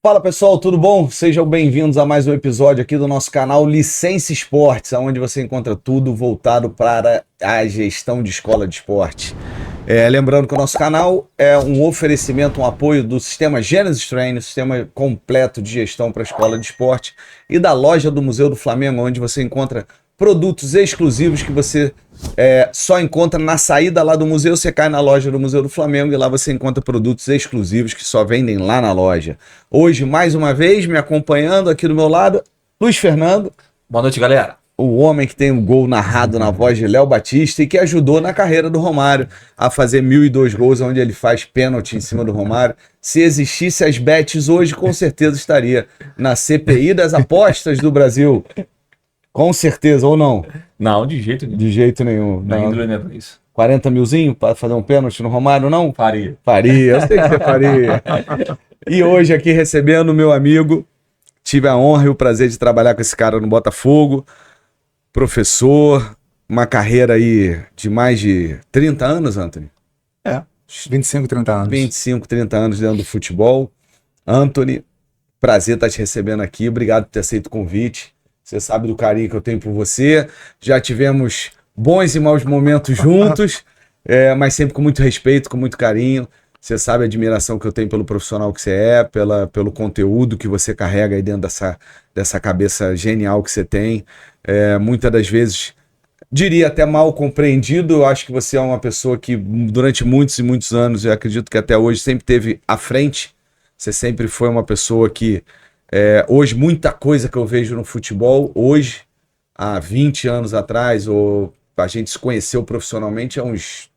Fala pessoal, tudo bom? Sejam bem-vindos a mais um episódio aqui do nosso canal Licença Esportes, onde você encontra tudo voltado para a gestão de escola de esporte. Lembrando que o nosso canal é um oferecimento, um apoio do sistema Genesis Training, sistema completo de gestão para a escola de esporte, e da loja do Museu do Flamengo, onde você encontra produtos exclusivos que você só encontra na saída lá do museu. Você cai na loja do Museu do Flamengo e lá você encontra produtos exclusivos que só vendem lá na loja. Hoje, mais uma vez, me acompanhando aqui do meu lado, Luiz Fernando. Boa noite, galera. O homem que tem um gol narrado na voz de Léo Batista e que ajudou na carreira do Romário a fazer 1.002 gols, onde ele faz pênalti em cima do Romário. Se existisse as bets hoje, com certeza estaria na CPI das apostas do Brasil. Com certeza, ou não? Não, de jeito nenhum. De jeito nenhum. Não índole não é pra isso. 40 milzinho para fazer um pênalti no Romário, não? Faria. Faria, eu sei que você faria. E hoje aqui recebendo o meu amigo, tive a honra e o prazer de trabalhar com esse cara no Botafogo, professor, uma carreira aí de mais de 30 anos, Anthony? 25, 30 anos. 25, 30 anos dentro do futebol. Anthony, prazer estar te recebendo aqui, obrigado por ter aceito o convite. Você sabe do carinho que eu tenho por você. Já tivemos bons e maus momentos juntos, mas sempre com muito respeito, com muito carinho. Você sabe a admiração que eu tenho pelo profissional que você é, pelo conteúdo que você carrega aí dentro dessa cabeça genial que você tem. Muitas das vezes, diria até mal compreendido. Eu acho que você é uma pessoa que durante muitos e muitos anos, eu acredito que até hoje, sempre esteve à frente. Você sempre foi uma pessoa que... hoje, muita coisa que eu vejo no futebol, hoje, há 20 anos atrás, ou a gente se conheceu profissionalmente há uns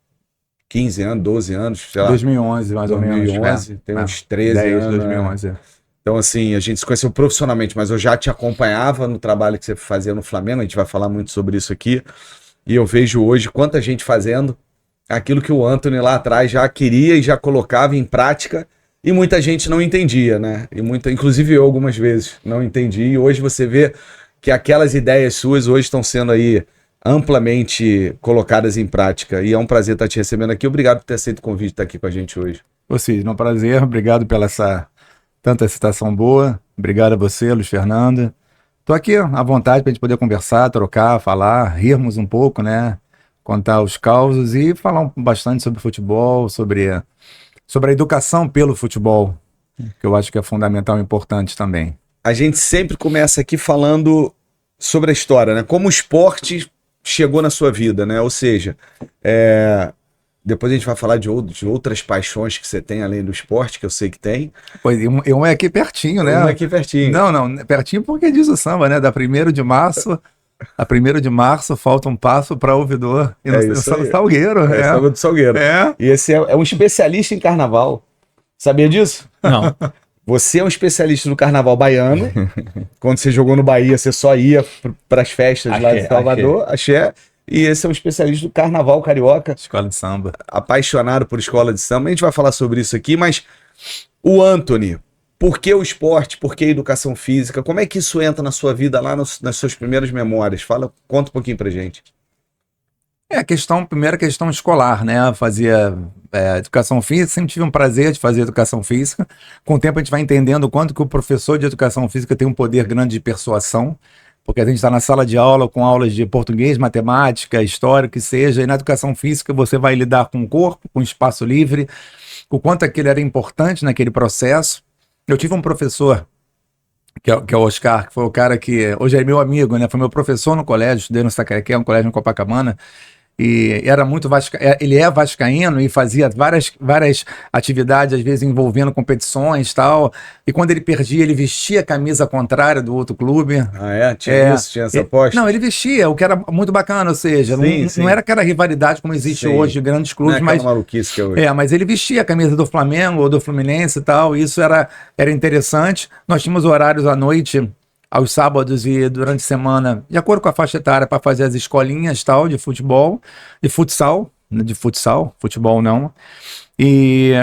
15 anos, 12 anos, sei lá. 2011, mais 2011, ou menos. tem uns 13 10, anos. 2011, Então, assim, a gente se conheceu profissionalmente, mas eu já te acompanhava no trabalho que você fazia no Flamengo, a gente vai falar muito sobre isso aqui, e eu vejo hoje quanta gente fazendo aquilo que o Anthony lá atrás já queria e já colocava em prática. E muita gente não entendia, né? Inclusive eu algumas vezes não entendi. E hoje você vê que aquelas ideias suas hoje estão sendo aí amplamente colocadas em prática. E é um prazer estar te recebendo aqui. Obrigado por ter aceito o convite de estar aqui com a gente hoje. Ou seja, é um prazer. Obrigado pela tanta citação boa. Obrigado a você, Luiz Fernando. Estou aqui à vontade para a gente poder conversar, trocar, falar, rirmos um pouco, né? Contar os causos e falar bastante sobre futebol, sobre a educação pelo futebol, que eu acho que é fundamental e importante também. A gente sempre começa aqui falando sobre a história, né? Como o esporte chegou na sua vida, né? Ou seja, depois a gente vai falar de outras paixões que você tem além do esporte, que eu sei que tem. Pois, um é aqui pertinho, né? Um é aqui pertinho. Não, pertinho porque diz o samba, né? Da 1º de março... A 1º de março falta um passo para ouvidor. E no Salgueiro. Samba do Salgueiro. E esse é um especialista em carnaval. Sabia disso? Não. Você é um especialista do carnaval baiano. Quando você jogou no Bahia, você só ia para as festas lá de Salvador. Axé. E esse é um especialista do carnaval carioca. Escola de samba. Apaixonado por escola de samba. A gente vai falar sobre isso aqui, mas o Anthony... Por que o esporte? Por que a educação física? Como é que isso entra na sua vida lá nas suas primeiras memórias? Conta um pouquinho pra gente. Primeira questão escolar, né? Fazia educação física, sempre tive um prazer de fazer educação física. Com o tempo a gente vai entendendo o quanto que o professor de educação física tem um poder grande de persuasão, porque a gente está na sala de aula com aulas de português, matemática, história, que seja, e na educação física você vai lidar com o corpo, com o espaço livre, o quanto aquilo era importante naquele processo. Eu tive um professor, que é o Oscar, que foi o cara que hoje é meu amigo, né? Foi meu professor no colégio, estudei no Sacarequé, um colégio em Copacabana, e era muito ele é vascaíno e fazia várias atividades, às vezes envolvendo competições e tal, e quando ele perdia, ele vestia a camisa contrária do outro clube. Tinha essa aposta? Não, ele vestia, o que era muito bacana, ou seja, não era aquela rivalidade como existe hoje de grandes clubes, não é maluquice que é hoje. Mas ele vestia a camisa do Flamengo ou do Fluminense e tal, e isso era interessante. Nós tínhamos horários à noite, aos sábados e durante a semana, de acordo com a faixa etária, para fazer as escolinhas tal, de futebol, de futsal, futebol não. E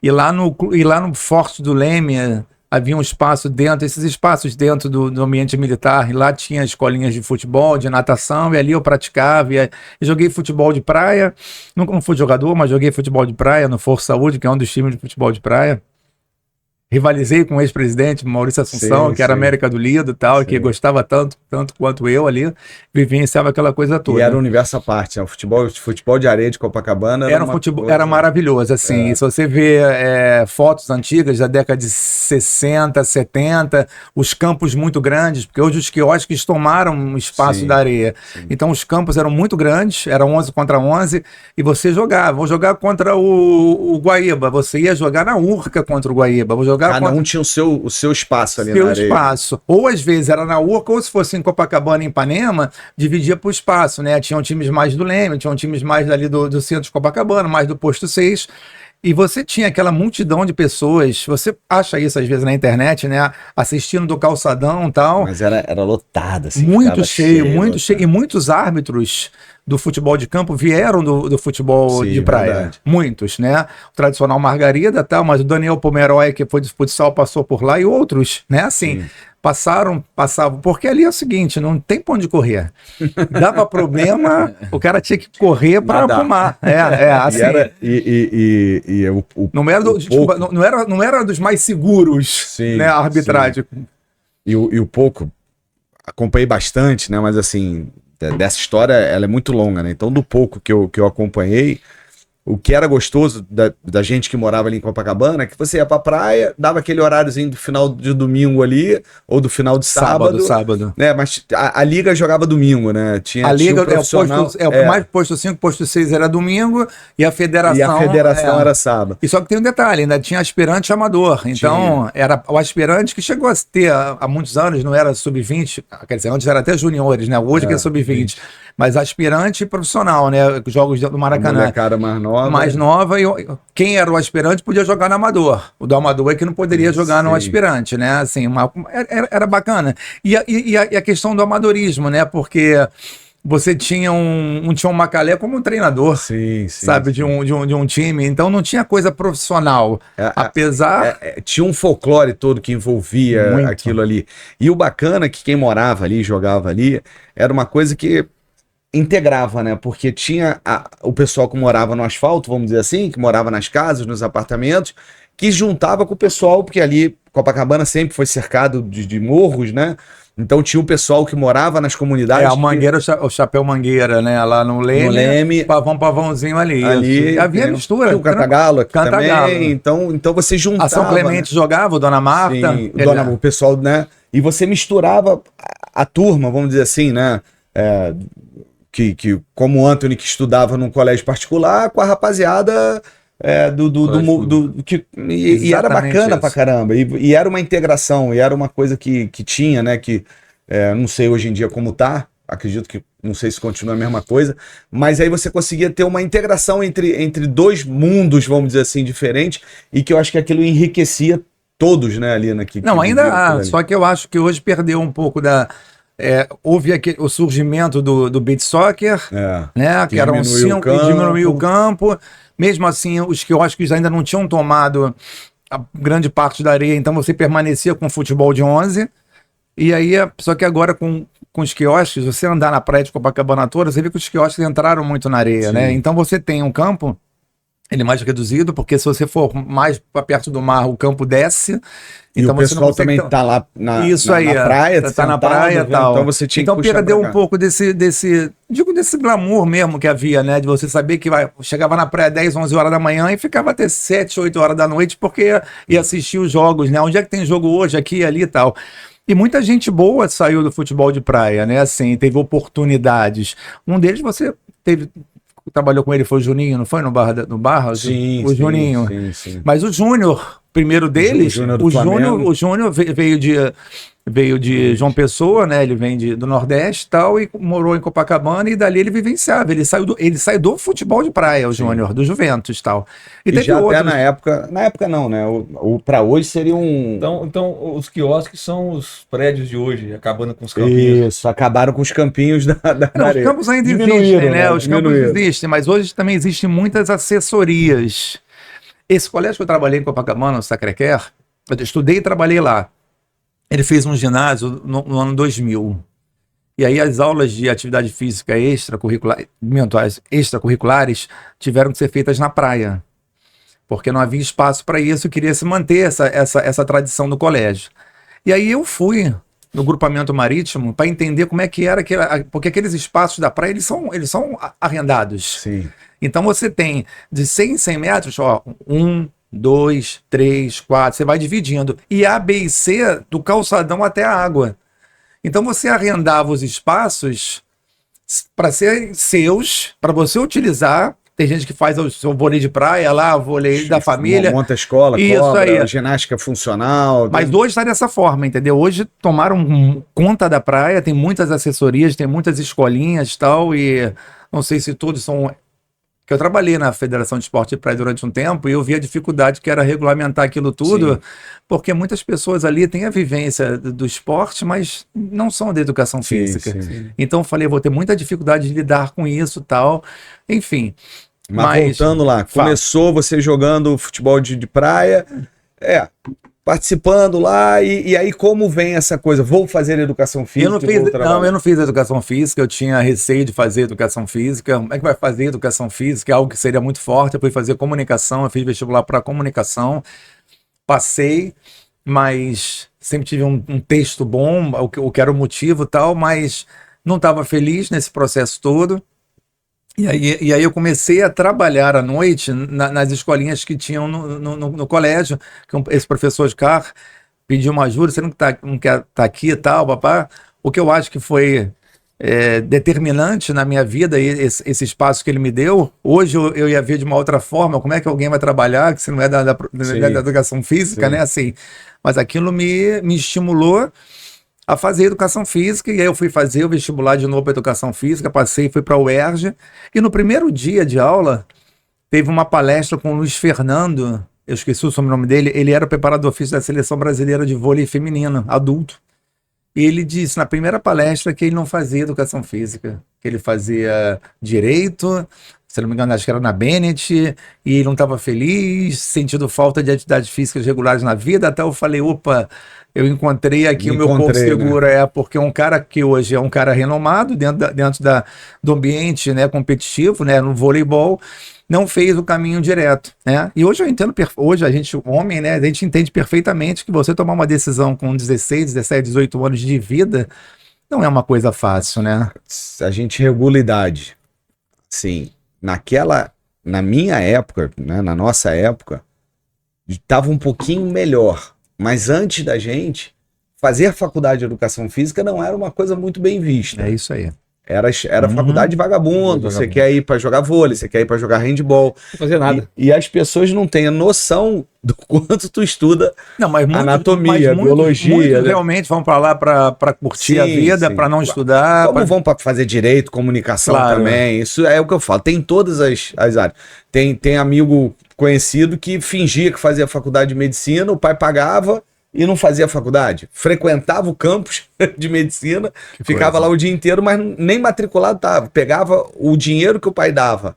lá no Forte do Leme havia um espaço esses espaços dentro do ambiente militar, e lá tinha escolinhas de futebol, de natação, e ali eu praticava, e joguei futebol de praia, nunca não fui jogador, mas joguei futebol de praia no Força Saúde, que é um dos times de futebol de praia. rivalizei com o ex-presidente Maurício Assunção, Sim, que era sim. América do Lido e tal, que Sim. gostava tanto quanto eu ali, vivenciava aquela coisa toda. E era um universo à parte, né? O futebol de areia de Copacabana Era um uma futebol, coisa- era maravilhoso, assim. Se você vê fotos antigas da década de 60, 70, os campos muito grandes, porque hoje os quiosques tomaram um espaço Sim, da areia. sim. Então os campos eram muito grandes, era 11 contra 11, e você jogava. Vou jogar contra o Guaíba, você ia jogar na Urca contra o Guaíba, vou jogar Cada contra um tinha o seu espaço ali seu na areia. espaço. Ou às vezes era na Urca, ou se fosse em Copacabana, em Ipanema, dividia por espaço, né? Tinham times mais do Leme, tinham times mais ali do centro de Copacabana, mais do Posto 6. E você tinha aquela multidão de pessoas, você acha isso às vezes na internet, né? Assistindo do calçadão e tal. Mas era lotado, assim. Muito ficava cheio, muito lotado. cheio. E muitos árbitros do futebol de campo vieram do futebol Sim, de praia. verdade. Muitos, né? O tradicional Margarida e tal, mas o Daniel Pomeroy, que foi de futsal, passou por lá, e outros, né? Assim, Sim. passavam. Porque ali é o seguinte, não tem pra onde correr. Dava problema, o cara tinha que correr para Nadar. arrumar. Assim. E era. E o Não era, desculpa, pouco- não era dos mais seguros, Sim, né? A arbitragem. e o pouco, acompanhei bastante, né? Mas assim, dessa história, ela é muito longa, né? Então, do pouco que eu acompanhei, o que era gostoso da gente que morava ali em Copacabana é que você ia pra praia, dava aquele horáriozinho do final de domingo ali, ou do final de sábado. Sábado. Né? Mas a liga jogava domingo, né? Tinha A liga um profissional, mais posto 5, posto 6 era domingo, e a federação. e a federação era sábado. E só que tem um detalhe, ainda tinha aspirante e amador. Então, era o aspirante que chegou a ter há muitos anos, não era sub-20, quer dizer, antes era até juniores, né? Hoje que é sub-20. Mas aspirante e profissional, né? Jogos do A Maracanã. molecada mais nova. Mais nova, e quem era o aspirante podia jogar no amador. O do amador é que não poderia jogar no Sim. aspirante, né? Assim, era bacana. E a questão do amadorismo, né? Porque você tinha um Tião Macalé como um treinador, Sim, sabe? sim. De um time. Então não tinha coisa profissional. Apesar. Tinha um folclore todo que envolvia Muito. aquilo ali. E o bacana é que quem morava ali, jogava ali, era uma coisa que integrava, né? Porque tinha o pessoal que morava no asfalto, vamos dizer assim, que morava nas casas, nos apartamentos, que juntava com o pessoal, porque ali Copacabana sempre foi cercado de morros, né? Então tinha o pessoal que morava nas comunidades. A Mangueira, o Chapéu Mangueira, né? Lá no Leme. No Leme. Pavãozinho ali. Ali isso. Havia mistura. Tinha o Cantagalo aqui Cantagalo. também. Então você juntava. A São Clemente jogava, o Dona Marta. Sim, o pessoal, né? E você misturava a turma, vamos dizer assim, né? Que como o Anthony, que estudava num colégio particular, com a rapaziada e era bacana isso. pra caramba. E era uma integração, e era uma coisa que tinha, né? Que não sei hoje em dia como tá. Acredito que não sei se continua a mesma coisa, mas aí você conseguia ter uma integração entre dois mundos, vamos dizer assim, diferentes, e que eu acho que aquilo enriquecia todos, né, ali naquele. Não, ainda há, só que eu acho que hoje perdeu um pouco da. Houve o surgimento do beach soccer, né? Que eram 5 e diminuiu o campo. Mesmo assim, os quiosques ainda não tinham tomado a grande parte da areia, então você permanecia com futebol de 11. E aí, só que agora com os quiosques, você andar na praia de Copacabana toda, você vê que os quiosques entraram muito na areia, né? Então você tem um campo, ele é mais reduzido, porque se você for mais para perto do mar, o campo desce. E então o pessoal também tá lá na praia, tá na praia e tal. Então você tinha que perdeu um pouco desse glamour mesmo que havia, né? De você saber que chegava na praia 10, 11 horas da manhã e ficava até 7, 8 horas da noite, porque ia assistir os jogos, né? Onde é que tem jogo hoje, aqui, ali e tal. E muita gente boa saiu do futebol de praia, né? Assim, teve oportunidades. Um deles trabalhou com ele, foi o Juninho, não foi no Barra? Sim, o Juninho. Sim. Mas o Júnior, primeiro deles, o Júnior veio de João Pessoa, né? Ele vem do Nordeste e tal, e morou em Copacabana, e dali ele vivenciava. Ele saiu do futebol de praia, o Júnior, do Juventus tal. E já até na época não, né? O para hoje seria um. Então os quiosques são os prédios de hoje, acabando com os campinhos. Isso, acabaram com os campinhos da areia. Os campos ainda existem, né? Os campos existem, mas hoje também existem muitas assessorias. Esse colégio que eu trabalhei em Copacabana, no Sacré-Cœur, eu estudei e trabalhei lá. Ele fez um ginásio no ano 2000. E aí as aulas de atividade física extracurriculares tiveram que ser feitas na praia. porque não havia espaço para isso, queria se manter essa tradição do colégio. E aí eu fui no grupamento marítimo para entender como é que era, porque aqueles espaços da praia, eles são arrendados. Sim. Então você tem de 100 em 100 metros, ó, 1, 2, 3, 4, você vai dividindo. E A, B e C do calçadão até a água. Então você arrendava os espaços para ser seus, para você utilizar. Tem gente que faz o seu vôlei de praia lá, o vôlei da família. Monta escola, Isso cobra, aí. ginástica funcional. Mas hoje está dessa forma, entendeu? Hoje tomaram conta da praia, tem muitas assessorias, tem muitas escolinhas e tal, e não sei se todos são... Que eu trabalhei na Federação de Esporte de Praia durante um tempo e eu vi a dificuldade que era regulamentar aquilo tudo, Sim. porque muitas pessoas ali têm a vivência do esporte, mas não são da educação física. Sim. Então eu falei, vou ter muita dificuldade de lidar com isso e tal. Enfim. Mas voltando lá, começou você jogando futebol de praia, participando lá, e aí como vem essa coisa? Vou fazer educação física? Eu não fiz educação física, eu tinha receio de fazer educação física. Como é que vai fazer educação física? É algo que seria muito forte. Eu fui fazer comunicação, eu fiz vestibular para comunicação, passei, mas sempre tive um texto bom, o que era o motivo e tal, mas não estava feliz nesse processo todo. E aí eu comecei a trabalhar à noite nas escolinhas que tinham no colégio, que esse professor de carro pediu uma ajuda, você não quer estar aqui e tal, papá. O que eu acho que foi determinante na minha vida, esse espaço que ele me deu, hoje eu ia ver de uma outra forma, como é que alguém vai trabalhar, que se não é da educação física, né, assim. Mas aquilo me estimulou a fazer educação física, e aí eu fui fazer o vestibular de novo para educação física, passei, fui para a UERJ, e no primeiro dia de aula, teve uma palestra com o Luiz Fernando, eu esqueci o sobrenome dele, ele era o preparador físico da Seleção Brasileira de Vôlei Feminino, adulto, e ele disse na primeira palestra que ele não fazia educação física, que ele fazia direito, se não me engano, acho que era na Bennett, e ele não estava feliz, sentindo falta de atividades físicas regulares na vida, até eu falei, opa, eu encontrei aqui o meu porto seguro, né? Porque um cara que hoje é um cara renomado dentro do ambiente, né, competitivo, né, no voleibol, não fez o caminho direto, né? E hoje eu entendo, hoje a gente, homem, né, a gente entende perfeitamente que você tomar uma decisão com 16, 17, 18 anos de vida não é uma coisa fácil, né? A gente regula idade. Sim. Na minha época, né, na nossa época, estava um pouquinho melhor. Mas antes da gente, fazer faculdade de educação física não era uma coisa muito bem vista. É isso aí. Era faculdade de vagabundo, você quer ir para jogar vôlei, você quer ir para jogar handball. Não fazer nada. E as pessoas não têm a noção do quanto tu estuda anatomia, muitos, biologia. Né? Realmente vão para lá para curtir a vida, para não estudar. Como vão para fazer direito, comunicação também. Isso é o que eu falo. Tem todas as áreas. Tem amigo conhecido que fingia que fazia faculdade de medicina, o pai pagava e não fazia faculdade. Frequentava o campus de medicina, ficava lá o dia inteiro, mas nem matriculado estava. Pegava o dinheiro que o pai dava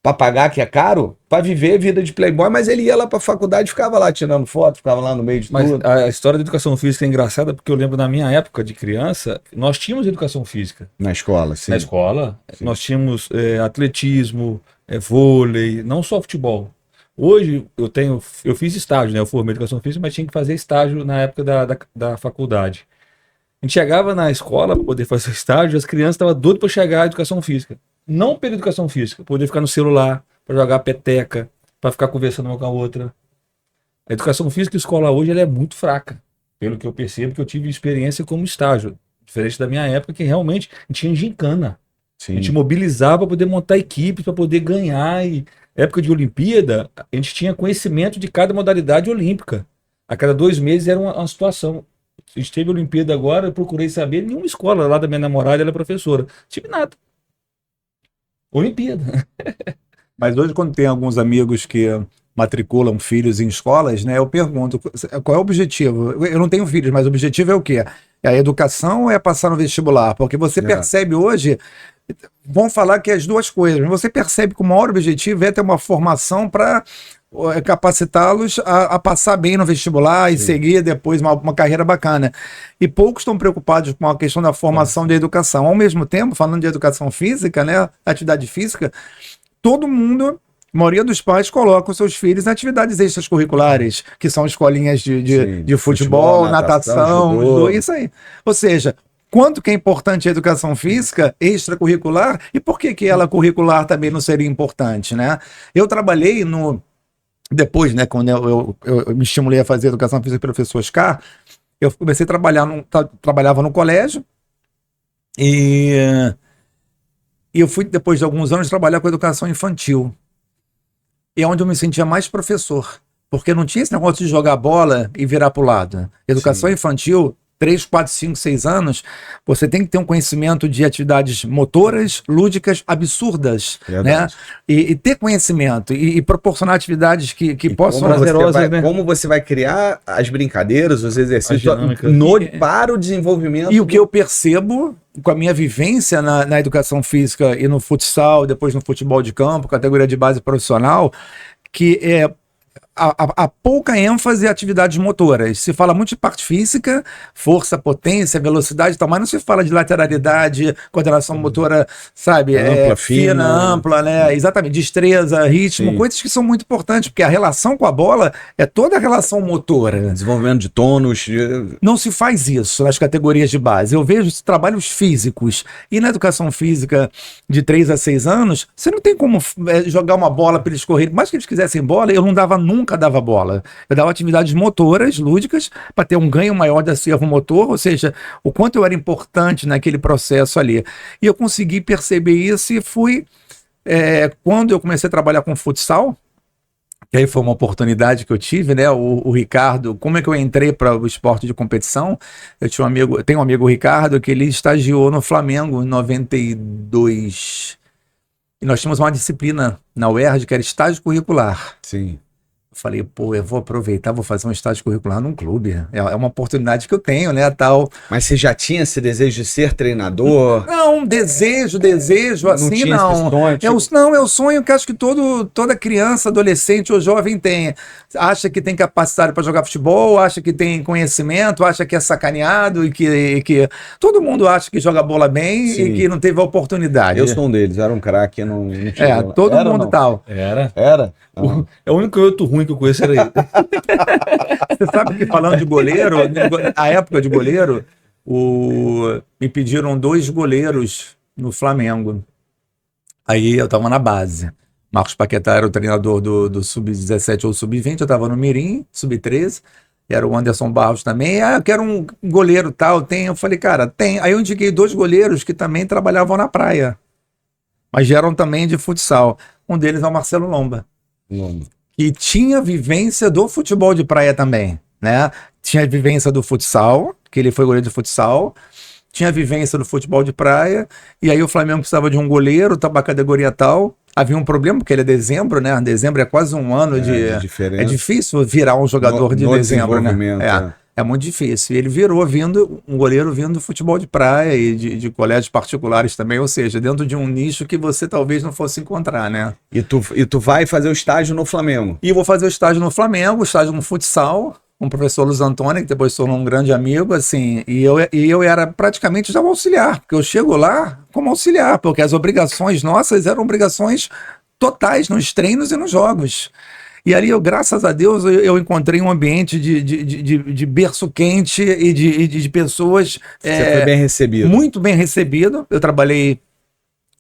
para pagar, que é caro, para viver vida de playboy, mas ele ia lá para a faculdade, ficava lá tirando foto, ficava lá no meio de tudo. Mas a história da educação física é engraçada, porque eu lembro na minha época de criança, nós tínhamos educação física. Na escola, sim. Na escola, sim. Nós tínhamos atletismo, vôlei, não só futebol. Hoje eu fiz estágio, né? Eu formei educação física, mas tinha que fazer estágio na época da faculdade. A gente chegava na escola para poder fazer o estágio, as crianças estavam doidas para chegar à educação física. Não pela educação física, poder ficar no celular, para jogar peteca, para ficar conversando uma com a outra. A educação física escola hoje ela é muito fraca, pelo que eu percebo, que eu tive experiência como estágio, diferente da minha época, que realmente a gente tinha gincana. Sim. A gente mobilizava para poder montar equipes, para poder ganhar. E época de Olimpíada, a gente tinha conhecimento de cada modalidade olímpica. A cada 2 meses era uma situação. A gente teve Olimpíada agora, eu procurei saber, nenhuma escola lá da minha namorada, ela é professora. Não tive nada. Olimpíada. Mas hoje, quando tem alguns amigos que matriculam filhos em escolas, né, eu pergunto, qual é o objetivo? Eu não tenho filhos, mas o objetivo é o quê? É a educação ou é passar no vestibular? Porque você percebe hoje, vão falar que é as duas coisas, mas você percebe que o maior objetivo é ter uma formação para capacitá-los a passar bem no vestibular e seguir depois uma carreira bacana. E poucos estão preocupados com a questão da formação da educação. Ao mesmo tempo, falando de educação física, né, atividade física, todo mundo A maioria dos pais colocam seus filhos em atividades extracurriculares, que são escolinhas de futebol, natação, judô, isso aí. Ou seja, quanto que é importante a educação física extracurricular e por que ela curricular também não seria importante, né? Eu trabalhei depois, né, quando eu me estimulei a fazer educação física pelo professor Oscar, eu comecei a trabalhava no colégio e eu fui, depois de alguns anos, trabalhar com educação infantil. E é onde eu me sentia mais professor, porque não tinha esse negócio de jogar bola e virar para o lado. Educação infantil, 3, 4, 5, 6 anos, você tem que ter um conhecimento de atividades motoras, lúdicas, absurdas, né? E ter conhecimento e proporcionar atividades que possam... Prazerosas, né? Como você vai criar as brincadeiras, os exercícios para o desenvolvimento... E o que eu percebo com a minha vivência na educação física e no futsal, depois no futebol de campo, categoria de base profissional, que a pouca ênfase em atividades motoras. Se fala muito de parte física, força, potência, velocidade e tal, mas não se fala de lateralidade, coordenação motora, sabe? Ampla, fina, ampla, né? Exatamente. Destreza, ritmo, coisas que são muito importantes, porque a relação com a bola é toda a relação motora. Desenvolvimento de tônus. Não se faz isso nas categorias de base. Eu vejo trabalhos físicos. E na educação física de 3 a 6 anos, você não tem como jogar uma bola para eles correrem. Mais que eles quisessem bola, eu nunca dava bola. Eu dava atividades motoras, lúdicas, para ter um ganho maior de acervo motor, ou seja, o quanto eu era importante naquele processo ali. E eu consegui perceber isso e fui... quando eu comecei a trabalhar com futsal, que aí foi uma oportunidade que eu tive, né? O Ricardo, como é que eu entrei para o esporte de competição? Eu tenho um amigo, o Ricardo, que ele estagiou no Flamengo em 92. E nós tínhamos uma disciplina na UERJ que era estágio curricular. Sim. Eu falei, pô, eu vou aproveitar, vou fazer um estágio curricular num clube. É uma oportunidade que eu tenho, né, tal. Mas você já tinha esse desejo de ser treinador? Não, desejo, assim, não. É o sonho que acho que toda criança, adolescente ou jovem tem. Acha que tem capacidade para jogar futebol, acha que tem conhecimento, acha que é sacaneado e que todo mundo acha que joga bola bem e que não teve a oportunidade. Eu sou um deles, era um craque, não tinha bola. Todo mundo tal. Era? É o único outro ruim que eu conheço era ele. Você sabe que falando de goleiro, a época de goleiro, me pediram 2 goleiros no Flamengo. Aí eu tava na base. Marcos Paquetá era o treinador do Sub-17 ou Sub-20, eu tava no Mirim, Sub-13. Era o Anderson Barros também. Eu quero um goleiro tal, tem. Eu falei, cara, tem. Aí eu indiquei 2 goleiros que também trabalhavam na praia, mas eram também de futsal. Um deles é o Marcelo Lomba. Que tinha vivência do futebol de praia também, né? Tinha vivência do futsal, que ele foi goleiro de futsal, tinha vivência do futebol de praia, e aí o Flamengo precisava de um goleiro, tá pra categoria tal. Havia um problema, porque ele é dezembro, né? Dezembro é quase um ano de diferença. É difícil virar um jogador de dezembro, né? É muito difícil. E ele virou um goleiro vindo do futebol de praia e de colégios particulares também, ou seja, dentro de um nicho que você talvez não fosse encontrar, né? E tu vai fazer o estágio no Flamengo? E vou fazer o estágio no Flamengo, estágio no futsal, com o professor Luiz Antônio, que depois se tornou um grande amigo, assim, e eu era praticamente já um auxiliar, porque eu chego lá como auxiliar, porque as obrigações nossas eram obrigações totais nos treinos e nos jogos. E ali, graças a Deus, eu encontrei um ambiente de berço quente e de pessoas... Você foi bem recebido. Muito bem recebido. Eu trabalhei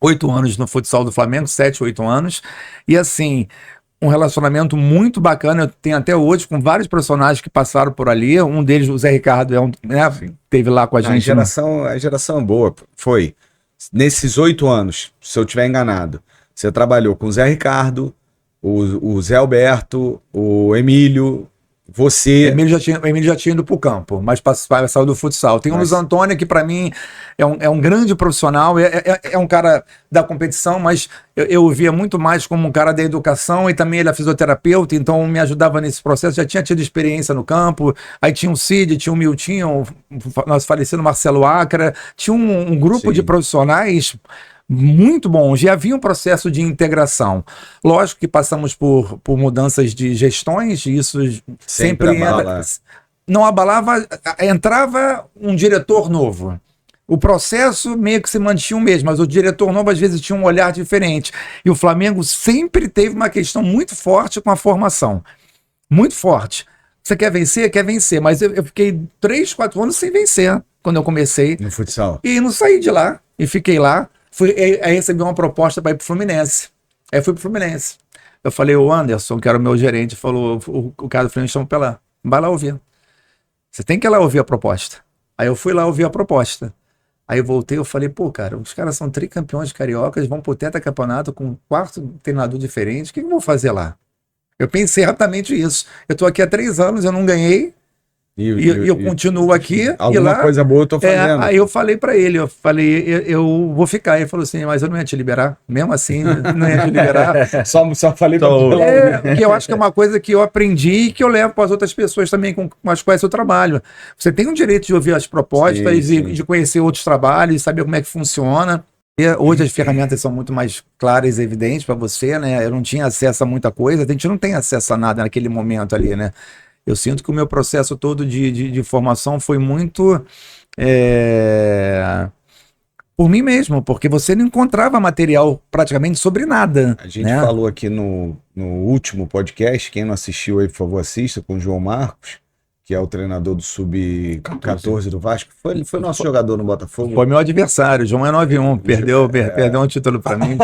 8 anos no futsal do Flamengo, 7, 8 anos. E assim, um relacionamento muito bacana. Eu tenho até hoje com vários personagens que passaram por ali. Um deles, o Zé Ricardo, teve lá com a gente. A geração é boa. Foi. Nesses 8 anos, se eu estiver enganado, você trabalhou com o Zé Ricardo, o Zé Alberto, o Emílio, você... O Emílio já tinha ido pro campo, mas saiu do futsal. Tem o Luiz Antônio, que para mim é um grande profissional, é um cara da competição, mas eu o via muito mais como um cara da educação, e também ele é fisioterapeuta, então me ajudava nesse processo, já tinha tido experiência no campo. Aí tinha o Cid, tinha o Miltinho, nosso falecido Marcelo Acra, tinha um grupo de profissionais muito bom, já havia um processo de integração. Lógico que passamos por mudanças de gestões, e isso sempre abala. não abalava, entrava um diretor novo. O processo meio que se mantinha o mesmo, mas o diretor novo às vezes tinha um olhar diferente. E o Flamengo sempre teve uma questão muito forte com a formação. Muito forte. Você quer vencer? Quer vencer. Mas eu fiquei 3, 4 anos sem vencer quando eu comecei. No futsal. E não saí de lá. E fiquei lá. Aí recebi uma proposta para ir pro Fluminense. Aí fui pro Fluminense. Eu falei, o Anderson, que era o meu gerente, falou, o cara do Fluminense chamou pra lá. Vai lá ouvir. Você tem que ir lá ouvir a proposta. Aí eu fui lá ouvir a proposta. Aí eu voltei, eu falei, pô, cara, os caras são tricampeões cariocas, vão pro tetracampeonato com 4 treinadores diferentes, o que eu vou fazer lá? Eu pensei exatamente isso. Eu tô aqui há 3 anos, eu não ganhei, e eu continuo aqui. Alguma e lá, coisa boa eu tô fazendo. Aí eu falei pra ele, eu vou ficar. Ele falou assim, mas eu não ia te liberar. Mesmo assim, não ia te liberar. Só falei pra que eu acho que é uma coisa que eu aprendi e que eu levo para as outras pessoas também com as quais eu trabalho. Você tem o direito de ouvir as propostas e de conhecer outros trabalhos, saber como é que funciona. E hoje as ferramentas são muito mais claras e evidentes para você, né? Eu não tinha acesso a muita coisa, a gente não tem acesso a nada naquele momento ali, né? Eu sinto que o meu processo todo de formação foi muito por mim mesmo, porque você não encontrava material praticamente sobre nada. A gente falou aqui no último podcast, quem não assistiu aí, por favor, assista, com o João Marcos, que é o treinador do Sub-14 do Vasco. Foi nosso jogador no Botafogo. Foi meu adversário, João é 9-1, perdeu um título para mim.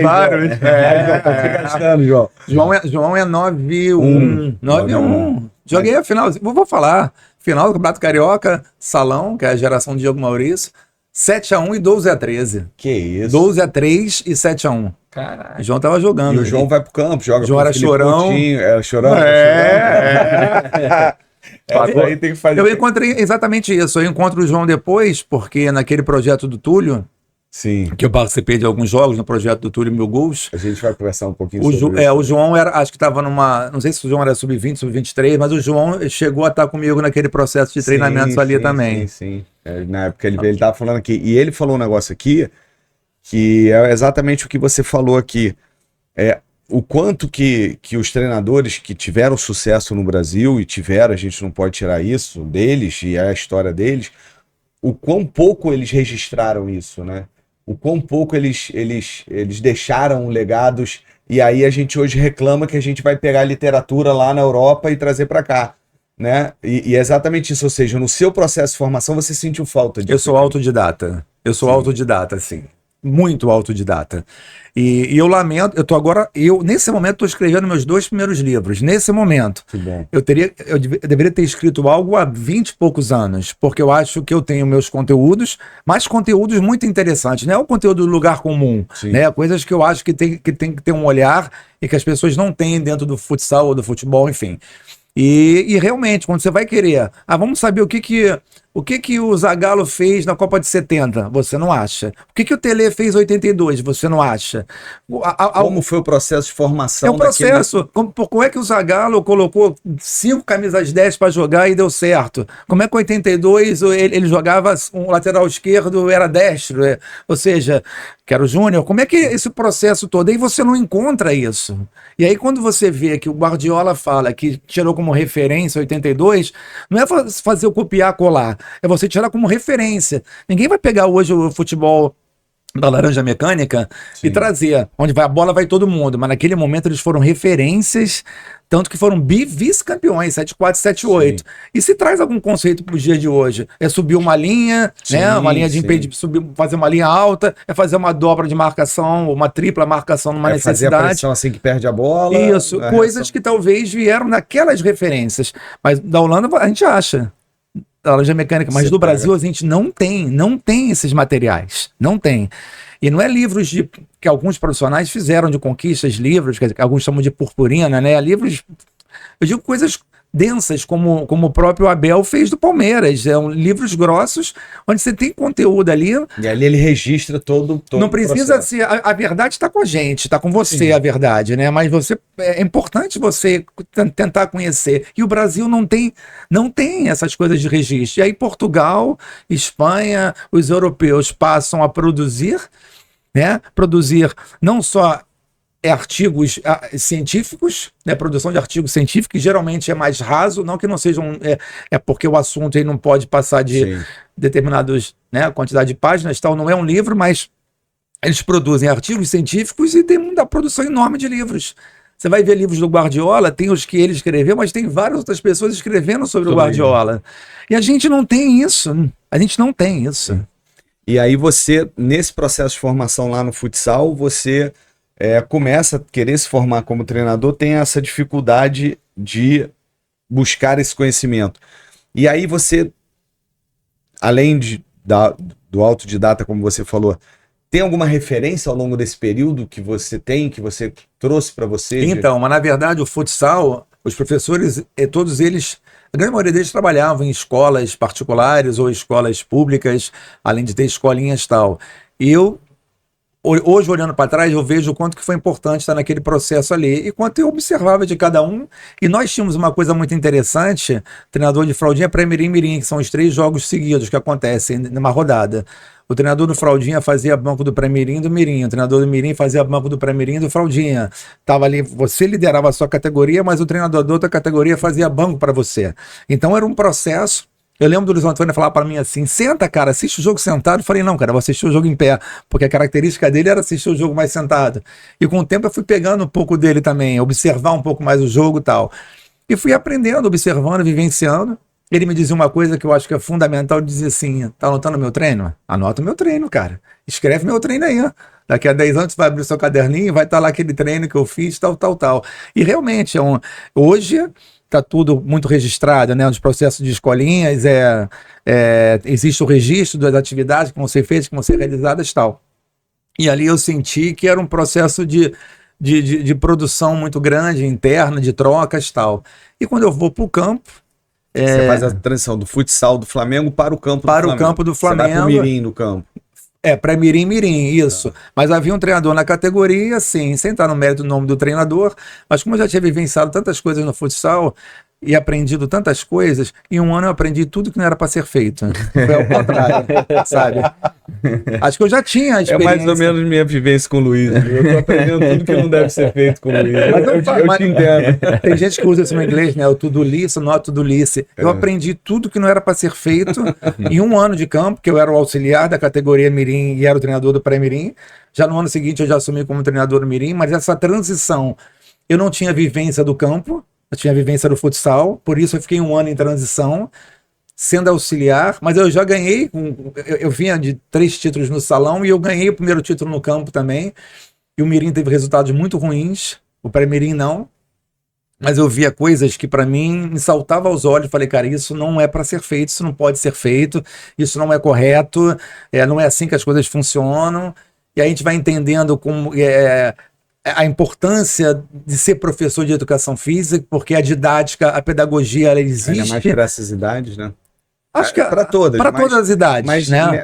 Vários. Gastando, João. João é 9-1. 9-1. Joguei a final, vou falar, final do Campeonato Carioca, Salão, que é a geração de Diego Maurício, 7-1 e 12-13. Que isso? 12-3 e 7-1. Caralho. O João tava jogando. E o João vai pro campo, joga. O João era chorão. Era chorão. Aí tem que fazer. Eu encontrei exatamente isso. Eu encontro o João depois, porque naquele projeto do Túlio, sim, que eu participei de alguns jogos no projeto do Túlio Mil Gols. A gente vai conversar um pouquinho sobre isso. O João era, acho que estava numa, não sei se o João era sub-20, sub-23, mas o João chegou a estar comigo naquele processo de treinamentos ali também. Sim. Na época ele estava falando aqui, e ele falou um negócio aqui, que é exatamente o que você falou aqui. O quanto que os treinadores que tiveram sucesso no Brasil, e tiveram, a gente não pode tirar isso deles, e é a história deles, o quão pouco eles registraram isso, né? O quão pouco eles deixaram legados, e aí a gente hoje reclama que a gente vai pegar a literatura lá na Europa e trazer para cá, né? E é exatamente isso, ou seja, no seu processo de formação você sentiu falta disso. Eu sou autodidata, sim. Muito autodidata. E eu lamento, nesse momento estou escrevendo meus 2 primeiros livros. Nesse momento, eu deveria ter escrito algo há 20 e poucos anos, porque eu acho que eu tenho meus conteúdos, mas conteúdos muito interessantes, não é o conteúdo do lugar comum, né? Coisas que eu acho que tem que ter um olhar e que as pessoas não têm dentro do futsal ou do futebol, enfim. E realmente, quando você vai querer, vamos saber o que o Zagallo fez na Copa de 70, você não acha. O que o Tele fez em 82, você não acha. Como foi o processo de formação? É o processo. Como é que o Zagallo colocou 5 camisas 10 para jogar e deu certo? Como é que em 82 ele jogava um lateral esquerdo, era destro, ou seja, que era o Júnior? Como é que esse processo todo? Aí você não encontra isso. E aí quando você vê que o Guardiola fala que tirou como referência 82, não é fazer o copiar, colar. É você tirar como referência. Ninguém vai pegar hoje o futebol da laranja mecânica e trazer. Onde vai a bola, vai todo mundo. Mas naquele momento eles foram referências, tanto que foram vice-campeões, 7-4, 7-8. E se traz algum conceito para os dias de hoje? É subir uma linha, né? Uma linha de impedimento, fazer uma linha alta, é fazer uma dobra de marcação, uma tripla marcação numa necessidade. Fazer a pressão assim que perde a bola. Isso, coisas que talvez vieram naquelas referências. Mas da Holanda a gente acha. Da laranja mecânica, mas do Brasil a gente não tem esses materiais, não tem. E não é livros que alguns profissionais fizeram de conquistas, livros, que alguns chamam de purpurina, né? Livros, eu digo coisas densas, como o próprio Abel fez do Palmeiras. Livros grossos, onde você tem conteúdo ali. E ali ele registra todo não precisa ser. A verdade está com a gente, está com você, a verdade, né? Mas é importante você tentar conhecer. E o Brasil não tem essas coisas de registro. E aí Portugal, Espanha, os europeus passam a produzir, né? Produzir não só artigos científicos, né, produção de artigos científicos, que geralmente é mais raso, não que não sejam, é porque o assunto aí não pode passar de determinados, né, quantidade de páginas, tal, não é um livro, mas eles produzem artigos científicos e tem uma produção enorme de livros. Você vai ver livros do Guardiola, tem os que ele escreveu, mas tem várias outras pessoas escrevendo sobre o Guardiola. E a gente não tem isso. A gente não tem isso. E aí você, nesse processo de formação lá no futsal, você começa a querer se formar como treinador, tem essa dificuldade de buscar esse conhecimento. E aí você, além do autodidata, como você falou, tem alguma referência ao longo desse período que você tem, que você trouxe para você? Então, mas na verdade o futsal, os professores, todos eles, a grande maioria deles trabalhavam em escolas particulares ou escolas públicas, além de ter escolinhas e tal. E eu, hoje olhando para trás, eu vejo o quanto que foi importante estar naquele processo ali, e quanto eu observava de cada um. E nós tínhamos uma coisa muito interessante, treinador de fraldinha, pré-mirim e mirim, que são os 3 jogos seguidos que acontecem numa rodada. O treinador do fraldinha fazia banco do pré-mirim e do mirim, o treinador do mirim fazia banco do pré-mirim e do fraldinha. Tava ali, você liderava a sua categoria, mas o treinador da outra categoria fazia banco para você. Então era um processo. Eu lembro do Luiz Antônio falar para mim assim: senta, cara, assiste o jogo sentado. Eu falei: não, cara, eu vou assistir o jogo em pé, porque a característica dele era assistir o jogo mais sentado. E com o tempo eu fui pegando um pouco dele também, observar um pouco mais o jogo e tal. E fui aprendendo, observando, vivenciando. Ele me dizia uma coisa que eu acho que é fundamental, dizia assim: tá anotando meu treino? Anota o meu treino, cara. Escreve meu treino aí. Daqui a 10 anos você vai abrir o seu caderninho e vai estar lá aquele treino que eu fiz, tal, tal, tal. E realmente, hoje está tudo muito registrado, né? Nos processos de escolinhas, existe o registro das atividades que vão ser feitas, que vão ser realizadas e tal. E ali eu senti que era um processo de produção muito grande, interna, de trocas e tal. E quando eu vou para o campo, você faz a transição do futsal do Flamengo para o campo do Flamengo. Para o campo do Flamengo. Você vai pro mirim no campo. Para mirim, isso. Mas havia um treinador na categoria, assim, sem estar no mérito do nome do treinador, mas como eu já tinha vivenciado tantas coisas no futsal e aprendido tantas coisas, em um ano eu aprendi tudo que não era para ser feito. Foi ao contrário, sabe? Acho que eu já tinha a experiência. É mais ou menos minha vivência com o Luiz. Eu tô aprendendo tudo que não deve ser feito com o Luiz. Eu te entendo. Tem gente que usa isso no inglês, né? O to-do list, not to-do list. Eu aprendi tudo que não era para ser feito em um ano de campo, que eu era o auxiliar da categoria mirim e era o treinador do pré-mirim. Já no ano seguinte eu já assumi como treinador do mirim, mas essa transição, eu não tinha vivência do campo, eu tinha vivência do futsal, por isso eu fiquei um ano em transição, sendo auxiliar, mas eu já ganhei, eu vinha de 3 títulos no salão e eu ganhei o primeiro título no campo também, e o mirim teve resultados muito ruins, o pré-mirim não, mas eu via coisas que para mim me saltavam aos olhos, falei, cara, isso não é para ser feito, isso não pode ser feito, isso não é correto, não é assim que as coisas funcionam, e aí a gente vai entendendo como a importância de ser professor de educação física, porque a didática, a pedagogia, ela existe. Ainda mais para essas idades, né? Acho que para todas. Para todas as idades,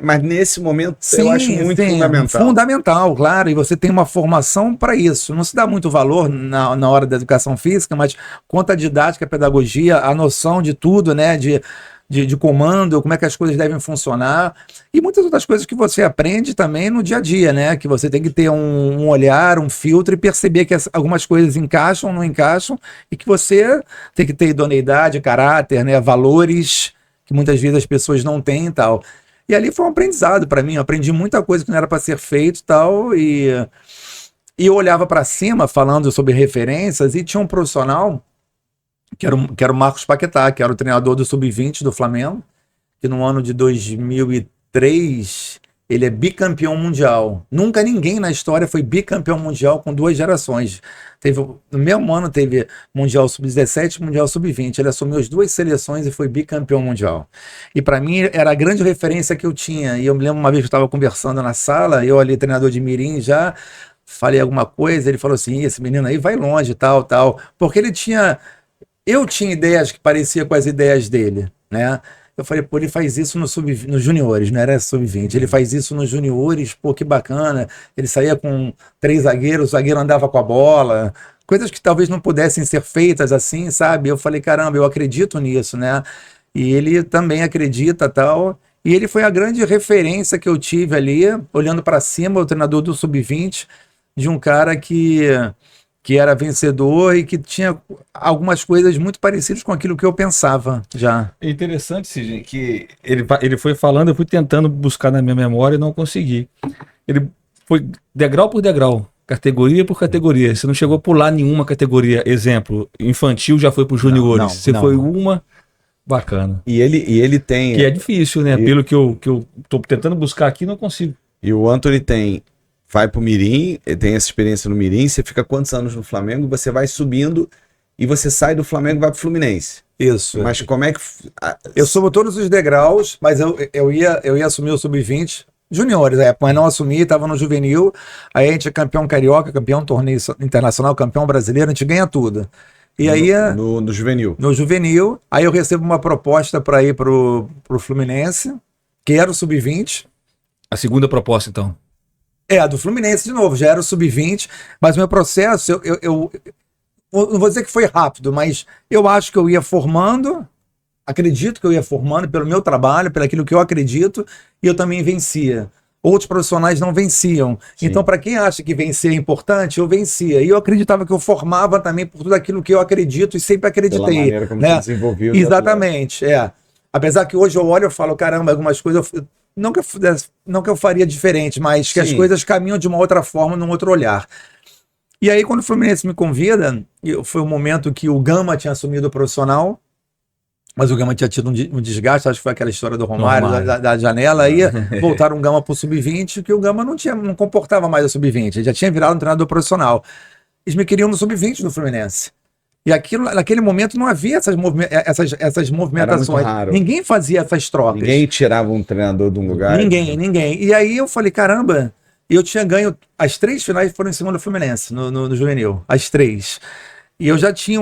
mas nesse momento sim, eu acho muito fundamental. Fundamental, claro, e você tem uma formação para isso. Não se dá muito valor na hora da educação física, mas quanto à didática, a pedagogia, a noção de tudo, né? De comando, como é que as coisas devem funcionar, e muitas outras coisas que você aprende também no dia a dia, né? Que você tem que ter um olhar, um filtro e perceber que algumas coisas encaixam, não encaixam, e que você tem que ter idoneidade, caráter, né? Valores que muitas vezes as pessoas não têm e tal. E ali foi um aprendizado para mim, eu aprendi muita coisa que não era para ser feito e tal, e eu olhava para cima falando sobre referências e tinha um profissional que era o Marcos Paquetá, que era o treinador do Sub-20 do Flamengo, que no ano de 2003 ele é bicampeão mundial. Nunca ninguém na história foi bicampeão mundial com 2 gerações. No mesmo ano teve Mundial Sub-17 e Mundial Sub-20. Ele assumiu as 2 seleções e foi bicampeão mundial. E para mim era a grande referência que eu tinha. E eu me lembro uma vez que eu estava conversando na sala, eu ali, treinador de mirim, já falei alguma coisa, ele falou assim, esse menino aí vai longe, tal, tal. Porque eu tinha ideias que pareciam com as ideias dele, né? Eu falei, pô, ele faz isso nos juniores, não era sub-20, ele faz isso nos juniores, pô, que bacana. Ele saía com 3 zagueiros, o zagueiro andava com a bola, coisas que talvez não pudessem ser feitas assim, sabe? Eu falei, caramba, eu acredito nisso, né? E ele também acredita, tal. E ele foi a grande referência que eu tive ali, olhando para cima, o treinador do sub-20, de um cara que era vencedor e que tinha algumas coisas muito parecidas com aquilo que eu pensava já. É interessante, Sidney, que ele foi falando, eu fui tentando buscar na minha memória e não consegui. Ele foi degrau por degrau, categoria por categoria. Você não chegou a pular nenhuma categoria. Exemplo, infantil já foi para os juniores. Não, Você não. foi uma, bacana. E ele tem... Que é difícil, né? Pelo que eu tô tentando buscar aqui, não consigo. E o Antony vai pro Mirim, ele tem essa experiência no Mirim, você fica quantos anos no Flamengo, você vai subindo e você sai do Flamengo e vai pro Fluminense. Isso. Mas como é que... Eu subo todos os degraus, mas eu ia assumir o sub-20 juniores, mas não assumi, estava no juvenil, aí a gente é campeão carioca, campeão torneio internacional, campeão brasileiro, a gente ganha tudo. E aí no juvenil. No juvenil, aí eu recebo uma proposta para ir pro Fluminense, que era o sub-20. A segunda proposta, então. A do Fluminense de novo, já era o sub-20, mas o meu processo, eu não vou dizer que foi rápido, mas eu acho que eu ia formando, acredito que eu ia formando pelo meu trabalho, pelo aquilo que eu acredito, e eu também vencia. Outros profissionais não venciam. Sim. Então, para quem acha que vencer é importante, eu vencia. E eu acreditava que eu formava também por tudo aquilo que eu acredito e sempre acreditei. Pela maneira como né? você desenvolveu. Exatamente, Apesar que hoje eu olho e falo, caramba, algumas coisas... Não que eu faria diferente, mas que as coisas caminham de uma outra forma, num outro olhar. E aí, quando o Fluminense me convida, foi o momento que o Gama tinha assumido o profissional, mas o Gama tinha tido um desgaste, acho que foi aquela história do Romário. Da janela, aí voltaram o Gama para o sub-20, que o Gama não comportava mais o sub-20, ele já tinha virado um treinador profissional. Eles me queriam no sub-20 do Fluminense. E naquele momento não havia essas movimentações. Era muito raro. Ninguém fazia essas trocas. Ninguém tirava um treinador de um lugar. Ninguém. E aí eu falei, caramba, eu tinha ganho, as 3 finais foram em cima do Fluminense, no juvenil, as 3. E eu já tinha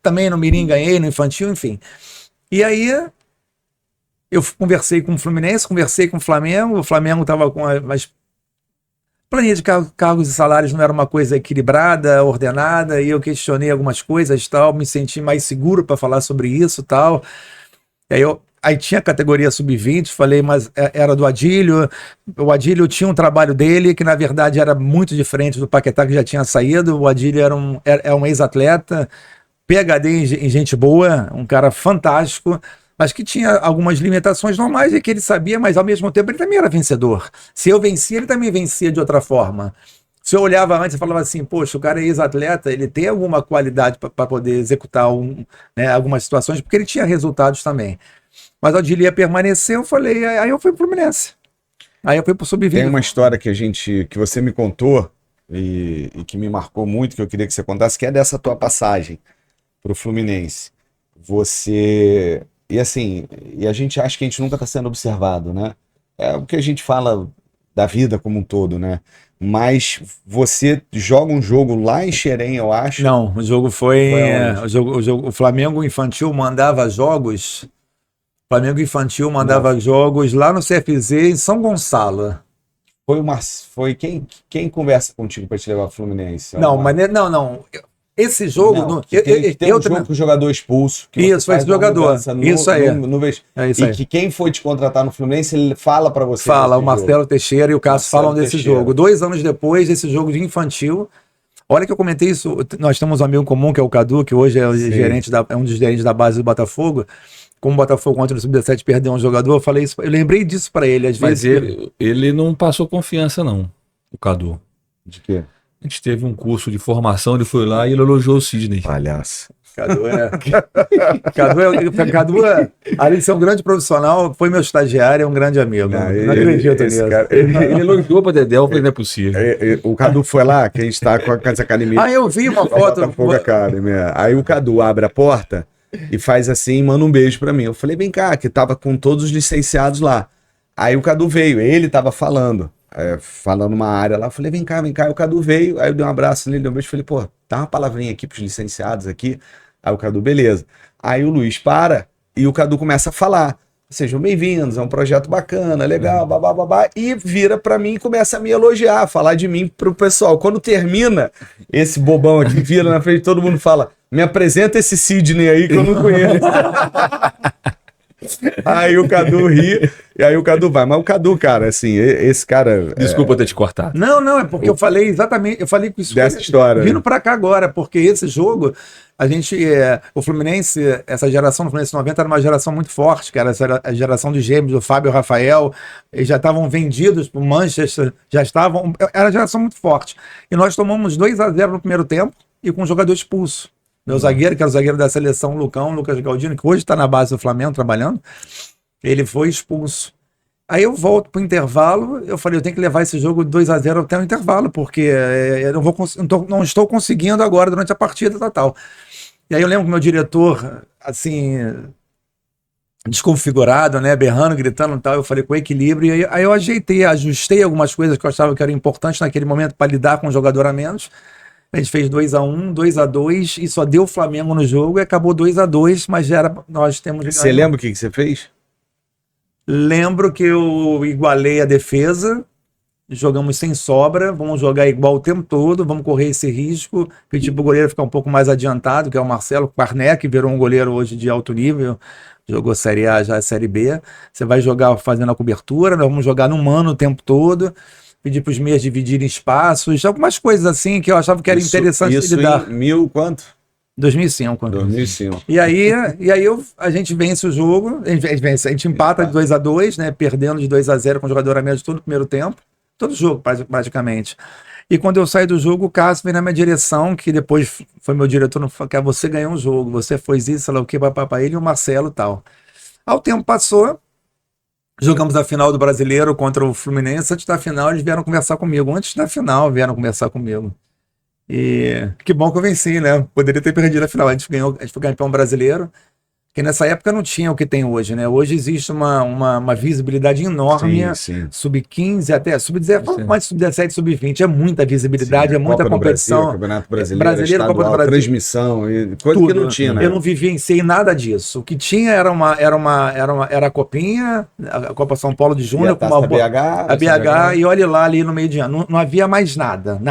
também no Mirim ganhei, no infantil, enfim. E aí eu conversei com o Fluminense, conversei com o Flamengo estava com as planilha de cargos e salários não era uma coisa equilibrada, ordenada, e eu questionei algumas coisas, tal, me senti mais seguro para falar sobre isso, tal. E aí tinha a categoria sub-20, falei, mas era do Adílio. O Adílio tinha um trabalho dele que na verdade era muito diferente do Paquetá, que já tinha saído. O Adílio era um ex-atleta, PhD em gente boa, um cara fantástico, mas que tinha algumas limitações normais e que ele sabia, mas ao mesmo tempo ele também era vencedor. Se eu vencia, ele também vencia de outra forma. Se eu olhava antes e falava assim, poxa, o cara é ex-atleta, ele tem alguma qualidade para poder executar algumas situações, porque ele tinha resultados também. Mas o Adílio permaneceu, eu falei, aí eu fui pro Fluminense. Aí eu fui pro sub-20. Tem uma história que você me contou e que me marcou muito, que eu queria que você contasse, que é dessa tua passagem pro Fluminense. Você... E assim, a gente acha que a gente nunca está sendo observado, né? É o que a gente fala da vida como um todo, né? Mas você joga um jogo lá em Xerém, eu acho. Não, o jogo foi o Flamengo Infantil mandava jogos. O Flamengo Infantil mandava jogos lá no CFZ em São Gonçalo. Foi quem conversa contigo para te levar ao Fluminense? Não. Esse jogo... Tem um jogo com o jogador expulso. Isso, foi esse jogador. Isso aí. E que quem foi te contratar no Fluminense, ele fala para você. Fala, o Marcelo Teixeira e o Cássio falam desse jogo. 2 anos depois desse jogo de infantil, olha que eu comentei isso, nós temos um amigo comum que é o Cadu, que hoje é um dos gerentes da base do Botafogo. Como o Botafogo ontem no Sub-17 perdeu um jogador, eu falei isso, eu lembrei disso para ele. Às Mas vezes ele não passou confiança não, o Cadu. De quê? A gente teve um curso de formação, ele foi lá e ele elogiou o Sidney. Palhaço. Cadu, além de ser um grande profissional, foi meu estagiário, é um grande amigo. Não acredito nisso. Ele elogiou pra Dedé, eu falei, não é possível. O Cadu foi lá, que a gente tá com essa academia. Eu vi uma foto. Aí o Cadu abre a porta e faz assim, manda um beijo pra mim. Eu falei, vem cá, que tava com todos os licenciados lá. Aí o Cadu veio, ele tava falando uma área lá, eu falei, vem cá, o Cadu veio, aí eu dei um abraço nele, dei um beijo, falei, pô, dá uma palavrinha aqui pros licenciados aqui, aí o Cadu, beleza. Aí o Luiz para, e o Cadu começa a falar, sejam bem-vindos, é um projeto bacana, legal, babá, e vira pra mim e começa a me elogiar, falar de mim pro pessoal. Quando termina, esse bobão aqui vira na frente, todo mundo fala, me apresenta esse Sidney aí que eu não conheço. Aí o Cadu ri, e aí o Cadu vai. Mas o Cadu, cara, assim, esse cara... Desculpa ter te cortado. Não, é porque eu falei exatamente, eu falei com isso Dessa história, vindo né? pra cá agora, porque esse jogo, a gente, o Fluminense, essa geração do Fluminense 90 era uma geração muito forte, que era a geração de gêmeos, do Fábio e o Rafael, eles já estavam vendidos pro Manchester, era uma geração muito forte. E nós tomamos 2-0 no primeiro tempo e com um jogador expulso. Meu zagueiro, que era o zagueiro da seleção, Lucas Galdino, que hoje está na base do Flamengo trabalhando, ele foi expulso. Aí eu volto pro intervalo, eu falei, eu tenho que levar esse jogo 2-0 até o intervalo, porque eu não estou conseguindo agora durante a partida tal. E aí eu lembro que meu diretor, assim, desconfigurado, né, berrando, gritando e tal, eu falei com equilíbrio, e aí eu ajustei algumas coisas que eu achava que eram importantes naquele momento para lidar com um jogador a menos. A gente fez 2-1, 2-2 e só deu o Flamengo no jogo e acabou 2-2, mas nós temos... Você lembra o que você fez? Lembro que eu igualei a defesa, jogamos sem sobra, vamos jogar igual o tempo todo, vamos correr esse risco, pedir pro goleiro ficar um pouco mais adiantado, que é o Marcelo Carné, que virou um goleiro hoje de alto nível, jogou Série A, já Série B. Você vai jogar fazendo a cobertura, nós vamos jogar no mano o tempo todo, pedir para os meias dividirem espaços, algumas coisas assim que eu achava que era interessante isso lidar. Em 1000 quanto? 2005. 2005. E aí a gente vence o jogo, a gente empata de 2-2, né, perdendo de 2-0 com o jogador a menos todo o primeiro tempo, todo jogo praticamente. E quando eu saí do jogo, o Cássio veio na minha direção, que depois foi meu diretor, que você ganhou um jogo, você fez isso, sei lá o que, para ele e o Marcelo e tal. Ao tempo passou, jogamos a final do Brasileiro contra o Fluminense. Antes da final, eles vieram conversar comigo. Antes da final, vieram conversar comigo. E que bom que eu venci, né? Poderia ter perdido a final. A gente foi campeão brasileiro. Porque nessa época não tinha o que tem hoje, né? Hoje existe uma visibilidade enorme, Sim. sub-15 até sub-17, mais sub-17, sub-20. É muita visibilidade, é muita Copa do competição. Brasil, Campeonato Brasileiro, Copa do Brasil, transmissão, e coisa tudo. que não tinha, né? Eu não vivenciei nada disso. O que tinha era a Copinha, a Copa São Paulo de Júnior, com uma a BH, e olhe lá ali no meio de ano. Não havia mais nada.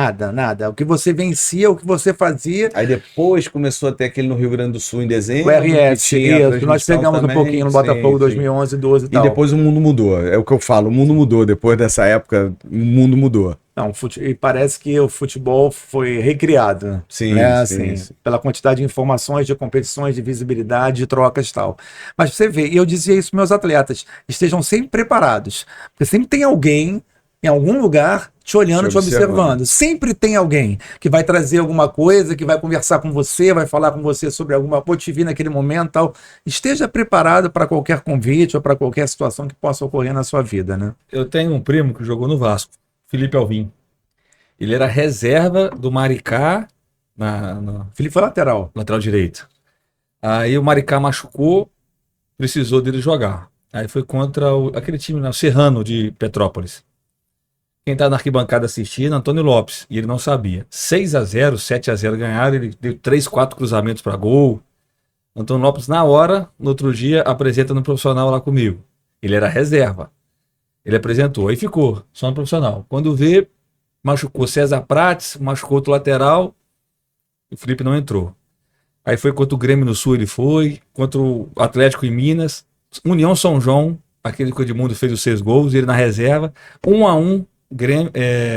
O que você vencia, o que você fazia. Aí depois começou a ter aquele no Rio Grande do Sul em dezembro. O RS, isso, nós pegamos também, um pouquinho no Botafogo 2011, 12 e tal. E depois o mundo mudou, é o que eu falo, o mundo mudou, depois dessa época, o mundo mudou. Não, e parece que o futebol foi recriado, sim, né? sim. Pela quantidade de informações, de competições, de visibilidade, de trocas e tal. Mas você vê, e eu dizia isso para meus atletas, estejam sempre preparados, porque sempre tem alguém em algum lugar te olhando, te observando. Sempre tem alguém que vai trazer alguma coisa, que vai conversar com você, vai falar com você sobre alguma coisa, te vir naquele momento, tal. Esteja preparado para qualquer convite ou para qualquer situação que possa ocorrer na sua vida, né? Eu tenho um primo que jogou no Vasco, Felipe Alvim. Ele era reserva do Maricá Felipe foi lateral direito. Aí o Maricá machucou, precisou dele jogar. Aí foi contra aquele time, o Serrano de Petrópolis. Quem tá na arquibancada assistindo, Antônio Lopes, e ele não sabia. 6-0, 7-0 ganharam, ele deu 3, 4 cruzamentos para gol. Antônio Lopes, na hora, no outro dia, apresenta no profissional lá comigo. Ele era reserva. Ele apresentou, aí ficou, só no profissional. Quando vê, machucou César Prates, machucou outro lateral, o Felipe não entrou. Aí foi contra o Grêmio no Sul, ele foi, contra o Atlético em Minas, União São João, aquele que o Edmundo fez os 6 gols, ele na reserva, 1-1, Grêmio,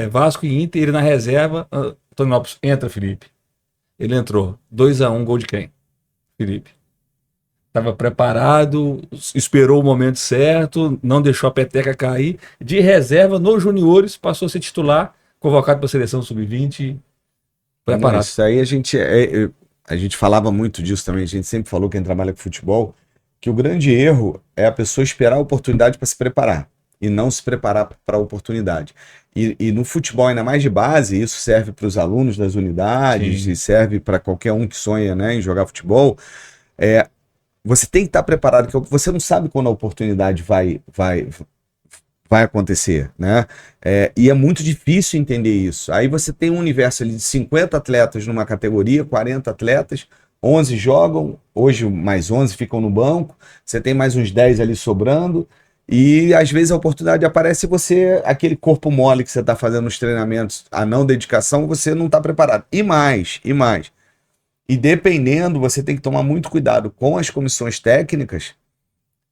Vasco e Inter, ele na reserva, Antônio Lopes, entra Felipe. Ele entrou, 2-1, gol de quem? Felipe. Estava preparado, esperou o momento certo, não deixou a peteca cair, de reserva nos juniores, passou a ser titular, convocado para a seleção sub-20, preparado. Isso aí a gente falava muito disso também, a gente sempre falou, quem trabalha com futebol, que o grande erro é a pessoa esperar a oportunidade para se preparar e não se preparar para a oportunidade. E no futebol, ainda mais de base, isso serve para os alunos das unidades, e serve para qualquer um que sonha, né, em jogar futebol. Você tem que estar preparado, porque você não sabe quando a oportunidade vai acontecer, né? E é muito difícil entender isso. Aí você tem um universo ali de 50 atletas numa categoria, 40 atletas, 11 jogam, hoje mais 11 ficam no banco, você tem mais uns 10 ali sobrando, e às vezes a oportunidade aparece e você, aquele corpo mole que você está fazendo nos treinamentos, a não dedicação, você não está preparado. E mais. E dependendo, você tem que tomar muito cuidado com as comissões técnicas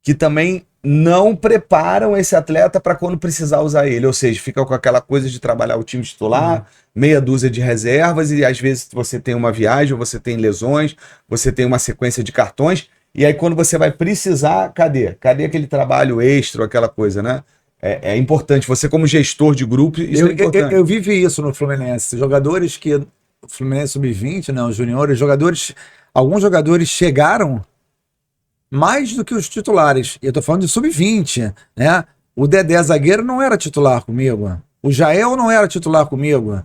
que também não preparam esse atleta para quando precisar usar ele. Ou seja, fica com aquela coisa de trabalhar o time titular, meia dúzia de reservas, e às vezes você tem uma viagem, você tem lesões, você tem uma sequência de cartões, e aí quando você vai precisar, cadê? Cadê aquele trabalho extra, aquela coisa, né? É importante, você como gestor de grupo, isso é importante. Eu vivi isso no Fluminense. Jogadores que... O Fluminense Sub-20, né, os juniores, alguns jogadores chegaram mais do que os titulares. Eu tô falando de Sub-20, né? O Dedé zagueiro não era titular comigo. O Jael não era titular comigo.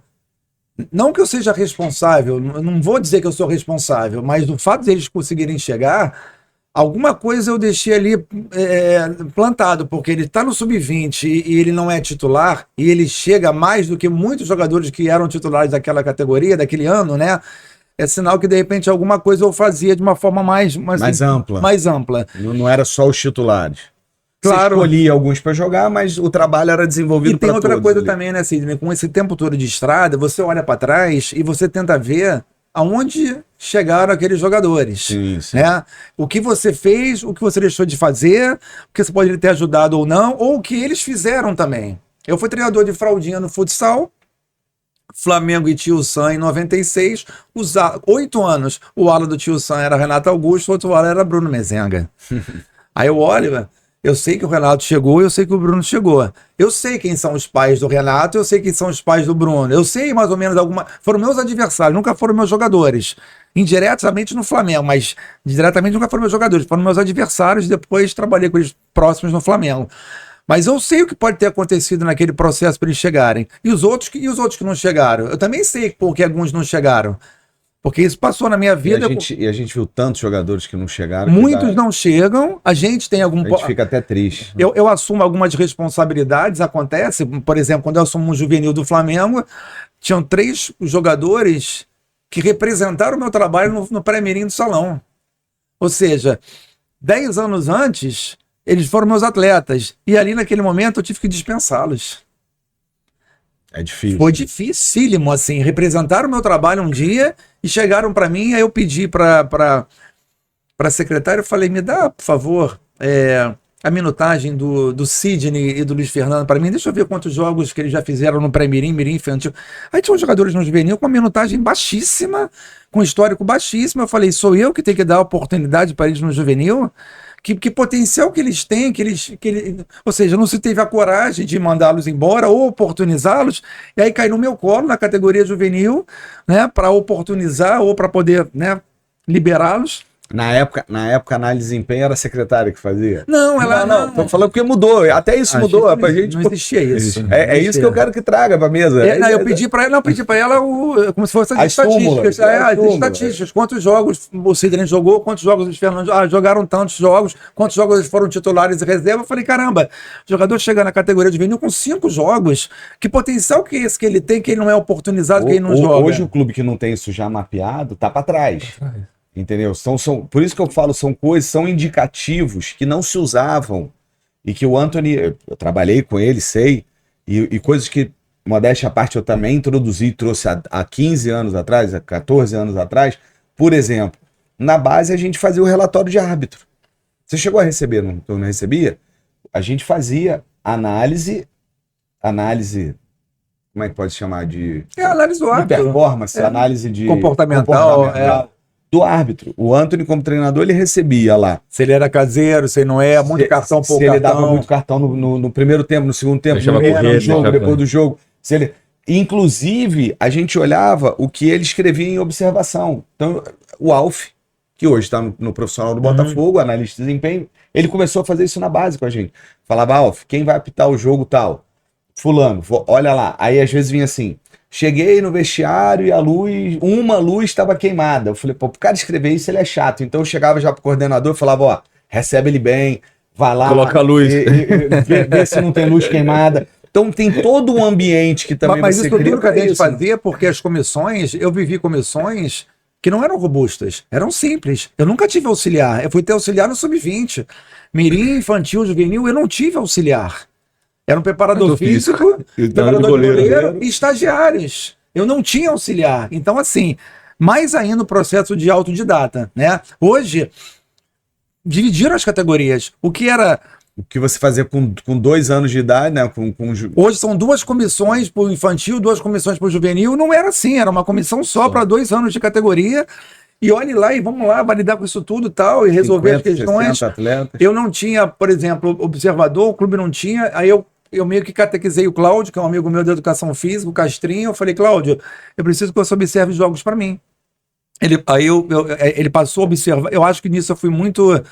Não que eu seja responsável, não vou dizer que eu sou responsável, mas do fato deles conseguirem chegar, alguma coisa eu deixei ali plantado, porque ele está no Sub-20 e ele não é titular, e ele chega mais do que muitos jogadores que eram titulares daquela categoria, daquele ano, né? É sinal que de repente alguma coisa eu fazia de uma forma mais ampla. Mais ampla. Não era só os titulares. Claro. Você escolhia alguns para jogar, mas o trabalho era desenvolvido para todos. E tem outra coisa ali também, né, Sidney? Com esse tempo todo de estrada, você olha para trás e você tenta ver aonde chegaram aqueles jogadores. Sim, sim. Né? O que você fez, o que você deixou de fazer, o que você pode ter ajudado ou não, ou o que eles fizeram também. Eu fui treinador de fraldinha no futsal, Flamengo e Tio Sam em 96, 8 anos. O ala do Tio Sam era Renato Augusto, o outro ala era Bruno Mezenga. Aí eu olho, eu sei que o Renato chegou, eu sei que o Bruno chegou. Eu sei quem são os pais do Renato, eu sei quem são os pais do Bruno. Eu sei mais ou menos foram meus adversários, nunca foram meus jogadores. Indiretamente no Flamengo, mas diretamente nunca foram meus jogadores, foram meus adversários, depois trabalhei com eles próximos no Flamengo. Mas eu sei o que pode ter acontecido naquele processo para eles chegarem. E os outros que não chegaram? Eu também sei por que alguns não chegaram. Porque isso passou na minha vida. E a gente viu tantos jogadores que não chegaram. Muitos não chegam. A gente tem algum... A gente fica até triste. Eu assumo algumas responsabilidades. Acontece, por exemplo, quando eu assumo um juvenil do Flamengo, tinham 3 jogadores que representaram o meu trabalho no pré-mirim do salão. Ou seja, 10 anos antes... Eles foram meus atletas. E ali, naquele momento, eu tive que dispensá-los. É difícil. Foi dificílimo, assim. Representaram o meu trabalho um dia e chegaram para mim. Aí eu pedi para a secretária, eu falei, me dá, por favor, a minutagem do Sidney e do Luiz Fernando para mim. Deixa eu ver quantos jogos que eles já fizeram no pré-mirim, mirim infantil. Aí tinham jogadores no juvenil com uma minutagem baixíssima, com histórico baixíssimo. Eu falei, sou eu que tenho que dar oportunidade para eles no juvenil? Que potencial que eles têm, ou seja, não se teve a coragem de mandá-los embora ou oportunizá-los, e aí cai no meu colo, na categoria juvenil, né, para oportunizar ou para poder, né, liberá-los. Na época, a análise de desempenho era a secretária que fazia? Não, ela não. Tô falando porque mudou, até isso mudou. Pra gente, não existia isso. É isso que eu quero que traga pra mesa. Eu pedi pra ela, como se fosse as estatísticas. As estatísticas. Quantos jogos o Sidney jogou, quantos jogos os Fernando jogaram tantos jogos, quantos jogos eles foram titulares e reserva. Eu falei, caramba, o jogador chega na categoria de juvenil com 5 jogos. Que potencial que é esse que ele tem, que ele não é oportunizado, que ele não joga? Hoje o clube que não tem isso já mapeado tá pra trás. Entendeu? Por isso que eu falo, são indicativos que não se usavam e que o Anthony, eu trabalhei com ele, sei, e coisas que, modéstia à parte, eu também introduzi, trouxe há 15 anos atrás, há 14 anos atrás. Por exemplo, na base a gente fazia o relatório de árbitro. Você chegou a receber, não recebia? A gente fazia análise, como é que pode chamar de... análise do árbitro. De performance, análise de... Comportamental. Do árbitro. O Anthony, como treinador, ele recebia lá. Se ele era caseiro, se ele não é, muito cartão, pouco cartão. Se ele cartão. dava muito cartão no primeiro tempo, no segundo tempo, no jogo, depois do jogo. Inclusive, a gente olhava o que ele escrevia em observação. Então, o Alf, que hoje está no profissional do Botafogo, analista de desempenho, ele começou a fazer isso na base com a gente. Falava, Alf, quem vai apitar o jogo tal? Fulano, olha lá. Aí, às vezes, vinha assim... Cheguei no vestiário e uma luz estava queimada. Eu falei, pô, pro cara escrever isso ele é chato. Então eu chegava já pro coordenador e falava, ó, recebe ele bem, vai lá. Coloca a luz. Vê se não tem luz queimada. Então tem todo um ambiente que também mas você isso cria. tudo que a gente fazia, porque as comissões, eu vivi comissões que não eram robustas, eram simples. Eu nunca tive auxiliar. Eu fui ter auxiliar no Sub-20. Mirim, infantil, juvenil, eu não tive auxiliar. Era um preparador físico, preparador de goleiro e estagiários. Eu não tinha auxiliar. Então, assim, mais ainda o processo de autodidata, né? Hoje, dividiram as categorias. O que era... O que você fazia com 2 anos de idade, né? Hoje são 2 comissões para o infantil, 2 comissões para o juvenil. Não era assim, era uma comissão só para 2 anos de categoria. E olhe lá e vamos lá validar com isso tudo e tal, e resolver 50, as questões. Atletas. Eu não tinha, por exemplo, observador, o clube não tinha. Aí eu meio que catequizei o Cláudio, que é um amigo meu de educação física, o Castrinho. Eu falei, Cláudio, eu preciso que você observe jogos para mim. Ele passou a observar. Eu acho que nisso eu fui muito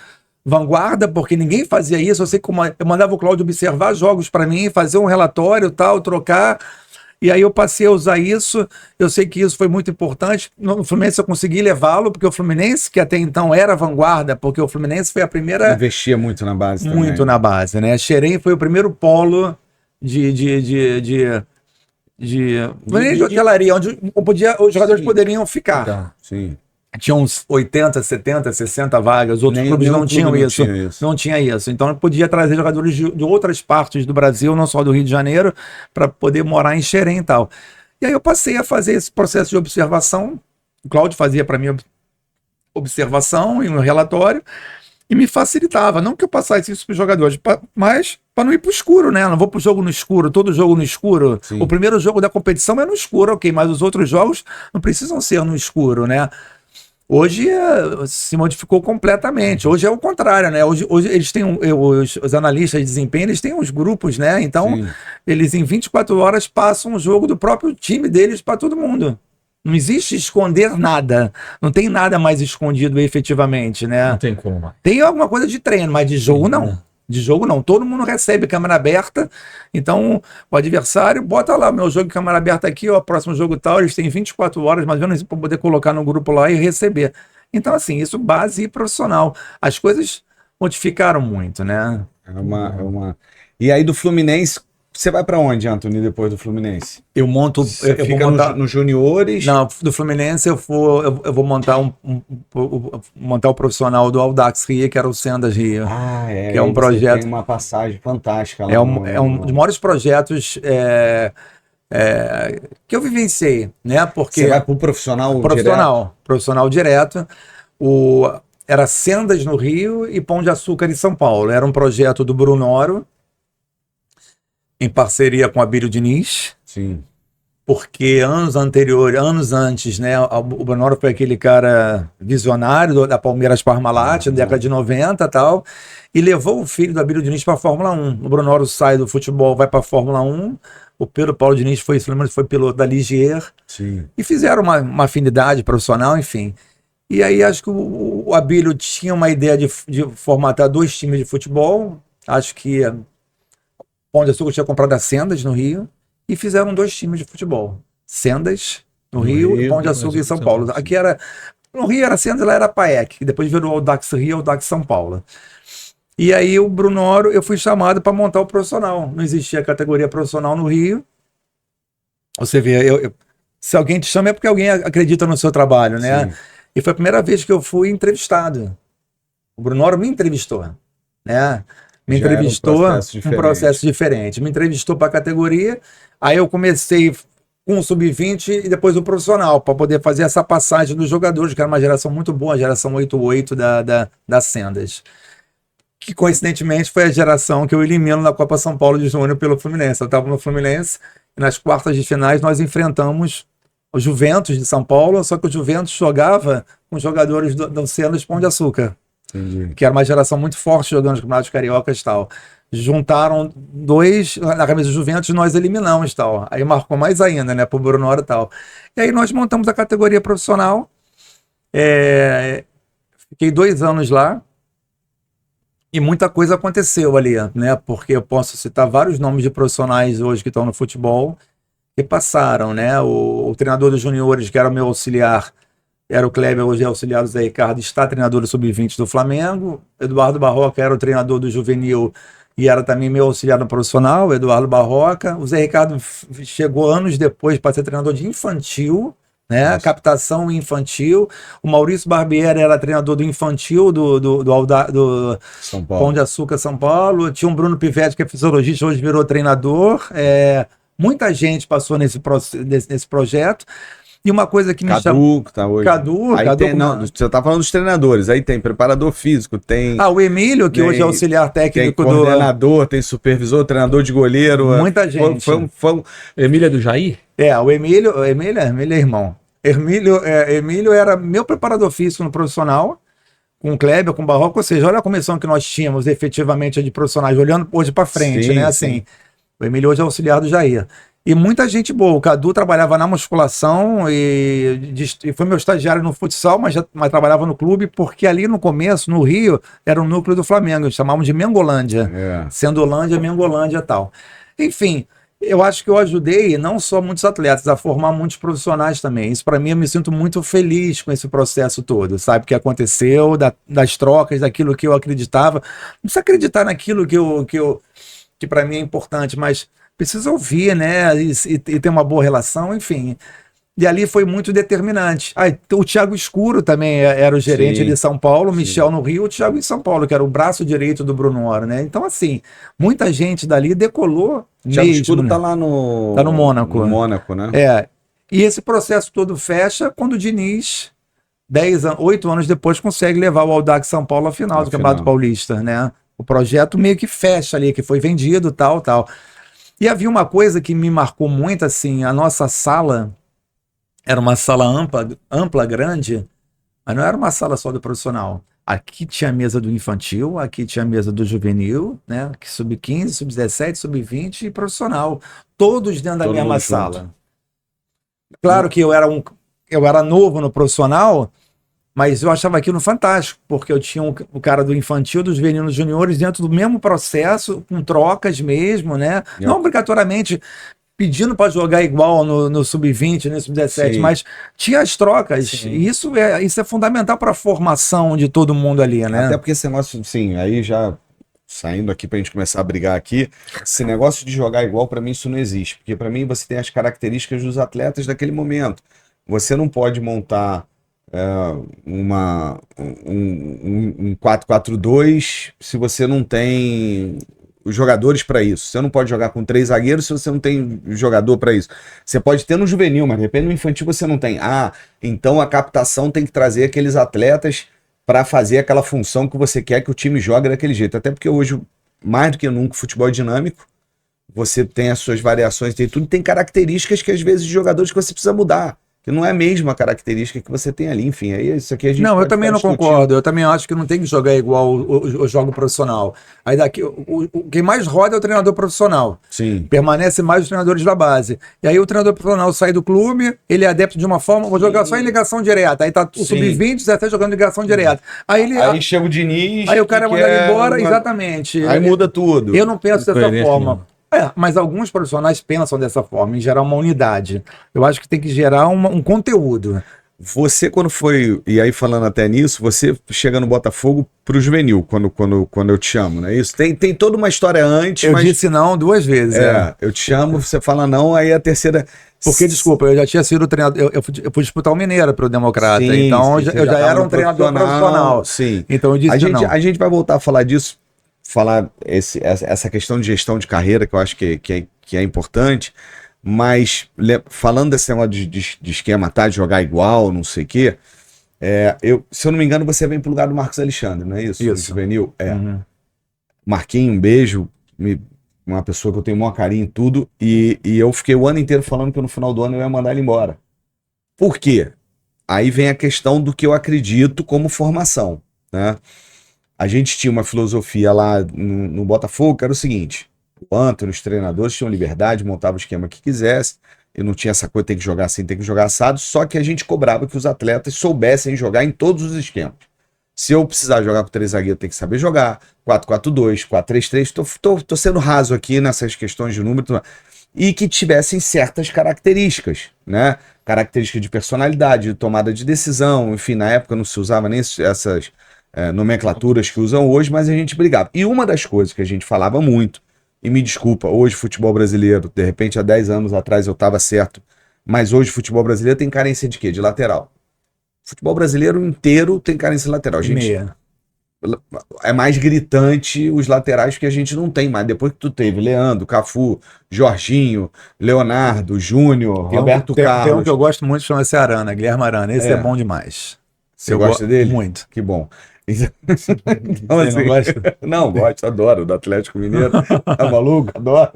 vanguarda, porque ninguém fazia isso. Eu sei como eu mandava o Cláudio observar jogos para mim, fazer um relatório, tal, trocar. E aí eu passei a usar isso. Eu sei que isso foi muito importante. No Fluminense eu consegui levá-lo, porque o Fluminense, que até então era vanguarda, porque o Fluminense foi a primeira... Investia muito na base também. Muito na base, né? Xerém foi o primeiro polo de hotelaria, onde os jogadores poderiam ficar. Tá. Sim. Tinha uns 80, 70, 60 vagas, outros clubes não tinham isso. Não tinha isso. Então eu podia trazer jogadores de outras partes do Brasil, não só do Rio de Janeiro, para poder morar em Xerém e tal. E aí eu passei a fazer esse processo de observação. O Cláudio fazia para mim observação e um relatório, e me facilitava. Não que eu passasse isso para os jogadores, mas para não ir para o escuro, né? Não vou para o jogo no escuro, todo jogo no escuro. Sim. O primeiro jogo da competição é no escuro, ok, mas os outros jogos não precisam ser no escuro, né? Hoje se modificou completamente. Hoje é o contrário, né? Hoje eles têm os analistas de desempenho, eles têm uns grupos, né? Então, sim, eles em 24 horas passam o jogo do próprio time deles para todo mundo. Não existe esconder nada. Não tem nada mais escondido efetivamente, né? Não tem como. Tem alguma coisa de treino, mas de jogo não. De jogo não. Todo mundo recebe câmera aberta. Então, o adversário bota lá o meu jogo de câmera aberta aqui, ó, próximo jogo tal. Eles têm 24 horas, mais ou menos, para poder colocar no grupo lá e receber. Então, assim, isso base profissional. As coisas modificaram muito, né? E aí do Fluminense, você vai para onde, Antony, depois do Fluminense? Eu monto... Eu vou montar nos juniores? Não, do Fluminense eu vou montar montar o profissional do Audax Rio, que era o Sendas Rio. Que é um projeto... Tem uma passagem fantástica lá. É um dos maiores projetos que eu vivenciei, né? Porque você vai para o profissional direto? Profissional direto. Era Sendas no Rio e Pão de Açúcar em São Paulo. Era um projeto do Brunoro, em parceria com a Abílio Diniz. Sim. Porque anos antes, né, o Brunoro foi aquele cara visionário da Palmeiras Parmalat, na década de 90 e tal, e levou o filho do Abílio Diniz para a Fórmula 1. O Brunoro sai do futebol, vai para a Fórmula 1, o Pedro Paulo Diniz foi piloto da Ligier. Sim. E fizeram uma afinidade profissional, enfim. E aí acho que o Abílio tinha uma ideia de formatar 2 times de futebol. Acho que Pão de Açúcar tinha comprado a Sendas no Rio e fizeram 2 times de futebol. Sendas no Rio e Pão de Açúcar em São Paulo. Aqui no Rio era Sendas, lá era Paek, que depois virou Audax Rio e Audax São Paulo. E aí o Brunoro, eu fui chamado para montar o profissional. Não existia categoria profissional no Rio. Você vê, se alguém te chama é porque alguém acredita no seu trabalho, né? Sim. E foi a primeira vez que eu fui entrevistado. O Brunoro me entrevistou, né? Me entrevistou, um processo diferente. Me entrevistou para a categoria, aí eu comecei com o sub-20 e depois o profissional, para poder fazer essa passagem dos jogadores, que era uma geração muito boa, a geração 88 da Sendas. Que coincidentemente foi a geração que eu elimino na Copa São Paulo de Júnior pelo Fluminense. Eu estava no Fluminense e nas quartas de finais nós enfrentamos o Juventus de São Paulo, só que o Juventus jogava com jogadores do Sendas Pão de Açúcar. Entendi. Que era uma geração muito forte jogando os campeonatos cariocas e tal. Juntaram 2 na camisa do Juventus e nós eliminamos e tal. Aí marcou mais ainda, né, pro Brunoro e tal. E aí nós montamos a categoria profissional. Fiquei 2 anos lá e muita coisa aconteceu ali, né? Porque eu posso citar vários nomes de profissionais hoje que estão no futebol que passaram, né? O treinador dos juniores, que era o meu auxiliar, era o Kleber, hoje é auxiliar do Zé Ricardo, está treinador do Sub-20 do Flamengo. Eduardo Barroca era o treinador do juvenil e era também meu auxiliar no profissional, Eduardo Barroca. O Zé Ricardo chegou anos depois para ser treinador de infantil, né? Nossa. Captação infantil. O Maurício Barbieri era treinador do infantil do São Paulo. Pão de Açúcar, São Paulo. Tinha um Bruno Pivetti, que é fisiologista, hoje virou treinador. Muita gente passou nesse projeto. E uma coisa que me Cadu, que tá hoje. Cadu, Aí Cadu tem, não, você tá falando dos treinadores, aí tem preparador físico, tem... o Emílio, que hoje é auxiliar Tem técnico coordenador, tem supervisor, treinador de goleiro. Muita gente. Emília do Jair? O Emílio é irmão. Emílio era meu preparador físico no profissional, com o Kleber, com o Barroco, ou seja, olha a comissão que nós tínhamos efetivamente de profissionais, olhando hoje para frente, Sim, né? sim. Assim, o Emílio hoje é auxiliar do Jair. E muita gente boa. O Cadu trabalhava na musculação e foi meu estagiário no futsal, mas trabalhava no clube, porque ali no começo, no Rio, era o núcleo do Flamengo, eles chamavam de Mengolândia, sendo Holândia, Mengolândia e tal. Enfim, eu acho que eu ajudei não só muitos atletas, a formar muitos profissionais também. Isso para mim, eu me sinto muito feliz com esse processo todo, sabe? Que aconteceu, das trocas, daquilo que eu acreditava. Não precisa acreditar naquilo que para mim é importante, mas precisa ouvir, né? E ter uma boa relação, enfim. E ali foi muito determinante. O Thiago Escuro também era o gerente de São Paulo, o Michel no Rio, o Thiago em São Paulo, que era o braço direito do Bruno Oro, né? Então, assim, muita gente dali decolou. O Thiago mesmo, Escuro né? tá lá no... Tá no Mônaco. No Mônaco, né? E esse processo todo fecha quando o Diniz, 8 anos depois, consegue levar o Audax São Paulo à final do Campeonato Paulista, né? O projeto meio que fecha ali, que foi vendido, tal. E havia uma coisa que me marcou muito, assim, a nossa sala era uma sala ampla, grande, mas não era uma sala só do profissional. Aqui tinha a mesa do infantil, aqui tinha a mesa do juvenil, né? Sub-15, sub-17, sub-20 e profissional. Todos dentro da mesma sala. Claro que eu era novo no profissional, mas eu achava aquilo fantástico, porque eu tinha o cara do infantil, dos juvenis juniores, dentro do mesmo processo, com trocas mesmo, né? Não obrigatoriamente pedindo para jogar igual no sub-20, no sub-17, mas tinha as trocas. E isso é fundamental para a formação de todo mundo ali, né? Até porque esse negócio, sim, aí já saindo aqui pra gente começar a brigar aqui, esse negócio de jogar igual, para mim isso não existe, porque para mim você tem as características dos atletas daquele momento. Você não pode montar um 4-4-2 se você não tem os jogadores para isso. Você não pode jogar com 3 zagueiros se você não tem jogador para isso. Você pode ter no juvenil, mas de repente no infantil você não tem. Então a captação tem que trazer aqueles atletas para fazer aquela função que você quer que o time jogue daquele jeito. Até porque hoje, mais do que nunca, o futebol é dinâmico. Você tem as suas variações, tem características que às vezes de jogadores que você precisa mudar. Que não é a mesma característica que você tem ali, enfim, aí isso aqui a gente não, eu também não discutindo. concordo, eu também acho que não tem que jogar igual o jogo profissional. Aí daqui, quem mais roda é o treinador profissional. Sim. Permanece mais os treinadores da base. E aí o treinador profissional sai do clube, ele é adepto de uma forma, vou jogar só em ligação direta. Aí tá o sub-20, até jogando em ligação direta. Aí chega o Diniz. Aí o cara manda ele embora, exatamente. Aí muda tudo. Eu não penso dessa forma. Mas alguns profissionais pensam dessa forma, em gerar uma unidade. Eu acho que tem que gerar um conteúdo. Você, quando foi, e aí falando até nisso, você chega no Botafogo pro juvenil, quando eu te chamo, não é isso? Tem toda uma história antes, eu disse não 2 vezes. Eu te chamo, você fala não, aí a terceira... Porque, desculpa, eu já tinha sido treinador, eu fui disputar o Mineiro pro Democrata, então eu já era um treinador profissional. Sim. Então eu disse não. A gente vai voltar a falar disso, essa questão de gestão de carreira, que eu acho que é importante, mas falando desse negócio de esquema, de jogar igual, não sei o quê, se eu não me engano, você vem pro lugar do Marcos Alexandre, não é isso? Isso. Juvenil? Marquinho, um beijo, uma pessoa que eu tenho o maior carinho em tudo, e eu fiquei o ano inteiro falando que no final do ano eu ia mandar ele embora. Por quê? Aí vem a questão do que eu acredito como formação, né? A gente tinha uma filosofia lá no Botafogo, que era o seguinte: o Antônio, os treinadores tinham liberdade, montavam o esquema que quisesse, e não tinha essa coisa, tem que jogar assim, tem que jogar assado, só que a gente cobrava que os atletas soubessem jogar em todos os esquemas. Se eu precisar jogar com 3 zagueiros, tem que saber jogar, 4-4-2, 4-3-3, tô sendo raso aqui nessas questões de número, e que tivessem certas características, né? Características de personalidade, de tomada de decisão, enfim, na época não se usava nem essas nomenclaturas que usam hoje, mas a gente brigava. E uma das coisas que a gente falava muito, e me desculpa, hoje futebol brasileiro, de repente há 10 anos atrás eu estava certo, mas hoje futebol brasileiro tem carência de quê? De lateral. Futebol brasileiro inteiro tem carência de lateral. é mais gritante os laterais que a gente não tem mais. Depois que tu teve Leandro, Cafu, Jorginho, Leonardo, Júnior, Roberto Tem um Carlos. que eu gosto muito, chama-se Arana, Guilherme Arana. Esse é bom demais. Você gosta dele? Muito. Que bom. Então, assim, não gosta? Não, gosto, adoro, do Atlético Mineiro. Tá maluco? Adoro.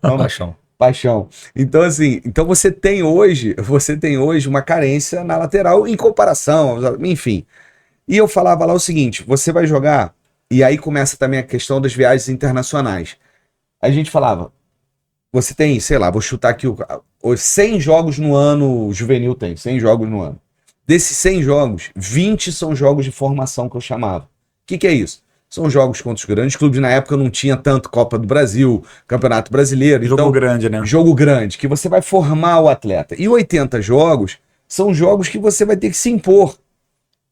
Paixão. Paixão. Então, assim, você tem hoje uma carência na lateral em comparação, enfim. E eu falava lá o seguinte: você vai jogar, e aí começa também a questão das viagens internacionais. A gente falava, você tem, sei lá, vou chutar aqui os 100 jogos no ano, o juvenil tem 100 jogos no ano. Desses 100 jogos, 20 são jogos de formação que eu chamava. O que é isso? São jogos contra os grandes clubes. Na época não tinha tanto Copa do Brasil, Campeonato Brasileiro. Jogo então, grande, né? Jogo grande, que você vai formar o atleta. E 80 jogos são jogos que você vai ter que se impor.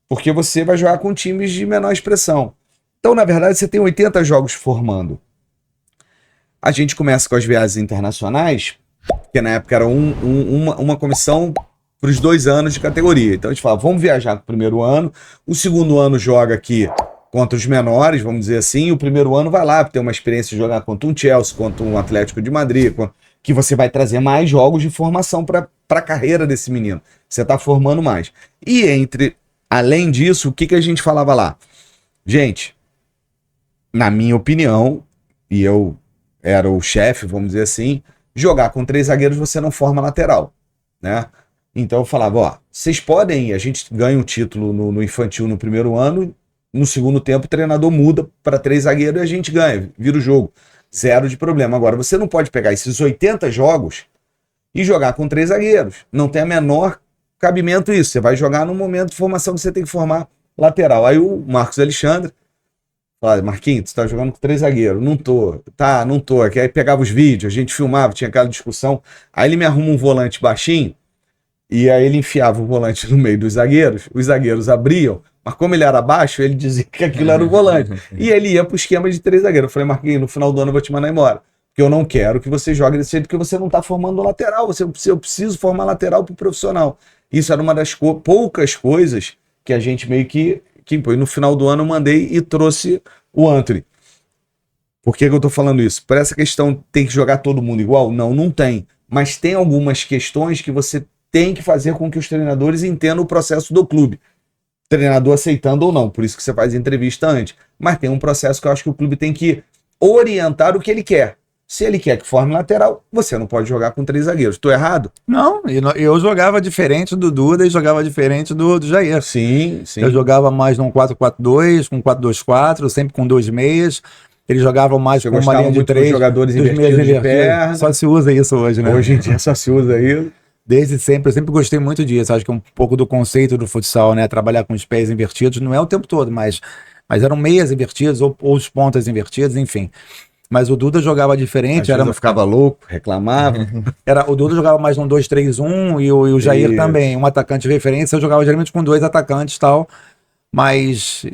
Porque você vai jogar com times de menor expressão. Então, na verdade, você tem 80 jogos formando. A gente começa com as viagens internacionais, que na época era uma comissão para os 2 anos de categoria. Então a gente fala, vamos viajar no primeiro ano, o segundo ano joga aqui contra os menores, vamos dizer assim, e o primeiro ano vai lá ter uma experiência de jogar contra um Chelsea, contra um Atlético de Madrid, que você vai trazer mais jogos de formação para a carreira desse menino. Você está formando mais. E além disso, o que a gente falava lá? Gente, na minha opinião, e eu era o chefe, vamos dizer assim, jogar com 3 zagueiros você não forma lateral, né? Então eu falava, ó, vocês podem, a gente ganha um título no infantil no primeiro ano, no segundo tempo o treinador muda para 3 zagueiros e a gente ganha, vira o jogo. 0 de problema. Agora, você não pode pegar esses 80 jogos e jogar com 3 zagueiros. Não tem a menor cabimento isso. Você vai jogar no momento de formação que você tem que formar lateral. Aí o Marcos Alexandre fala, Marquinhos, você tá jogando com 3 zagueiros. Não tô. Tá, não tô. Aí pegava os vídeos, a gente filmava, tinha aquela discussão. Aí ele me arruma um volante baixinho, e aí ele enfiava o volante no meio dos zagueiros, os zagueiros abriam, mas como ele era baixo, ele dizia que aquilo era o volante. E ele ia pro esquema de 3 zagueiros. Eu falei, Marquinhos, no final do ano eu vou te mandar embora. Porque eu não quero que você jogue desse jeito, porque você não tá formando lateral. Eu preciso formar lateral pro profissional. Isso era uma das poucas coisas que a gente meio que impôs. No final do ano eu mandei e trouxe o Anthony. Por que eu tô falando isso? Por essa questão, tem que jogar todo mundo igual? Não, não tem. Mas tem algumas questões que você tem que fazer com que os treinadores entendam o processo do clube. Treinador aceitando ou não, por isso que você faz entrevista antes. Mas tem um processo que eu acho que o clube tem que orientar o que ele quer. Se ele quer que forme lateral, você não pode jogar com 3 zagueiros. Tô errado? Não, eu jogava diferente do Duda e jogava diferente do Jair. Sim, sim. Eu jogava mais num 4-4-2, com 4-2-4, sempre com 2 meias. Eles jogavam mais com uma linha de 3. Jogadores invertidos de perna. Só se usa isso hoje, né? Hoje em dia só se usa isso. Desde sempre, eu sempre gostei muito disso. Acho que é um pouco do conceito do futsal, né? Trabalhar com os pés invertidos, não é o tempo todo, mas eram meias invertidas ou os pontas invertidas, enfim. Mas o Duda jogava diferente. Eu ficava louco, reclamava. O Duda jogava mais num 2-3-1 e o Jair também, um atacante de referência. Eu jogava geralmente com 2 atacantes e tal. Mas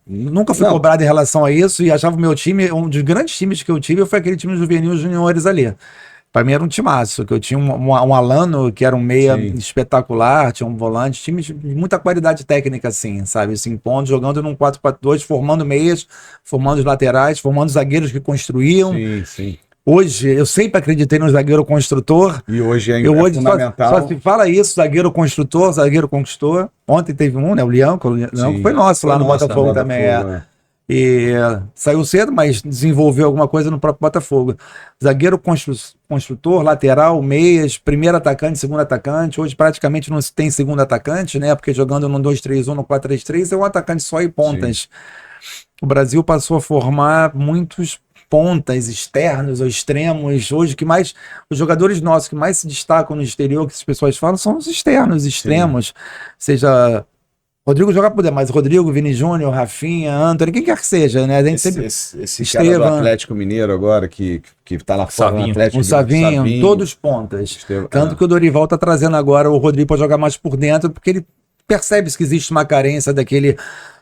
nunca fui cobrado em relação a isso e achava o meu time, um dos grandes times que eu tive foi aquele time juvenil juniores ali. Pra mim era um timaço, que eu tinha um Alano, que era um meia espetacular, tinha um volante, time de muita qualidade técnica, assim, sabe? Se impondo, jogando num 4-4-2, formando meias, formando os laterais, formando zagueiros que construíam. Sim, sim. Hoje, eu sempre acreditei no zagueiro construtor. E hoje é fundamental. Só se fala isso, zagueiro construtor, zagueiro conquistou. Ontem teve um, né? O Lianco foi nosso lá no Botafogo também. E saiu cedo, mas desenvolveu alguma coisa no próprio Botafogo. Zagueiro construtor, lateral, meias, primeiro atacante, segundo atacante. Hoje praticamente não se tem segundo atacante, né? Porque jogando no 2-3-1, no 4-3-3 é um atacante só e pontas. Sim. O Brasil passou a formar muitos pontas externos ou extremos. Hoje os jogadores nossos que mais se destacam no exterior, que as pessoas falam, são os externos, extremos. Sim. Seja Rodrigo joga por dentro, mas Rodrigo, Vini Júnior, Rafinha, Antony, quem quer que seja, né? A gente esse cara do Atlético Mineiro agora, que tá lá fora no Atlético. O Savinho, todos pontas. Tanto que o Dorival tá trazendo agora o Rodrigo para jogar mais por dentro, porque ele percebe que existe uma carência daquele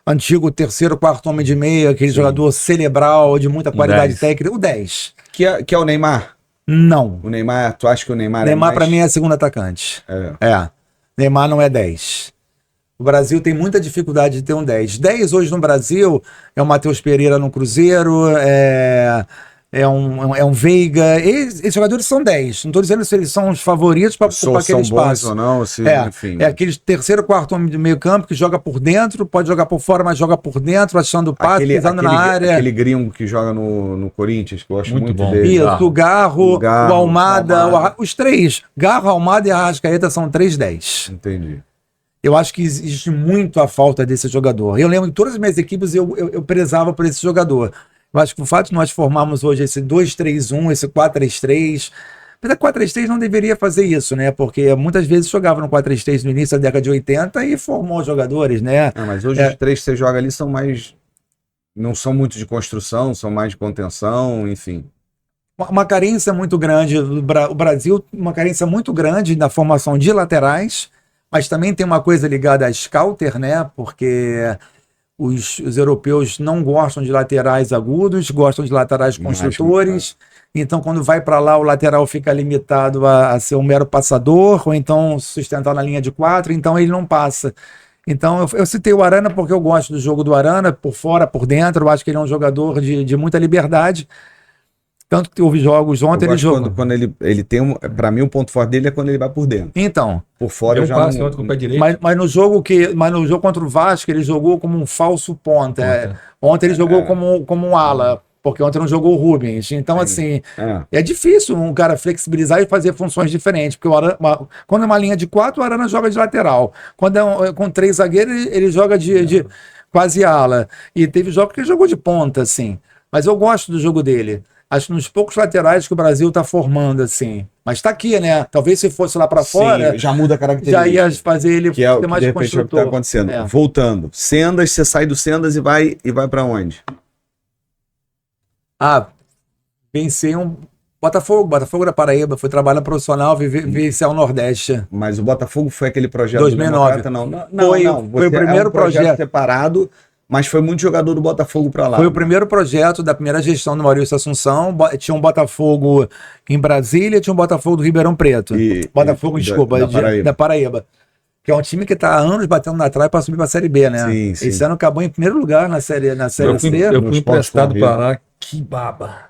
antigo terceiro, quarto homem de meia, aquele jogador cerebral, de muita qualidade técnica, o 10. Que é o Neymar? Não. O Neymar, tu acha que o Neymar Neymar para mim é segundo atacante. É. Neymar não é 10. O Brasil tem muita dificuldade de ter um 10. 10 hoje no Brasil é o Matheus Pereira no Cruzeiro, é um Veiga. Esses jogadores são 10. Não estou dizendo se eles são os favoritos para ocupar aquele espaço. Ou não, se, enfim. É aquele terceiro, quarto homem do meio campo que joga por dentro, pode jogar por fora, mas joga por dentro, achando passe, pisando na área. Aquele gringo que joga no Corinthians, que eu acho muito bom. dele. Isso, o Garro, o Almada. Os três. Garro, Almada e Arrascaeta são 3-10. Entendi. Eu acho que existe muito a falta desse jogador. Eu lembro que todas as minhas equipes eu prezava por esse jogador. Eu acho que o fato de nós formarmos hoje esse 2-3-1, esse 4-3-3, mas a 4-3-3 não deveria fazer isso, né? Porque muitas vezes jogava no 4-3-3 no início da década de 80 e formou jogadores, né? Mas hoje os três que você joga ali são mais... Não são muito de construção, são mais de contenção, enfim. Uma carência muito grande, o Brasil, uma carência muito grande na formação de laterais, mas também tem uma coisa ligada a scouter, né? Porque os europeus não gostam de laterais agudos, gostam de laterais construtores. Então, quando vai para lá, o lateral fica limitado a ser um mero passador, ou então sustentar na linha de 4, então ele não passa. Então, eu citei o Arana porque eu gosto do jogo do Arana, por fora, por dentro. Eu acho que ele é um jogador de muita liberdade. Tanto que houve jogos ontem, ele jogou. Quando ele tem pra mim, o ponto forte dele é quando ele vai por dentro. Então. Por fora eu já passe ontem com o pé direito. Mas no jogo contra o Vasco, ele jogou como um falso ponta. Ontem ele jogou como um ala, porque ontem não jogou o Rubens. Então, assim, é difícil um cara flexibilizar e fazer funções diferentes. Porque quando é uma linha de 4, o Arana joga de lateral. Quando é com 3 zagueiros, ele joga de quase ala. E teve jogos que ele jogou de ponta, assim. Mas eu gosto do jogo dele. Acho que nos poucos laterais que o Brasil está formando, assim. Mas está aqui, né? Talvez se fosse lá para fora, já muda a característica. Já ia fazer ele ser mais construtor. É o que está acontecendo. Voltando. Sendas, você sai do Sendas e vai para onde? Vencer um Botafogo da Paraíba. Fui trabalhar profissional, vencer o Nordeste. Mas o Botafogo foi aquele projeto 2009. Não. Foi o primeiro projeto separado. Mas foi muito jogador do Botafogo para lá. Foi o primeiro projeto da primeira gestão do Maurício Assunção. Tinha um Botafogo em Brasília, tinha um Botafogo do Ribeirão Preto. Da Paraíba. Que é um time que está há anos batendo na trave para subir para a Série B, né? Sim. Esse ano acabou em primeiro lugar na Série C. Eu fui emprestado para lá. Que baba.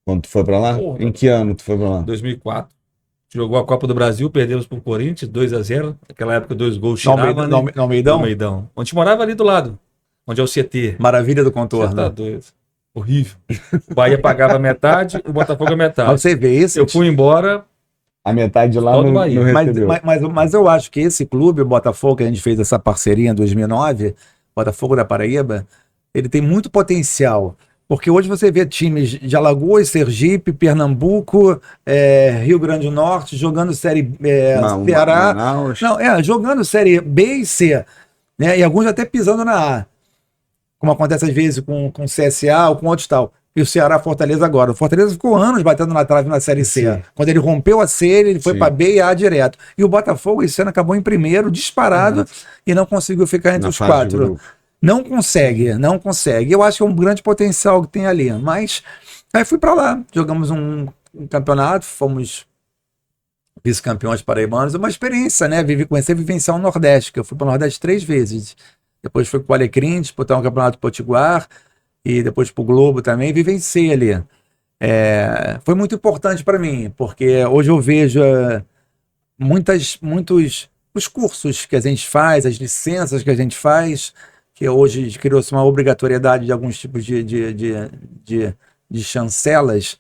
Quando tu foi para lá? Porra. Em que ano tu foi para lá? 2004. Jogou a Copa do Brasil, perdemos para o Corinthians, 2-0. Naquela época, 2 gols tiravam. No Almeidão. Onde morava ali do lado. Onde é o CT. Maravilha do contorno. Você tá doido. Horrível. O Bahia pagava metade, o Botafogo a metade. Você vê isso? Eu fui embora. A metade de lá no recebeu. Mas eu acho que esse clube, o Botafogo, que a gente fez essa parceria em 2009, Botafogo da Paraíba, ele tem muito potencial. Porque hoje você vê times de Alagoas, Sergipe, Pernambuco, Rio Grande do Norte, jogando Série Ceará. Jogando Série B e C. Né? E alguns até pisando na A. Como acontece às vezes com o CSA ou com outros tal. E o Ceará, Fortaleza agora. O Fortaleza ficou anos batendo na trave na Série C. Sim. Quando ele rompeu a C, ele foi para B e A direto. E o Botafogo esse ano acabou em primeiro, disparado, e não conseguiu ficar entre os 4. Não consegue. Eu acho que é um grande potencial que tem ali. Mas aí fui para lá, jogamos um campeonato, fomos vice-campeões paraibanos. Uma experiência, né? Comecei a vivenciar o Nordeste, que eu fui para o Nordeste 3 vezes. Depois fui para o Alecrim, disputar um campeonato potiguar, e depois para o Globo também, vivenciei ali. Foi muito importante para mim, porque hoje eu vejo muitos os cursos que a gente faz, as licenças que a gente faz, que hoje criou-se uma obrigatoriedade de alguns tipos de chancelas,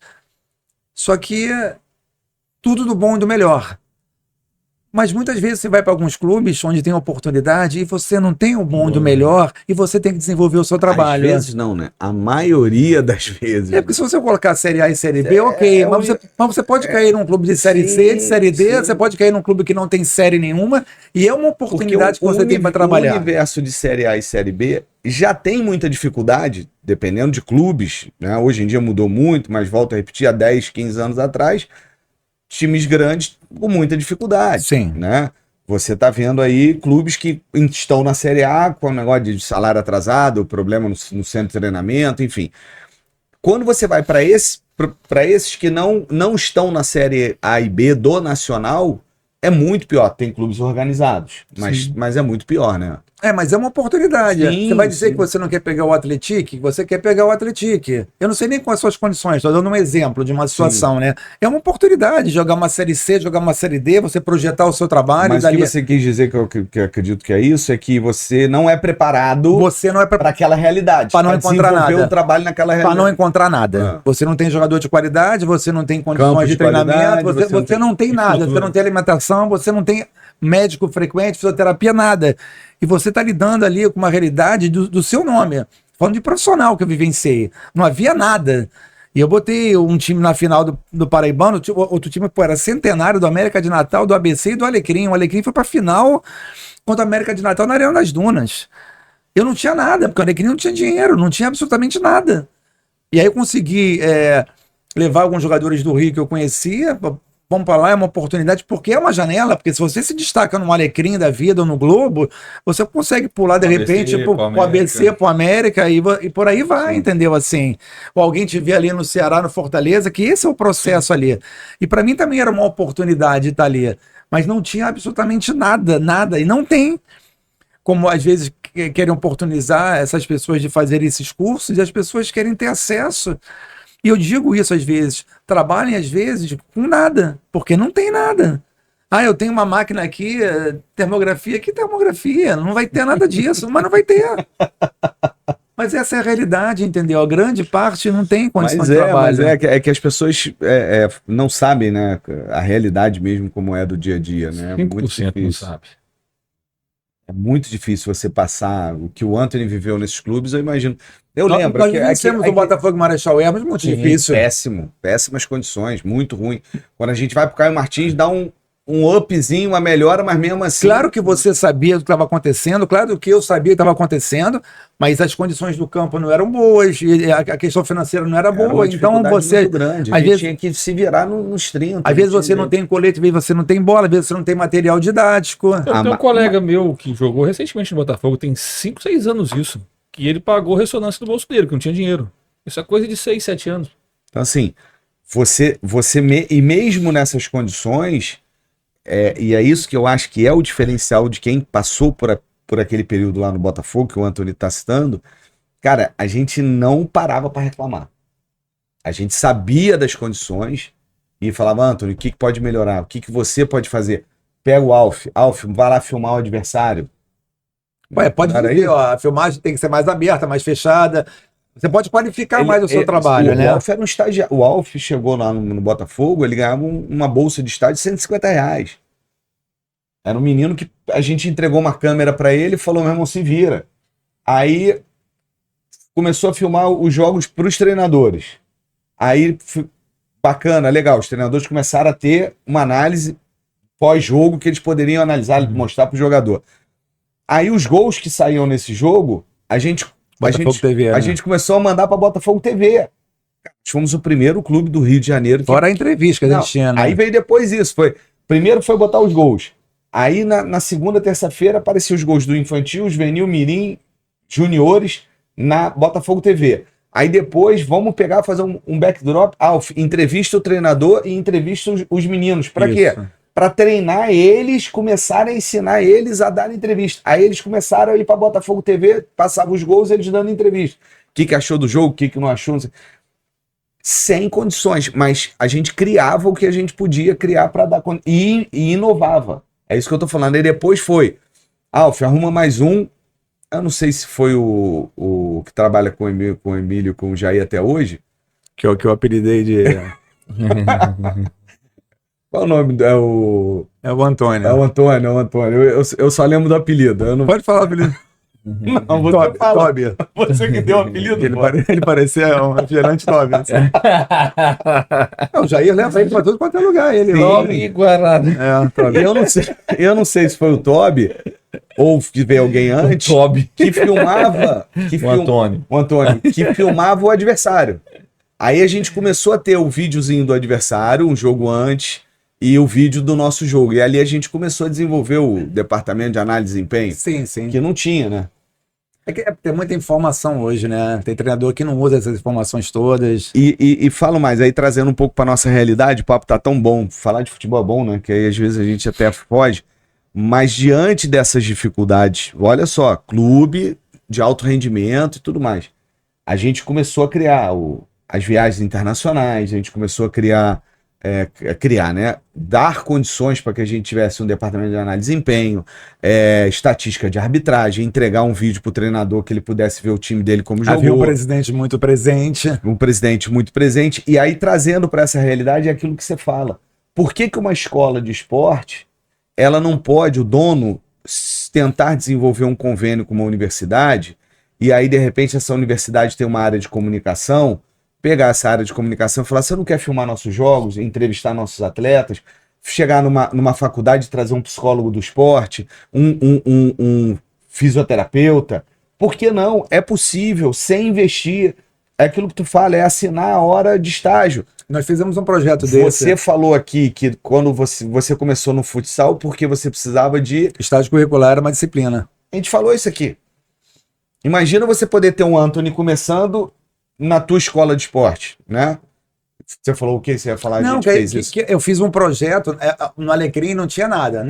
só que tudo do bom e do melhor. Mas muitas vezes você vai para alguns clubes onde tem oportunidade e você não tem o bom do melhor e você tem que desenvolver o seu trabalho. Às vezes não, né? A maioria das vezes. Porque se você colocar Série A e Série B, ok. Mas você pode cair num clube de Série C, de Série D, você pode cair num clube que não tem série nenhuma e é uma oportunidade que você tem para trabalhar. O universo de Série A e Série B já tem muita dificuldade, dependendo de clubes, né? Hoje em dia mudou muito, mas volto a repetir, há 10, 15 anos atrás, times grandes com muita dificuldade. Sim. Né? Você está vendo aí clubes que estão na Série A com o negócio de salário atrasado, problema no centro de treinamento, enfim. Quando você vai para esses que não estão na Série A e B do Nacional, é muito pior. Tem clubes organizados, mas é muito pior, né? Mas é uma oportunidade. Sim, você vai dizer sim. que você não quer pegar o Atlético, você quer pegar o Atlético. Eu não sei nem quais são as condições, estou dando um exemplo de uma situação, né? É uma oportunidade jogar uma Série C, jogar uma Série D, você projetar o seu trabalho. Mas o que você quis dizer, que eu acredito que é isso, é que você não é preparado Você não é para aquela realidade. Pra não encontrar desenvolver nada. o trabalho naquela Para realidade. não encontrar nada. Você não tem jogador de qualidade, você não tem condições Campo de de treinamento, qualidade, você não tem nada, estrutura. você não tem alimentação, você não tem médico frequente, fisioterapia, nada. E você está lidando ali com uma realidade do seu nome. Falando de profissional que eu vivenciei. Não havia nada. E eu botei um time na final do Paraibano, outro time pô, era centenário do América de Natal, do ABC e do Alecrim. O Alecrim foi para a final contra o América de Natal na Arena das Dunas. Eu não tinha nada, porque o Alecrim não tinha dinheiro, não tinha absolutamente nada. E aí eu consegui levar alguns jogadores do Rio que eu conhecia, vamos para lá, é uma oportunidade, porque é uma janela, porque se você se destaca no Alecrim da vida ou no Globo, você consegue pular de repente pro ABC, pro América e por aí vai, entendeu? Assim, ou alguém te vê ali no Ceará, no Fortaleza, que esse é o processo ali. E para mim também era uma oportunidade estar ali, mas não tinha absolutamente nada, e não tem. Como às vezes querem oportunizar essas pessoas de fazer esses cursos e as pessoas querem ter acesso. E eu digo isso às vezes, trabalhem às vezes com nada, porque não tem nada. Ah, eu tenho uma máquina aqui, termografia, que termografia? Não vai ter nada disso, mas não vai ter. Mas essa é a realidade, entendeu? A grande parte não tem condição de trabalho. Mas é que as pessoas não sabem, né, a realidade mesmo como é do dia a dia, né? 5% não sabe. É muito difícil você passar o que o Antony viveu nesses clubes, eu imagino. Eu lembro nós vencemos o Botafogo Marechal Hermes, muito difícil. Péssimas condições, muito ruim. Quando a gente vai pro Caio Martins, dá um upzinho, uma melhora, mas mesmo assim... Claro que você sabia do que estava acontecendo, claro que eu sabia o que estava acontecendo, mas as condições do campo não eram boas, e a questão financeira não era boa, então você... muito grande. Às vezes tinha que se virar nos 30. Às vezes você não tem colete, às vezes você não tem bola, às vezes você não tem material didático. Eu tenho um colega meu que jogou recentemente no Botafogo, tem 5, 6 anos isso, que ele pagou ressonância do bolso dele, que não tinha dinheiro. Isso é coisa de 6, 7 anos. Então assim, e mesmo nessas condições... e é isso que eu acho que é o diferencial de quem passou por aquele período lá no Botafogo, que o Antony está citando. Cara, a gente não parava para reclamar. A gente sabia das condições e falava, Antony, o que pode melhorar? O que você pode fazer? Pega o Alf, vai lá filmar o adversário. Pode dizer, a filmagem tem que ser mais aberta, mais fechada. Você pode qualificar mais o seu trabalho, né? O Alf era um estagiário. O Alf chegou lá no Botafogo, ele ganhava uma bolsa de estágio de R$150. Era um menino que a gente entregou uma câmera para ele e falou, meu irmão, se vira. Aí começou a filmar os jogos para os treinadores. Aí, bacana, legal, os treinadores começaram a ter uma análise pós-jogo que eles poderiam analisar, mostrar para o jogador. Aí os gols que saíam nesse jogo, a gente começou a mandar para Botafogo TV. Nós fomos o primeiro clube do Rio de Janeiro. Fora a entrevista que a gente tinha, né? Aí veio depois isso. Primeiro foi botar os gols. Aí na segunda, terça-feira, apareciam os gols do Infantil, Juvenil, Mirim, Juniores, na Botafogo TV. Aí depois vamos fazer um backdrop, entrevista o treinador e entrevista os meninos. Para quê? Para treinar eles, começarem a ensinar eles a dar entrevista. Aí eles começaram a ir para Botafogo TV, passavam os gols, eles dando entrevista. O que achou do jogo, o que não achou, não sei. Sem condições, mas a gente criava o que a gente podia criar para dar e inovava. É isso que eu tô falando. Aí depois foi, Alf, arruma mais um. Eu não sei se foi o que trabalha com o Emílio, com o Jair até hoje. Que eu apelidei de... Qual o nome? É o Antônio. É o Antônio. Eu só lembro do apelido. Eu não... Pode falar o apelido. Não, você fala. Toby. Você que deu o apelido. Ele parecia um refrigerante Toby. Assim. O Jair leva ele pra tudo quanto é lugar. Toby Guarani. Eu não sei se foi o Toby ou que veio alguém antes. O Toby. Que filmava. O Antônio. Que filmava o adversário. Aí a gente começou a ter o videozinho do adversário, um jogo antes, e o vídeo do nosso jogo. E ali a gente começou a desenvolver o departamento de análise de desempenho. Sim. Que não tinha, né? Tem muita informação hoje, né? Tem treinador que não usa essas informações todas. E falo mais, aí trazendo um pouco para nossa realidade, o papo tá tão bom, falar de futebol é bom, né? Que aí às vezes a gente até foge, mas diante dessas dificuldades, olha só, clube de alto rendimento e tudo mais, a gente começou a criar as viagens internacionais, a gente começou a criar, né? Dar condições para que a gente tivesse um departamento de análise de desempenho, estatística de arbitragem, entregar um vídeo para o treinador que ele pudesse ver o time dele como jogou. Havia um presidente muito presente. Um presidente muito presente. E aí, trazendo para essa realidade, é aquilo que você fala. Por que uma escola de esporte, ela não pode, o dono, tentar desenvolver um convênio com uma universidade, e aí, de repente, essa universidade tem uma área de comunicação, pegar essa área de comunicação e falar, você não quer filmar nossos jogos, entrevistar nossos atletas, chegar numa faculdade e trazer um psicólogo do esporte, um fisioterapeuta? Por que não? É possível, sem investir. É aquilo que tu fala, é assinar a hora de estágio. Nós fizemos um projeto desse. Você falou aqui que quando você começou no futsal, porque você precisava de... Estágio curricular era uma disciplina. A gente falou isso aqui. Imagina você poder ter um Anthony começando na tua escola de esporte, né? Você falou o que você ia falar? Não, a gente fez isso. eu fiz um projeto, no Alecrim não tinha nada,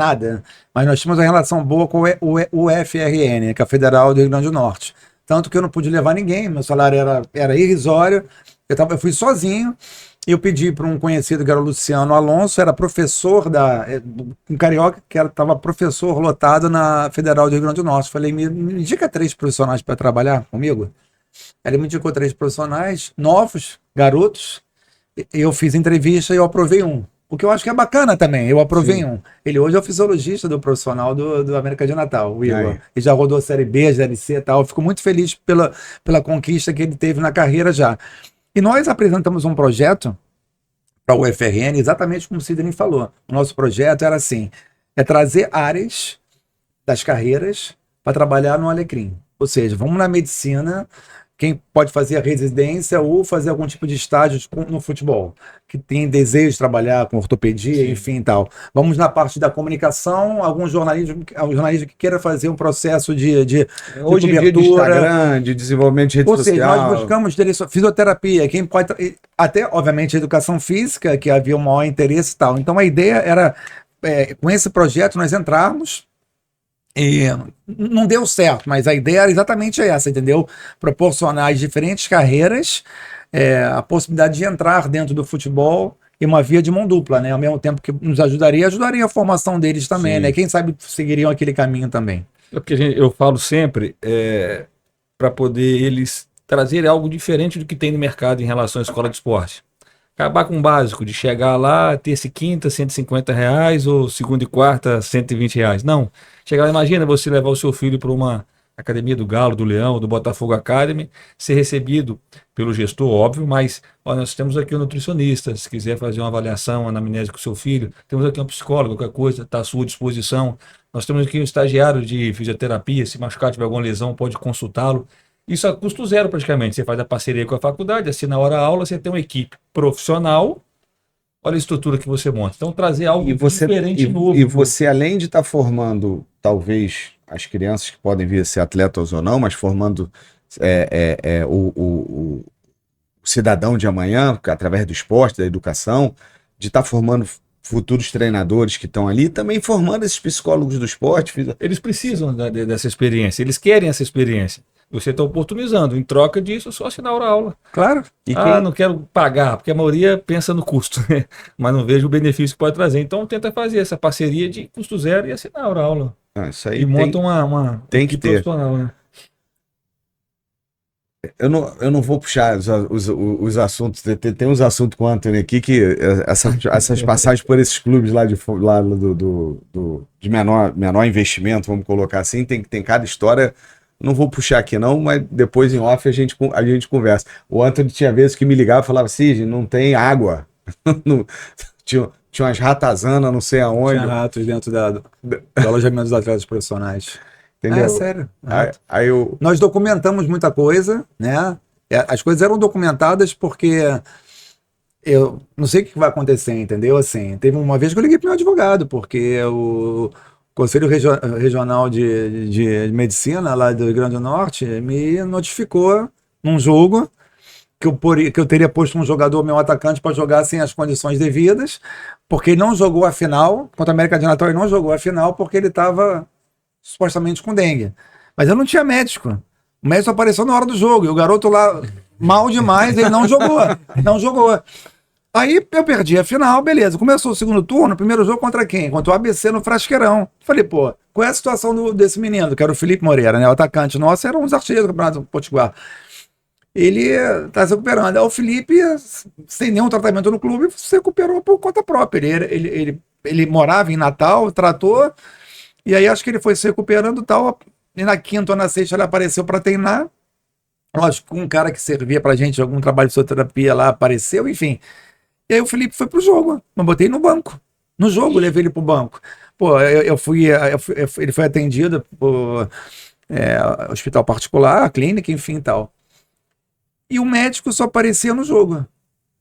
mas nós tínhamos uma relação boa com o FRN, que é a Federal do Rio Grande do Norte. Tanto que eu não pude levar ninguém, meu salário era irrisório, eu fui sozinho, eu pedi para um conhecido que era o Luciano Alonso, era professor um carioca, que estava professor lotado na Federal do Rio Grande do Norte. Falei, me indica 3 profissionais para trabalhar comigo. Ele me indicou 3 profissionais novos, garotos. Eu fiz entrevista e eu aprovei um. O que eu acho que é bacana também, eu aprovei um. Ele hoje é o fisiologista do profissional do América de Natal, o Igor. Ele já rodou a Série B, Série C e tal. Eu fico muito feliz pela conquista que ele teve na carreira já. E nós apresentamos um projeto para o UFRN, exatamente como o Sidney falou. O nosso projeto era assim, trazer áreas das carreiras para trabalhar no Alecrim. Ou seja, vamos na medicina, quem pode fazer a residência ou fazer algum tipo de estágio no futebol, que tem desejo de trabalhar com ortopedia, enfim e tal. Vamos na parte da comunicação, algum jornalismo que queira fazer um processo de hoje em dia de Instagram, de desenvolvimento de rede social. Ou seja, nós buscamos fisioterapia, quem pode, até, obviamente, educação física, que havia um maior interesse e tal. Então, a ideia era, com esse projeto, nós entrarmos. E não deu certo, mas a ideia era exatamente essa, entendeu? Proporcionar às diferentes carreiras a possibilidade de entrar dentro do futebol e uma via de mão dupla, né? Ao mesmo tempo que nos ajudaria a formação deles também, né? Quem sabe seguiriam aquele caminho também. É porque eu falo sempre para poder eles trazerem algo diferente do que tem no mercado em relação à escola de esporte. Acabar com o básico de chegar lá, terça e quinta, R$150, ou segunda e quarta, R$120. Não. Chegar lá, imagina você levar o seu filho para uma academia do Galo, do Leão, do Botafogo Academy, ser recebido pelo gestor, óbvio, mas nós temos aqui um nutricionista, se quiser fazer uma avaliação, uma anamnese com o seu filho, temos aqui um psicólogo, qualquer coisa, está à sua disposição. Nós temos aqui um estagiário de fisioterapia, se machucar, tiver alguma lesão, pode consultá-lo. Isso a custo zero praticamente. Você faz a parceria com a faculdade, assina a hora-aula, você tem uma equipe profissional, olha a estrutura que você monta. Então trazer algo diferente novo. E você, além de estar formando, talvez, as crianças que podem vir a ser atletas ou não, mas formando o cidadão de amanhã, através do esporte, da educação, de estar formando futuros treinadores que estão ali, também formando esses psicólogos do esporte. Eles precisam dessa experiência, eles querem essa experiência. Você está oportunizando. Em troca disso, só assinar a aula. Claro. Não quero pagar, porque a maioria pensa no custo, né? Mas não vejo o benefício que pode trazer. Então tenta fazer essa parceria de custo zero e assinar a aula. Isso aí e monta uma tem que ter. Profissional, né? Eu não vou puxar os assuntos, tem uns assuntos com o Anthony aqui que essas passagens por esses clubes lá de menor investimento, vamos colocar assim, tem cada história. Não vou puxar aqui não, mas depois em off a gente conversa. O Anthony tinha vezes que me ligava e falava, Cid, não tinha umas ratazanas, não sei aonde. Tinha ratos dentro do alojamento dos atletas profissionais. Entendeu? Sério. Nós documentamos muita coisa, né? As coisas eram documentadas porque eu não sei o que vai acontecer, entendeu? Assim, teve uma vez que eu liguei pro meu advogado, porque Conselho Regional de Medicina lá do Rio Grande do Norte me notificou num jogo que eu teria posto um jogador, meu atacante, para jogar sem as condições devidas, porque ele não jogou a final, contra a América de Natal ele não jogou a final porque ele estava supostamente com dengue. Mas eu não tinha médico. O médico apareceu na hora do jogo, e o garoto lá, mal demais, ele não jogou. Não jogou. Aí eu perdi a final, beleza. Começou o segundo turno, primeiro jogo contra quem? Contra o ABC no Frasqueirão. Falei, pô, qual é a situação desse menino, que era o Felipe Moreira, né? O atacante nosso, era um dos artilheiros do Campeonato Potiguar. Ele está se recuperando. Aí o Felipe, sem nenhum tratamento no clube, se recuperou por conta própria. Ele morava em Natal, tratou, e aí acho que ele foi se recuperando e tal. E na quinta ou na sexta ele apareceu para treinar. Lógico, um cara que servia pra gente algum trabalho de fisioterapia lá apareceu, enfim. E aí o Felipe foi pro jogo. Eu botei no banco. No jogo, levei ele pro banco. Pô, ele foi atendido por hospital particular, clínica, enfim e tal. E o médico só aparecia no jogo.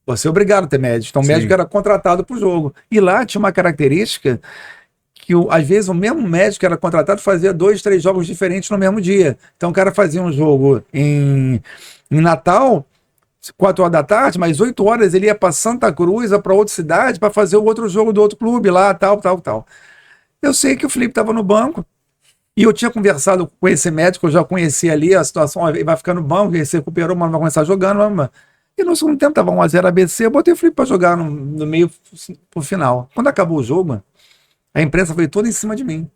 Você é obrigado a ter médico. Então o médico era contratado pro jogo. E lá tinha uma característica que às vezes o mesmo médico que era contratado fazia 2, 3 jogos diferentes no mesmo dia. Então o cara fazia um jogo em Natal, 4 horas da tarde, mas 8 horas ele ia para Santa Cruz, para outra cidade, para fazer o outro jogo do outro clube lá, tal. Eu sei que o Felipe estava no banco, e eu tinha conversado com esse médico, eu já conhecia ali a situação, ele vai ficar no banco, ele se recuperou, mas vai começar jogando. E no segundo tempo estava 1-0 ABC, eu botei o Felipe para jogar no meio pro final. Quando acabou o jogo, a imprensa foi toda em cima de mim,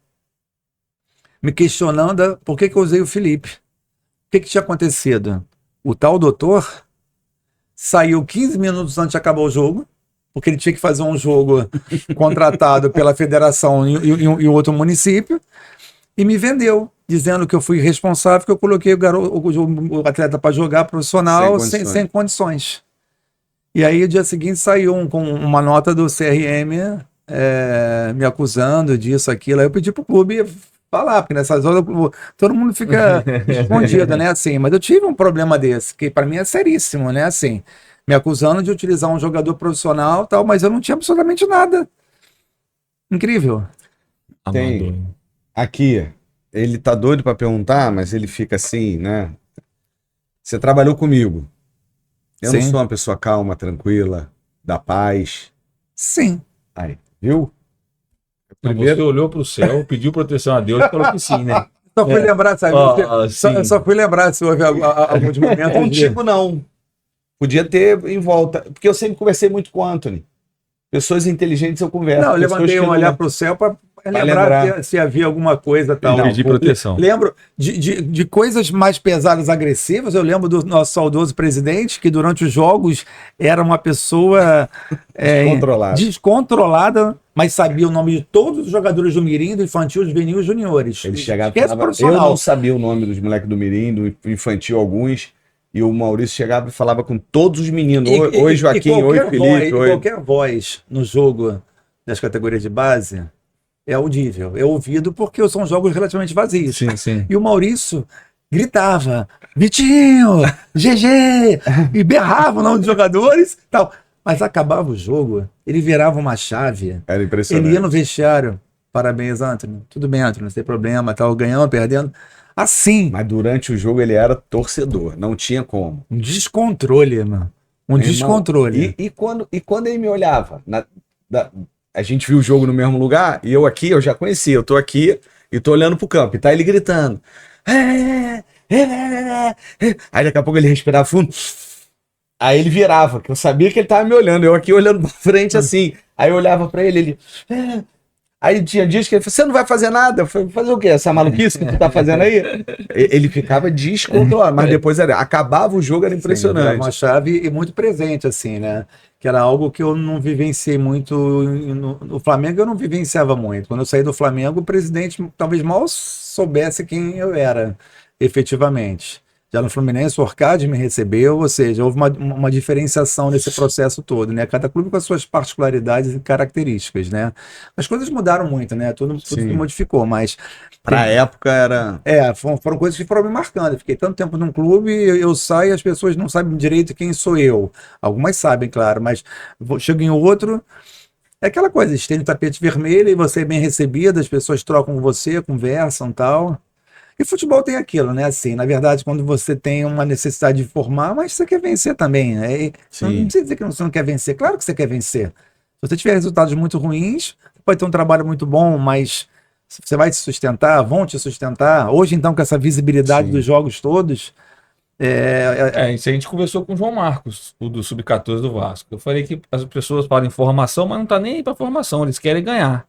me questionando por que eu usei o Felipe. O que tinha acontecido? O tal doutor saiu 15 minutos antes de acabar o jogo, porque ele tinha que fazer um jogo contratado pela federação e outro município, e me vendeu, dizendo que eu fui responsável, que eu coloquei o atleta para jogar profissional sem condições. E aí, o dia seguinte, saiu com uma nota do CRM me acusando disso, aquilo. Aí eu pedi pro clube falar, porque nessas horas todo mundo fica escondido, né? Assim, mas eu tive um problema desse, que para mim é seríssimo, né? Assim, me acusando de utilizar um jogador profissional, tal, mas eu não tinha absolutamente nada. Incrível. Tem. Aqui, ele tá doido para perguntar, mas ele fica assim, né? Você trabalhou comigo. Eu não sou uma pessoa calma, tranquila, da paz. Sim. Aí, viu? Primeiro... Você olhou pro céu, pediu proteção a Deus e falou que sim, né? Só fui lembrar, sabe? Só fui lembrar se houve alguns momentos. Contigo não. Podia ter em volta. Porque eu sempre conversei muito com o Anthony. Pessoas inteligentes eu converso. Não, eu levantei um olhar pro céu para lembrar se havia alguma coisa tal. Não, de proteção. Lembro de coisas mais pesadas, agressivas. Eu lembro do nosso saudoso presidente, que durante os jogos era uma pessoa descontrolada, mas sabia o nome de todos os jogadores do Mirim, do infantil, juvenil e juniores. Ele chegava e falava, eu não sabia o nome dos moleques do Mirim, do infantil alguns, e o Maurício chegava e falava com todos os meninos. Oi, Joaquim, oi, Felipe. Qualquer voz no jogo das categorias de base é audível, é ouvido, porque são jogos relativamente vazios. Sim. E o Maurício gritava, Vitinho, GG, e berrava o nome dos jogadores, tal. Mas acabava o jogo, ele virava uma chave. Era impressionante. Ele ia no vestiário, parabéns, Antônio, tudo bem, Antônio, não tem problema, tal, ganhando, perdendo. Assim. Mas durante o jogo ele era torcedor, não tinha como. Um descontrole, mano. Descontrole. E quando ele me olhava, a gente viu o jogo no mesmo lugar, e eu aqui, eu já conhecia, eu tô aqui e tô olhando pro campo, e tá ele gritando. Aí daqui a pouco ele respirava fundo. Aí ele virava, que eu sabia que ele tava me olhando, eu aqui olhando pra frente assim. Aí eu olhava pra ele, Aí tinha dias que ele falou, você não vai fazer nada? Eu falei, fazer o quê? Essa maluquice que tu tá fazendo aí? Ele ficava descontrolado, mas depois acabava o jogo, era impressionante. Sim, uma chave e muito presente, assim, né? Que era algo que eu não vivenciei muito. No Flamengo eu não vivenciava muito. Quando eu saí do Flamengo, o presidente talvez mal soubesse quem eu era, efetivamente. Já no Fluminense, o Orcade me recebeu, ou seja, houve uma diferenciação nesse processo todo, né? Cada clube com as suas particularidades e características, né? As coisas mudaram muito, né? Tudo se modificou, mas... Pra época era... foram coisas que foram me marcando. Eu fiquei tanto tempo num clube, eu saio e as pessoas não sabem direito quem sou eu. Algumas sabem, claro, mas chego em outro... É aquela coisa, estende o tapete vermelho e você é bem recebido, as pessoas trocam com você, conversam e tal. E futebol tem aquilo, né? Assim, na verdade, quando você tem uma necessidade de formar, mas você quer vencer também, né? E não precisa dizer que você não quer vencer. Claro que você quer vencer. Se você tiver resultados muito ruins, pode ter um trabalho muito bom, mas você vai te sustentar, vão te sustentar. Hoje, então, com essa visibilidade dos jogos todos, Isso a gente conversou com o João Marcos, o do Sub-14 do Vasco. Eu falei que as pessoas falam em formação, mas não tá nem aí para formação, eles querem ganhar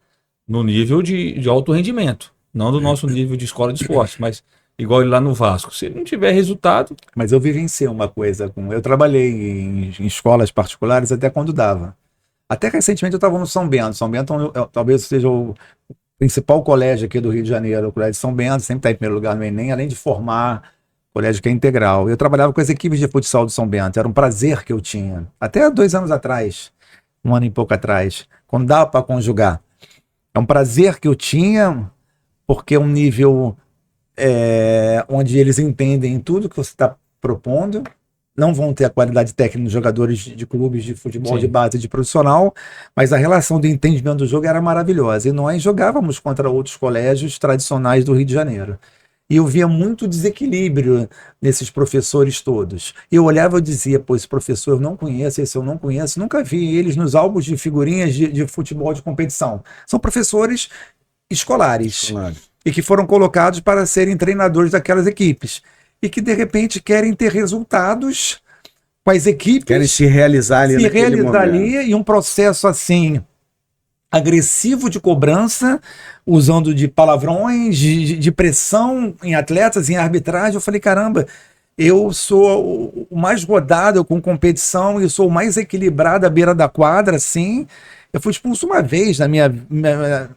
no nível de alto rendimento, não do nosso nível de escola de esporte, mas igual ele lá no Vasco. Se ele não tiver resultado, mas eu vivenciei uma coisa. Eu trabalhei em escolas particulares até quando dava. Até recentemente eu estava no São Bento. São Bento talvez seja o principal colégio aqui do Rio de Janeiro. O Colégio São Bento sempre está em primeiro lugar no Enem, além de formar colégio que é integral. Eu trabalhava com as equipes de futsal do São Bento. Era um prazer que eu tinha. Até 2 anos atrás, 1 ano e pouco atrás, quando dava para conjugar. É um prazer que eu tinha, porque é um nível onde eles entendem tudo que você está propondo. Não vão ter a qualidade técnica dos jogadores de clubes de futebol de base de profissional, mas a relação de entendimento do jogo era maravilhosa. E nós jogávamos contra outros colégios tradicionais do Rio de Janeiro. E eu via muito desequilíbrio nesses professores todos. Eu olhava e dizia, pô, esse professor eu não conheço, esse eu não conheço, nunca vi eles nos álbuns de figurinhas de futebol de competição. São professores escolares e que foram colocados para serem treinadores daquelas equipes. E que, de repente, querem ter resultados com as equipes. Querem se realizar ali naquele momento. E um processo, assim, agressivo de cobrança, usando de palavrões, de pressão em atletas, em arbitragem. Eu falei, caramba, eu sou o mais rodado com competição e sou o mais equilibrado à beira da quadra, assim. Eu fui expulso uma vez na minha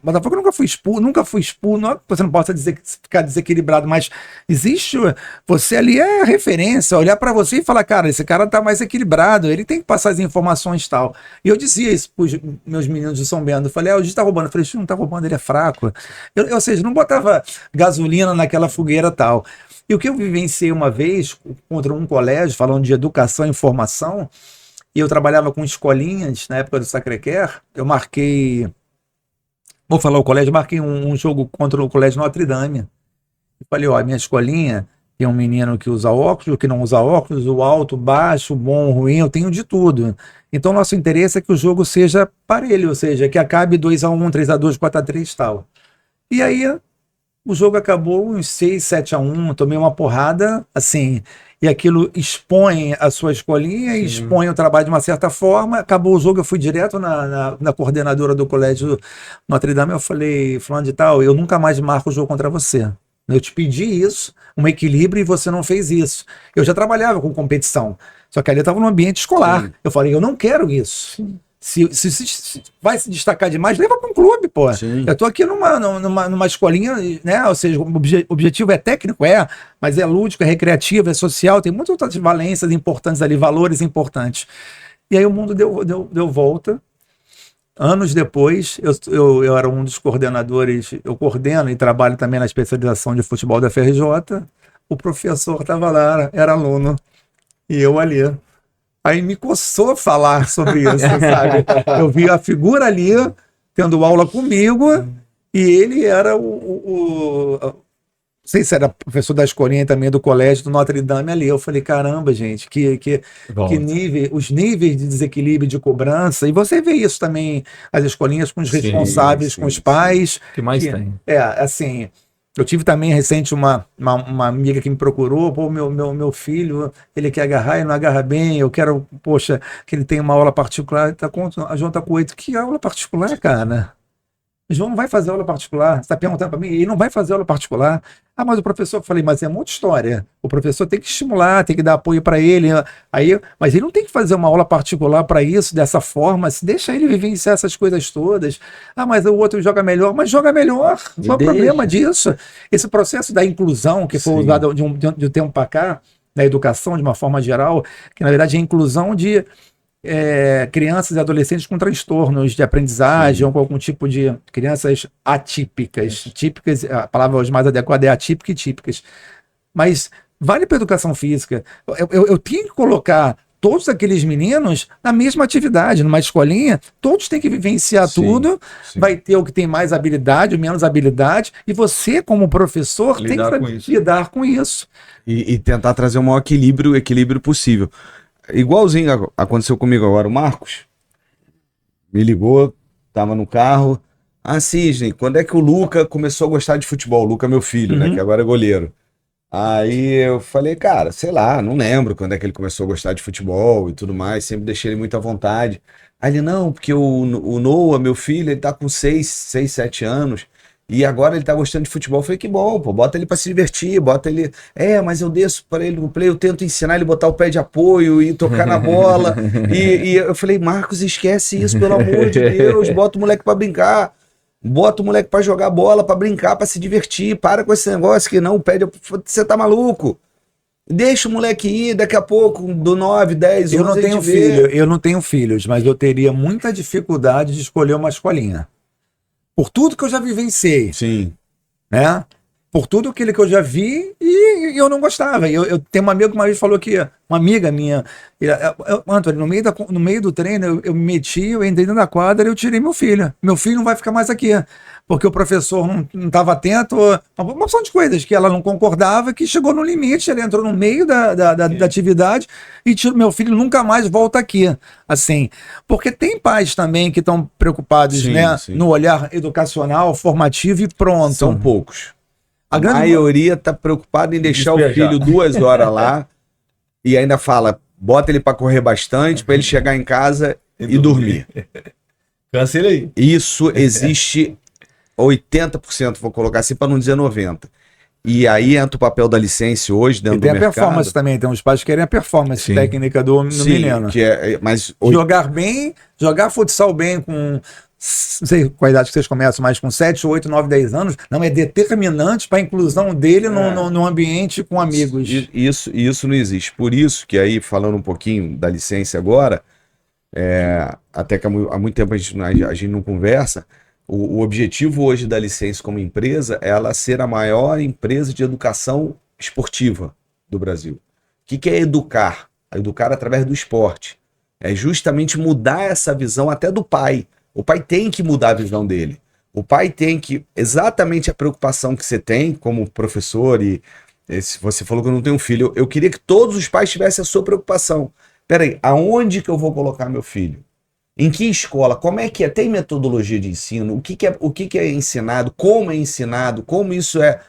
Botafogo nunca fui expulso, não, você não possa ficar desequilibrado, mas existe, você ali é referência, olhar para você e falar, cara, esse cara tá mais equilibrado, ele tem que passar as informações e tal. E eu dizia isso pros meus meninos de São Bento, eu falei, o Gil tá roubando, eu falei, não tá roubando, ele é fraco. Ou seja, não botava gasolina naquela fogueira e tal. E o que eu vivenciei uma vez contra um colégio, falando de educação e informação, e eu trabalhava com escolinhas na época do Sacré-Cœur, eu marquei, vou falar o colégio, marquei um jogo contra o Colégio Notre Dame. Eu falei, a minha escolinha tem um menino que usa óculos, o que não usa óculos, o alto, o baixo, o bom, o ruim, eu tenho de tudo. Então nosso interesse é que o jogo seja parelho, ou seja, que acabe 2-1, 3-2, 4-3 e tal. E aí o jogo acabou uns 6-7-1, tomei uma porrada, assim, e aquilo expõe a sua escolinha, expõe o trabalho de uma certa forma. Acabou o jogo, eu fui direto na coordenadora do Colégio Notre Dame, eu falei, fulano de tal, eu nunca mais marco o jogo contra você. Eu te pedi isso, um equilíbrio, e você não fez isso. Eu já trabalhava com competição, só que ali eu estava no ambiente escolar. Sim. Eu falei, eu não quero isso. Sim. Se vai se destacar demais, leva para um clube, pô. Sim. Eu tô aqui numa escolinha, né? Ou seja, o objetivo é técnico, mas é lúdico, é recreativo, é social, tem muitas outras valências importantes ali, valores importantes. E aí o mundo deu volta. Anos depois, eu era um dos coordenadores, eu coordeno e trabalho também na especialização de futebol da FRJ. O professor estava lá, era aluno, e eu ali. Aí me coçou falar sobre isso, sabe? Eu vi a figura ali, tendo aula comigo, e ele era não sei se era professor da escolinha também do colégio do Notre Dame ali. Eu falei, caramba, gente, que nível, os níveis de desequilíbrio de cobrança, e você vê isso também, as escolinhas com os responsáveis, com os pais. O que mais tem? Assim... Eu tive também recente uma amiga que me procurou, pô, meu filho, ele quer agarrar e não agarra bem, eu quero, poxa, que ele tenha uma aula particular, a João tá com 8, que aula particular, cara? O João não vai fazer aula particular, você está perguntando para mim, ele não vai fazer aula particular. Ah, mas o professor, eu falei, mas é muita história, o professor tem que estimular, tem que dar apoio para ele, mas ele não tem que fazer uma aula particular para isso, dessa forma, se deixa ele vivenciar essas coisas todas. Ah, mas o outro joga melhor, mas joga melhor, qual é o problema disso? Esse processo da inclusão, que foi usado de um tempo para cá, na educação de uma forma geral, que na verdade é a inclusão de crianças e adolescentes com transtornos de aprendizagem ou com algum tipo de crianças atípicas. Típicas, a palavra hoje mais adequada é atípica e típicas. Mas vale para a educação física. Eu tenho que colocar todos aqueles meninos na mesma atividade, numa escolinha, todos têm que vivenciar Sim, tudo, sim. vai ter o que tem mais habilidade, o menos habilidade, e você, como professor, tem que Lidar com saber isso. lidar com isso. E tentar trazer o maior equilíbrio possível. Igualzinho aconteceu comigo agora, o Marcos me ligou, tava no carro. Ah, Cisne, quando é que o Luca começou a gostar de futebol? O Luca, meu filho, né? Uhum. Que agora é goleiro. Aí eu falei, cara, sei lá, não lembro quando é que ele começou a gostar de futebol e tudo mais, sempre deixei ele muito à vontade. Aí ele, não, porque o Noah, meu filho, ele tá com 7 anos e agora ele tá gostando de futebol. Eu falei, que bom, pô, bota ele pra se divertir, bota ele. Mas eu desço para ele no play, eu tento ensinar ele a botar o pé de apoio e tocar na bola. E eu falei, Marcos, esquece isso, pelo amor de Deus, bota o moleque pra brincar. Bota o moleque pra jogar bola, pra brincar, pra se divertir. Para com esse negócio que não pede. Você tá maluco? Deixa o moleque ir, daqui a pouco, do 9, 10, 11, Eu não a gente tenho vê. filho, eu não tenho filhos, mas eu teria muita dificuldade de escolher uma escolinha. Por tudo que eu já vivenciei, Sim. né? Por tudo aquilo que eu já vi e eu não gostava. Eu tenho uma amiga que uma vez falou que, uma amiga minha, Antônio, no meio do treino, eu me meti, eu entrei dentro da quadra e eu tirei meu filho. Meu filho não vai ficar mais aqui, porque o professor não estava atento, uma opção de coisas que ela não concordava, que chegou no limite, ele entrou no meio da atividade e meu filho nunca mais volta aqui. Assim, porque tem pais também que estão preocupados, Sim, né, sim. no olhar educacional, formativo e pronto. São poucos. A A grande maioria tá preocupada em deixar o Despejar. filho 2 horas lá e ainda fala, bota ele pra correr bastante, pra ele chegar em casa e dormir. Cancela aí. Isso existe 80%, vou colocar assim, pra não dizer 90%. E aí entra o papel da licença hoje dentro E tem do a mercado. performance também, tem uns pais que querem a performance Sim. técnica do Sim, menino. que mas Jogar bem, jogar futsal bem com, não sei qual a idade que vocês começam, mas com 7, 8, 9, 10 anos, não é determinante para a inclusão dele no ambiente com amigos. Isso não existe. Por isso que aí, falando um pouquinho da licença agora, até que há muito tempo a gente não conversa, o objetivo hoje da licença como empresa é ela ser a maior empresa de educação esportiva do Brasil. O que é educar? Educar através do esporte. É justamente mudar essa visão até do pai. O pai tem que mudar a visão dele. O pai tem que, exatamente a preocupação que você tem como professor, você falou que eu não tenho filho, eu queria que todos os pais tivessem a sua preocupação. Peraí, aonde que eu vou colocar meu filho? Em que escola? Como é que é? Tem metodologia de ensino? O que é ensinado? Como é ensinado? Como isso é...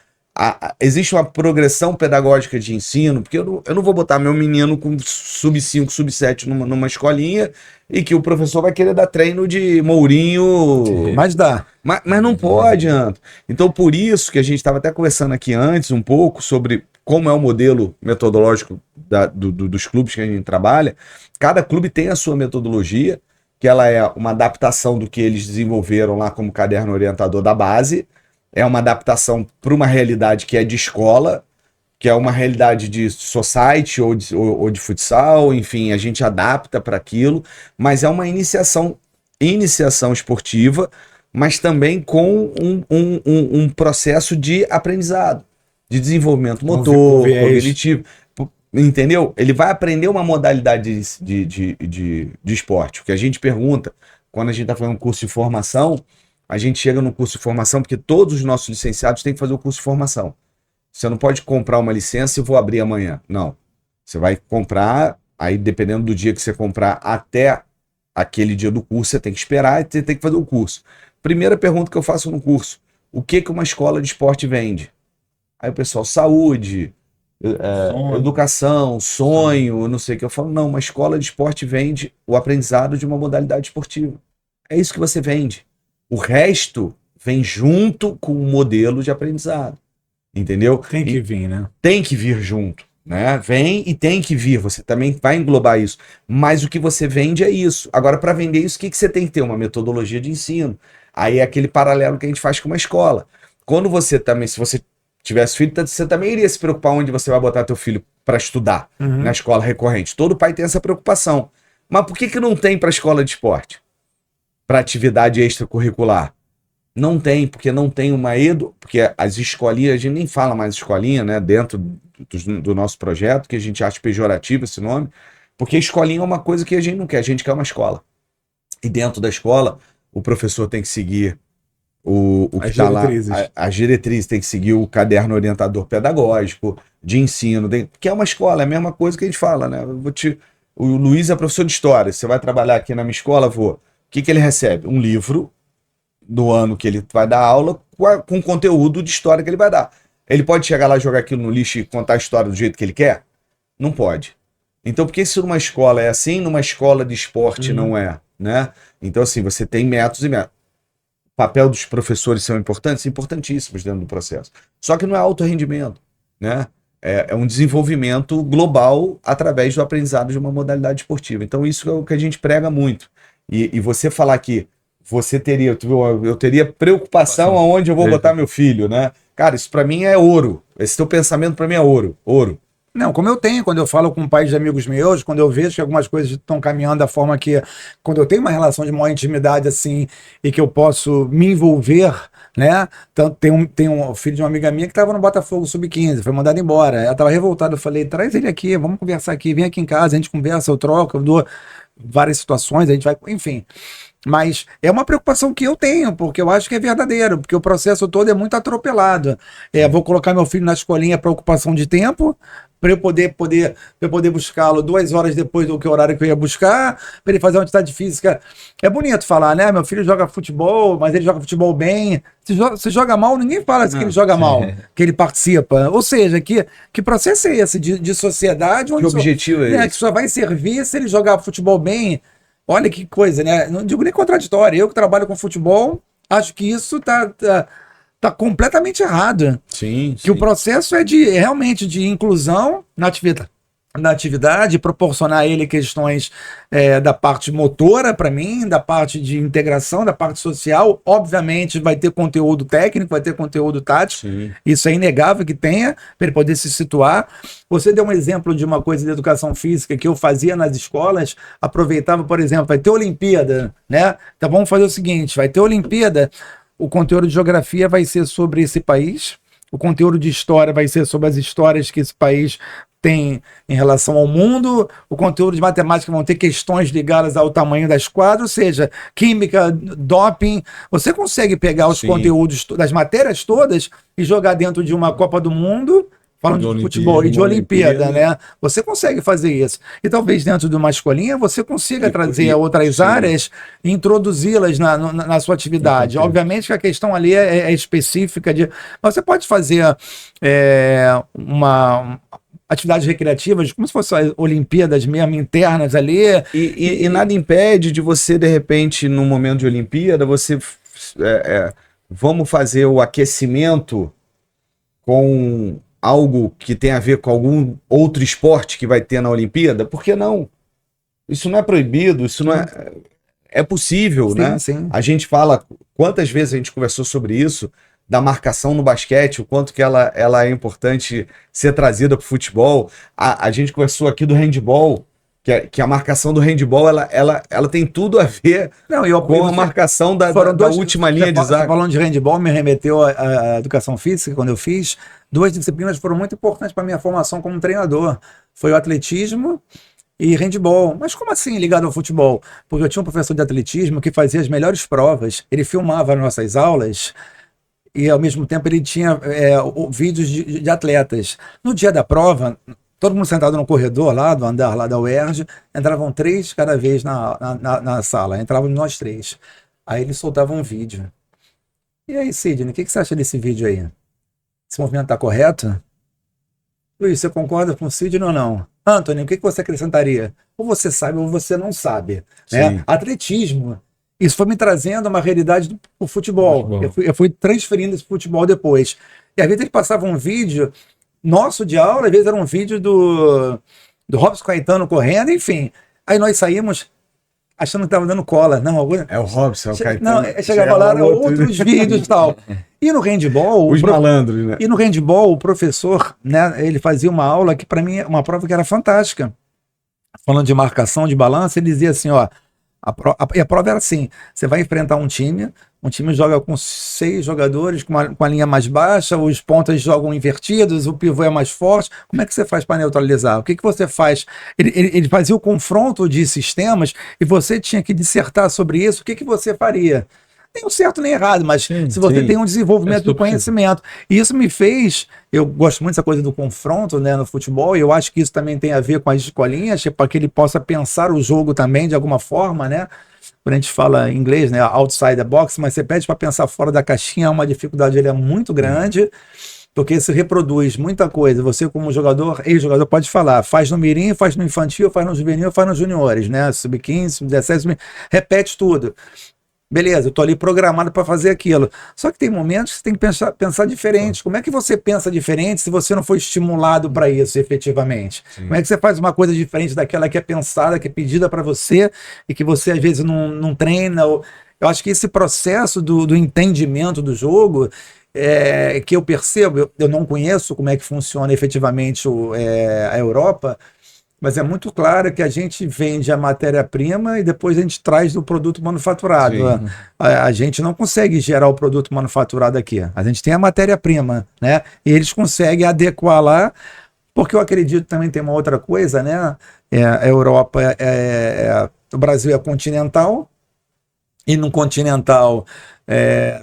existe uma progressão pedagógica de ensino? Porque eu não vou botar meu menino com sub-5, sub-7 numa escolinha e que o professor vai querer dar treino de Mourinho. Mas dá. Mas não pode, Anto. Então, por isso que a gente estava até conversando aqui antes um pouco sobre como é o modelo metodológico dos clubes que a gente trabalha. Cada clube tem a sua metodologia, que ela é uma adaptação do que eles desenvolveram lá como caderno orientador da base, é uma adaptação para uma realidade que é de escola, que é uma realidade de society ou de futsal, enfim, a gente adapta para aquilo, mas é uma iniciação esportiva, mas também com um processo de aprendizado, de desenvolvimento motor, cognitivo. Entendeu? Ele vai aprender uma modalidade de esporte. O que a gente pergunta, quando a gente está fazendo um curso de formação, a gente chega no curso de formação, porque todos os nossos licenciados têm que fazer o curso de formação. Você não pode comprar uma licença e vou abrir amanhã. Não. Você vai comprar, aí dependendo do dia que você comprar até aquele dia do curso, você tem que esperar e você tem que fazer o curso. Primeira pergunta que eu faço no curso, o que uma escola de esporte vende? Aí o pessoal, saúde... educação, sonho, não sei o que. Eu falo, não, uma escola de esporte vende o aprendizado de uma modalidade esportiva. É isso que você vende. O resto vem junto com o modelo de aprendizado. Entendeu? Tem que vir, né? Tem que vir junto, né? Vem e tem que vir. Você também vai englobar isso. Mas o que você vende é isso. Agora, para vender isso, o que você tem que ter? Uma metodologia de ensino. Aí é aquele paralelo que a gente faz com uma escola. Quando você também, se você tivesse filho, você também iria se preocupar onde você vai botar teu filho para estudar na escola recorrente. Todo pai tem essa preocupação. Mas por que não tem para escola de esporte? Para atividade extracurricular? Não tem, porque não tem porque as escolinhas, a gente nem fala mais escolinha, né, dentro do nosso projeto, que a gente acha pejorativo esse nome, Porque a escolinha é uma coisa que a gente não quer, a gente quer uma escola. E dentro da escola, o professor tem que seguir o que está lá, as diretrizes, tem que seguir o caderno orientador pedagógico, de ensino, que é uma escola, é a mesma coisa que a gente fala, né? O Luiz é professor de história, você vai trabalhar aqui na minha escola, vou. O que ele recebe? Um livro do ano que ele vai dar aula com conteúdo de história que ele vai dar. Ele pode chegar lá, jogar aquilo no lixo e contar a história do jeito que ele quer? Não pode. Então, por que se numa escola é assim, numa escola de esporte não é, né? Então, assim, você tem métodos e métodos. O papel dos professores são importantes? Importantíssimos dentro do processo. Só que não é alto rendimento, né? É um desenvolvimento global através do aprendizado de uma modalidade esportiva. Então, isso é o que a gente prega muito. E você falar que você teria, eu teria preocupação aonde eu vou botar meu filho, né? Cara, isso para mim é ouro. Esse teu pensamento para mim é ouro. Ouro. Não, como eu tenho, quando eu falo com pais de amigos meus, quando eu vejo que algumas coisas estão caminhando da forma que, quando eu tenho uma relação de maior intimidade assim, e que eu posso me envolver, né? Então, tem um filho de uma amiga minha que estava no Botafogo Sub-15, foi mandado embora. Ela estava revoltada, eu falei, traz ele aqui, vamos conversar aqui, vem aqui em casa, a gente conversa, eu troco, eu dou várias situações, a gente vai, enfim. Mas é uma preocupação que eu tenho, porque eu acho que é verdadeiro, porque o processo todo é muito atropelado. Vou colocar meu filho na escolinha para ocupação de tempo, para eu poder buscá-lo 2 horas depois do que o horário que eu ia buscar, para ele fazer uma atividade física. É bonito falar, né? Meu filho joga futebol, mas ele joga futebol bem. Se joga mal, ninguém fala que ele joga mal, que ele participa. Ou seja, que processo é esse de sociedade? Que objetivo é esse? Que só vai servir se ele jogar futebol bem. Olha que coisa, né? Não digo nem contraditório. Eu que trabalho com futebol, acho que isso tá completamente errado. Sim. Que o processo é realmente de inclusão na atividade, proporcionar a ele questões da parte motora para mim, da parte de integração, da parte social. Obviamente vai ter conteúdo técnico, vai ter conteúdo tático. Sim. Isso é inegável que tenha, para ele poder se situar. Você deu um exemplo de uma coisa de educação física que eu fazia nas escolas, aproveitava, por exemplo, vai ter Olimpíada, né? Então vamos fazer o seguinte, vai ter Olimpíada, o conteúdo de geografia vai ser sobre esse país, o conteúdo de história vai ser sobre as histórias que esse país tem em relação ao mundo, o conteúdo de matemática vão ter questões ligadas ao tamanho das quadras, ou seja, química, doping. Você consegue pegar os conteúdos das matérias todas e jogar dentro de uma Copa do Mundo, falando de futebol e de Olimpíada, né? Você consegue fazer isso. E talvez dentro de uma escolinha você consiga trazer outras áreas e introduzi-las na sua atividade. Obviamente que a questão ali é específica mas você pode fazer uma atividades recreativas, como se fossem Olimpíadas mesmo, internas ali. E nada impede de você, de repente, num momento de Olimpíada, você... vamos fazer o aquecimento com algo que tem a ver com algum outro esporte que vai ter na Olimpíada? Por que não? Isso não é proibido, isso não é... É possível, sim, né? Sim. A gente fala... Quantas vezes a gente conversou sobre isso, da marcação no basquete, o quanto que ela é importante ser trazida para o futebol. A gente conversou aqui do handball, que a marcação do handball, ela tem tudo a ver com a marcação da última linha de zaga. Falando de handball, me remeteu à educação física, quando eu fiz. 2 disciplinas foram muito importantes para a minha formação como treinador. Foi o atletismo e handball. Mas como assim ligado ao futebol? Porque eu tinha um professor de atletismo que fazia as melhores provas, ele filmava as nossas aulas e ao mesmo tempo ele tinha vídeos de atletas. No dia da prova, todo mundo sentado no corredor lá, do andar lá da UERJ, entravam 3 cada vez na sala, entrávamos nós 3. Aí ele soltava um vídeo. E aí, Sidney, o que você acha desse vídeo aí? Esse movimento está correto? Luiz, você concorda com o Sidney ou não? Anthony, o que você acrescentaria? Ou você sabe ou você não sabe. Né? Atletismo. Isso foi me trazendo uma realidade do futebol. Eu fui transferindo esse futebol depois. E às vezes ele passava um vídeo nosso de aula, às vezes era um vídeo do Robson Caetano correndo, enfim. Aí nós saímos achando que estava dando cola. Não, é o Robson, é o Caetano. Não, chegava lá, eram outros vídeos e tal. E no handball... Os malandros, né? E no handball, o professor, né, ele fazia uma aula que para mim, uma prova que era fantástica. Falando de marcação, de balanço, ele dizia assim, ó, E a prova era assim: você vai enfrentar um time joga com 6 jogadores, com a linha mais baixa, os pontas jogam invertidos, o pivô é mais forte. Como é que você faz para neutralizar? O que você faz? Ele fazia o confronto de sistemas e você tinha que dissertar sobre isso. O que você faria? Nem o certo nem errado, mas se você tem um desenvolvimento do conhecimento. E isso me fez, eu gosto muito dessa coisa do confronto, né, no futebol, e eu acho que isso também tem a ver com as escolinhas, para que ele possa pensar o jogo também de alguma forma, né? Quando a gente fala em inglês, né, outside the box, mas você pede para pensar fora da caixinha, uma dificuldade ele é muito grande, porque se reproduz muita coisa. Você, como jogador, ex-jogador, pode falar, faz no mirim, faz no infantil, faz no juvenil, faz nos juniores, né? Sub-15, sub-17, repete tudo. Beleza, eu tô ali programado para fazer aquilo. Só que tem momentos que você tem que pensar diferente. Como é que você pensa diferente se você não foi estimulado para isso efetivamente? Sim. Como é que você faz uma coisa diferente daquela que é pensada, que é pedida para você e que você às vezes não treina? Eu acho que esse processo do entendimento do jogo, que eu percebo, eu não conheço como é que funciona efetivamente a Europa, mas é muito claro que a gente vende a matéria-prima e depois a gente traz o produto manufaturado. A gente não consegue gerar o produto manufaturado aqui. A gente tem a matéria-prima, né? E eles conseguem adequar lá, porque eu acredito também tem uma outra coisa, né? A Europa, o Brasil é continental, e no continental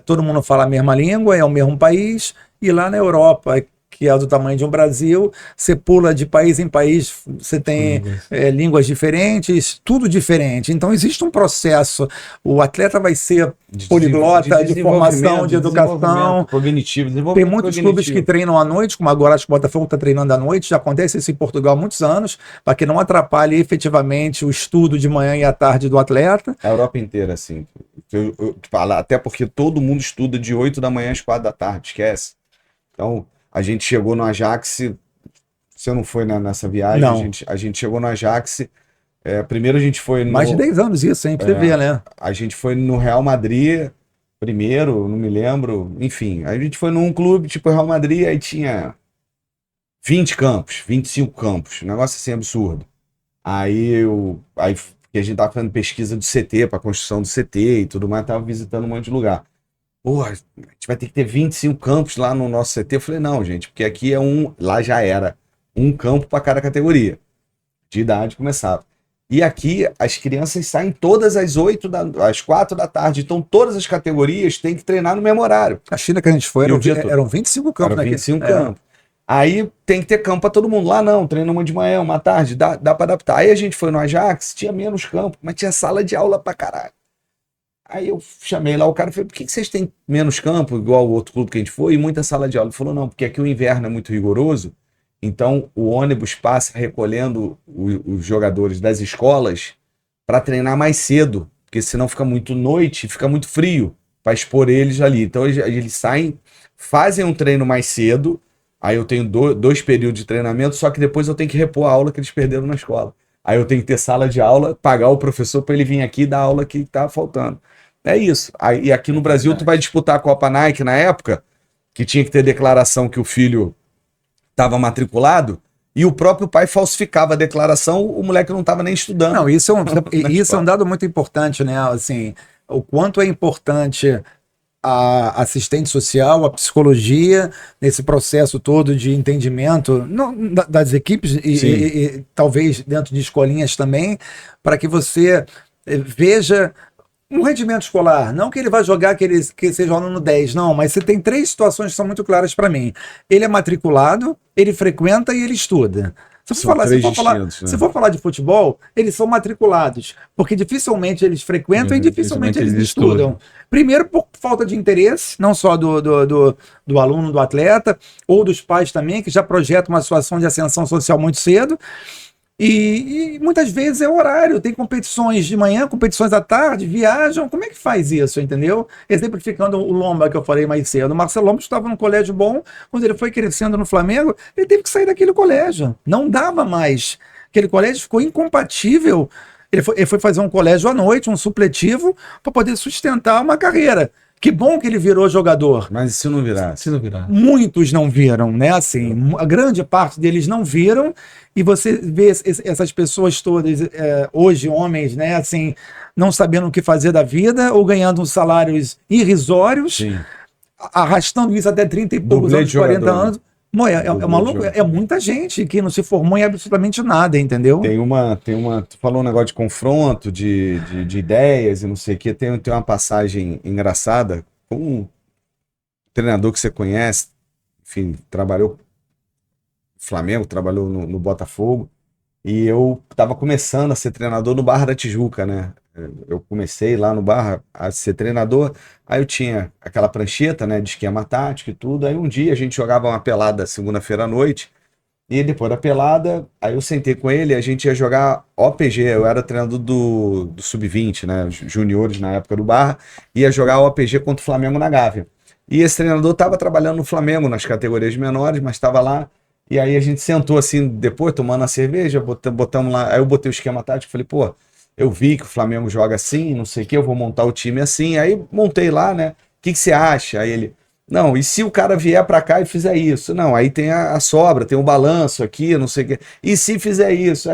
todo mundo fala a mesma língua, é o mesmo país, e lá na Europa, que é do tamanho de um Brasil, você pula de país em país, você tem línguas diferentes, tudo diferente. Então existe um processo, o atleta vai ser poliglota, de formação, de educação, cognitivo, tem muitos clubes que treinam à noite, como agora acho que o Botafogo está treinando à noite, já acontece isso em Portugal há muitos anos, para que não atrapalhe efetivamente o estudo de manhã e à tarde do atleta. A Europa inteira, assim, até porque todo mundo estuda de 8 da manhã às 4 da tarde, esquece. Então, a gente chegou no Ajax, você não foi nessa viagem? Não. A gente chegou no Ajax, primeiro a gente foi no... Mais de 10 anos isso, hein, pra você ver, né? A gente foi no Real Madrid, primeiro, não me lembro, enfim. A gente foi num clube tipo Real Madrid, aí tinha 20 campos, 25 campos, um negócio assim absurdo. Aí a gente tava fazendo pesquisa do CT, pra construção do CT e tudo mais, tava visitando um monte de lugar. Porra, a gente vai ter que ter 25 campos lá no nosso CT. Eu falei, não, gente, porque aqui lá já era um campo para cada categoria de idade começava. E aqui as crianças saem todas às 4 da tarde, então todas as categorias têm que treinar no mesmo horário. A China que a gente foi eram 25 campos. Eram 25 campos. Aí tem que ter campo para todo mundo. Lá não, treina uma de manhã, uma tarde, dá para adaptar. Aí a gente foi no Ajax, tinha menos campo, mas tinha sala de aula pra caralho. Aí eu chamei lá o cara e falei, por que vocês têm menos campo, igual o outro clube que a gente foi, e muita sala de aula? Ele falou, não, porque aqui o inverno é muito rigoroso, então o ônibus passa recolhendo os jogadores das escolas para treinar mais cedo, porque senão fica muito noite e fica muito frio para expor eles ali. Então eles saem, fazem um treino mais cedo, aí eu tenho 2 períodos de treinamento, só que depois eu tenho que repor a aula que eles perderam na escola. Aí eu tenho que ter sala de aula, pagar o professor para ele vir aqui e dar a aula que tá faltando. É isso. E aqui no Brasil tu vai disputar a Copa Nike na época, que tinha que ter declaração que o filho estava matriculado, e o próprio pai falsificava a declaração, o moleque não estava nem estudando. Não, isso é um dado muito importante, né? Assim, o quanto é importante a assistente social, a psicologia, nesse processo todo de entendimento das equipes e talvez dentro de escolinhas também, para que você veja um rendimento escolar, não que ele vai jogar que seja aluno 10, não, mas você tem 3 situações que são muito claras para mim. Ele é matriculado, ele frequenta e ele estuda. Se for falar de futebol, eles são matriculados, porque dificilmente eles frequentam e dificilmente eles estudam. Primeiro, por falta de interesse, não só do aluno, do atleta, ou dos pais também, que já projetam uma situação de ascensão social muito cedo. E muitas vezes é horário, tem competições de manhã, competições à tarde, viajam. Como é que faz isso, entendeu? Exemplificando o Lomba que eu falei mais cedo. O Marcelo Lomba estava num colégio bom, quando ele foi crescendo no Flamengo, ele teve que sair daquele colégio. Não dava mais. Aquele colégio ficou incompatível. Ele foi fazer um colégio à noite, um supletivo, para poder sustentar uma carreira. Que bom que ele virou jogador. Mas e se não virasse? Se não virar. Muitos não viram, né? Assim, a grande parte deles não viram, e você vê essas pessoas todas, hoje, homens, né? Assim, não sabendo o que fazer da vida, ou ganhando salários irrisórios, Sim. arrastando isso até 30 e poucos Dublê anos, de 40 jogador, né? anos. Não, é maluco, é muita gente que não se formou em absolutamente nada, entendeu? Tu falou um negócio de confronto, de ideias e não sei o que. Tem uma passagem engraçada com um treinador que você conhece, enfim, trabalhou no Flamengo, trabalhou no Botafogo, e eu tava começando a ser treinador no Barra da Tijuca, né? Eu comecei lá no Barra a ser treinador, aí eu tinha aquela prancheta, né, de esquema tático e tudo, aí um dia a gente jogava uma pelada segunda-feira à noite, e depois da pelada, aí eu sentei com ele, a gente ia jogar OPG, eu era treinador do Sub-20, né, os juniores na época do Barra, ia jogar OPG contra o Flamengo na Gávea. E esse treinador estava trabalhando no Flamengo, nas categorias menores, mas estava lá, e aí a gente sentou assim, depois tomando a cerveja, botamos lá, aí eu botei o esquema tático, falei, pô, eu vi que o Flamengo joga assim, não sei o que, eu vou montar o time assim, aí montei lá, né, o que você acha? Aí ele... Não, e se o cara vier pra cá e fizer isso? Não, aí tem a sobra, tem o balanço aqui, não sei o quê. E se fizer isso?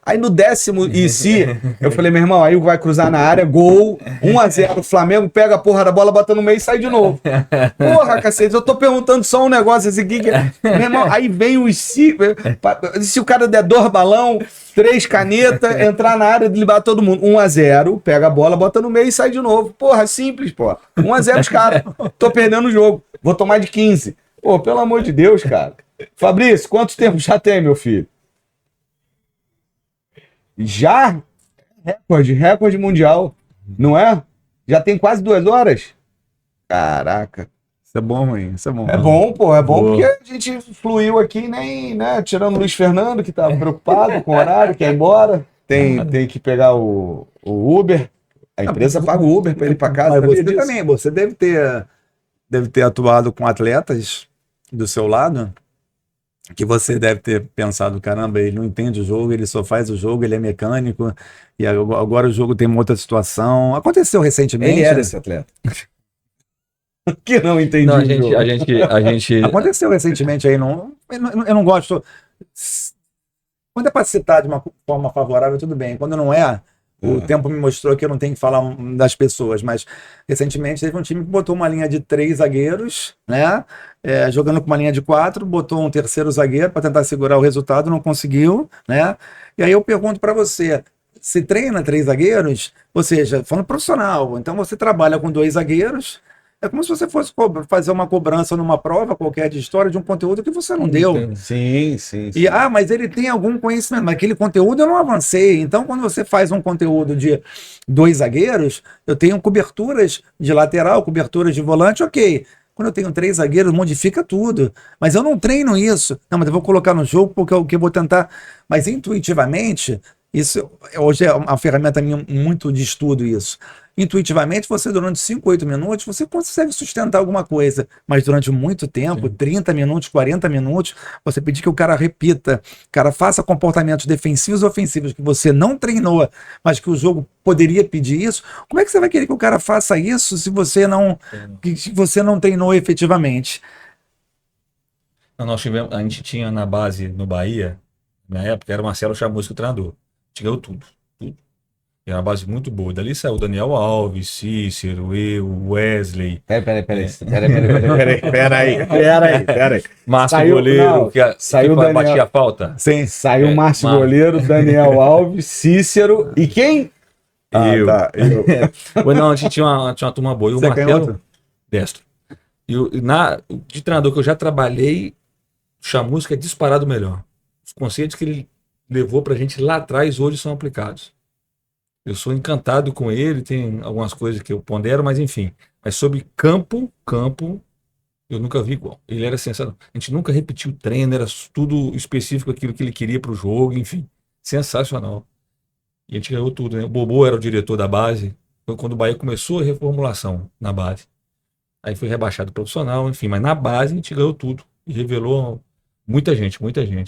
Aí no 10º e se, eu falei, meu irmão, aí vai cruzar na área, gol, 1-0, o Flamengo pega a porra da bola, bota no meio e sai de novo. Porra, cacete, eu tô perguntando só um negócio assim, meu irmão, aí vem os se o cara der 2 balão, 3 canetas, entrar na área, driblar todo mundo. 1-0, pega a bola, bota no meio e sai de novo. Porra, simples, porra. 1-0 os caras. Tô perdendo o jogo. Vou tomar de 15. Pô, pelo amor de Deus, cara. Fabrício, quanto tempo já tem, meu filho? Já? Recorde mundial. Não é? Já tem quase 2 horas? Caraca. Isso é bom, hein? Isso é bom. É bom, pô, é bom Boa. porque a gente fluiu aqui, nem, né, tirando o Luiz Fernando, que tá preocupado com o horário, quer ir embora, tem que pegar o Uber, a empresa paga o Uber pra ele ir pra casa. Mas sabia você disso? também, você deve ter atuado com atletas do seu lado, que você deve ter pensado, caramba, ele não entende o jogo, ele só faz o jogo, ele é mecânico, e agora o jogo tem uma outra situação. Aconteceu recentemente. Ele era esse atleta. Que não entendi Não, o jogo. a gente Aconteceu recentemente aí, eu não gosto. Quando é para citar de uma forma favorável, tudo bem. Quando não é, o tempo me mostrou que eu não tenho que falar das pessoas, mas recentemente teve um time que botou uma linha de 3 zagueiros, né? Jogando com uma linha de 4, botou um terceiro zagueiro para tentar segurar o resultado, não conseguiu, né? E aí eu pergunto para você, se treina 3 zagueiros, ou seja, falando profissional, então você trabalha com 2 zagueiros. É como se você fosse fazer uma cobrança numa prova qualquer de história de um conteúdo que você não deu. Sim. E, mas ele tem algum conhecimento, mas aquele conteúdo eu não avancei. Então, quando você faz um conteúdo de 2 zagueiros, eu tenho coberturas de lateral, coberturas de volante, ok. Quando eu tenho 3 zagueiros, modifica tudo. Mas eu não treino isso. Não, mas eu vou colocar no jogo porque é o que eu vou tentar. Mas intuitivamente, isso hoje é uma ferramenta minha muito de estudo isso. Intuitivamente, você durante 5, 8 minutos, você consegue sustentar alguma coisa, mas durante muito tempo, 30 minutos, 40 minutos, você pedir que o cara repita, o cara faça comportamentos defensivos ou ofensivos que você não treinou, mas que o jogo poderia pedir isso, como é que você vai querer que o cara faça isso se você não treinou efetivamente? a gente tinha na base no Bahia, na época, era o Marcelo Chamusca o treinador. A gente ganhou tudo. Era uma base muito boa. Dali saiu o Daniel Alves, Cícero, eu, Wesley. Peraí. Márcio Saiu- Goleiro, não, saiu que Daniel- batia a falta. Sim. Saiu Márcio Márcio. Goleiro, Daniel Alves, Cícero e quem? Eu. Tá, eu. Não, a gente tinha uma turma boa. E o Você é Marcelo, canhoto? destro. De treinador que eu já trabalhei, o Chamusca é disparado o melhor. Os conceitos que ele levou pra gente lá atrás hoje são aplicados. Eu sou encantado com ele, tem algumas coisas que eu pondero, mas enfim. Mas sobre campo, eu nunca vi igual. Ele era sensacional. A gente nunca repetiu o treino, era tudo específico aquilo que ele queria pro jogo, enfim. Sensacional. E a gente ganhou tudo, né? O Bobô era o diretor da base. Foi quando o Bahia começou a reformulação na base. Aí foi rebaixado profissional, enfim. Mas na base a gente ganhou tudo. E revelou muita gente.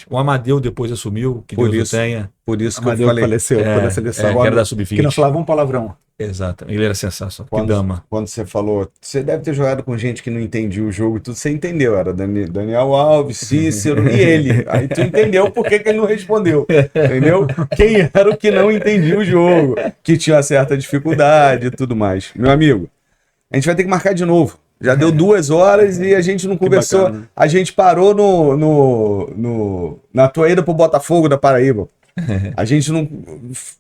O Amadeu depois assumiu, que Por Deus isso. o tenha. Por isso que eu Amadeu falei. faleceu, foi da seleção. que era da Que não Sub-20. falava um palavrão. Exato. Ele era sensacional. Que dama. Quando você falou, você deve ter jogado com gente que não entendia o jogo e tudo, você entendeu. Era Daniel Alves, Cícero e ele. Aí tu entendeu por que ele não respondeu. Entendeu? Quem era o que não entendia o jogo, que tinha uma certa dificuldade e tudo mais. Meu amigo, a gente vai ter que marcar de novo. Já deu 2 horas e a gente não conversou. bacana. A gente parou na tua ida pro Botafogo da Paraíba. A gente não.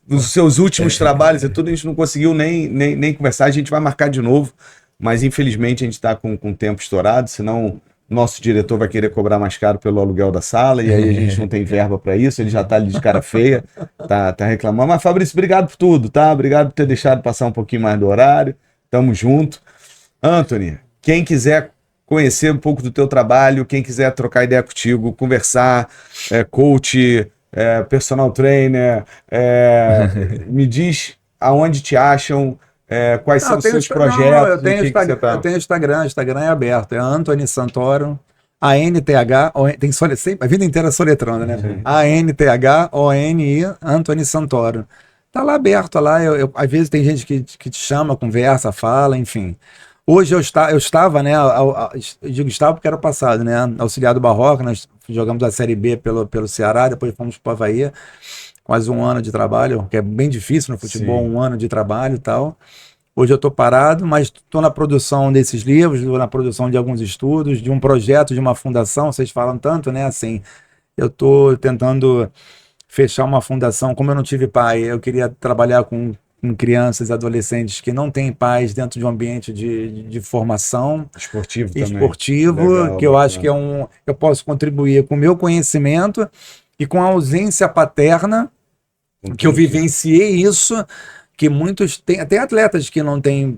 Nos seus últimos trabalhos e tudo, a gente não conseguiu nem conversar. A gente vai marcar de novo, mas infelizmente a gente está com o tempo estourado, senão nosso diretor vai querer cobrar mais caro pelo aluguel da sala e aí a gente não tem verba para isso. Ele já tá ali de cara feia, tá reclamando. Mas Fabrício, obrigado por tudo, tá? Obrigado por ter deixado passar um pouquinho mais do horário. Tamo junto. Anthony, quem quiser conhecer um pouco do teu trabalho, quem quiser trocar ideia contigo, conversar, coach, personal trainer, me diz aonde te acham, quais são os seus projetos. Eu tenho Instagram, Instagram é aberto, é Anthony Santoro, ANTH, tem sempre, a vida inteira soletrando, né? ANTHONI, Anthony Santoro. Tá lá aberto, lá, às vezes tem gente que te chama, conversa, fala, enfim. Hoje eu estava, né? Eu digo estava porque era o passado, né? Auxiliar do Barroca, nós jogamos a Série B pelo Ceará, depois fomos para o Avaí, quase 1 ano de trabalho, que é bem difícil no futebol, Sim. 1 ano de trabalho e tal. Hoje eu estou parado, mas estou na produção desses livros, estou na produção de alguns estudos, de um projeto, de uma fundação, vocês falam tanto, né? Assim, eu estou tentando fechar uma fundação, como eu não tive pai, eu queria trabalhar com crianças e adolescentes que não têm pais dentro de um ambiente de formação Esportivo também. Legal, que eu acho que eu posso contribuir com o meu conhecimento e com a ausência paterna, que eu vivenciei isso, que muitos têm, até atletas que não têm,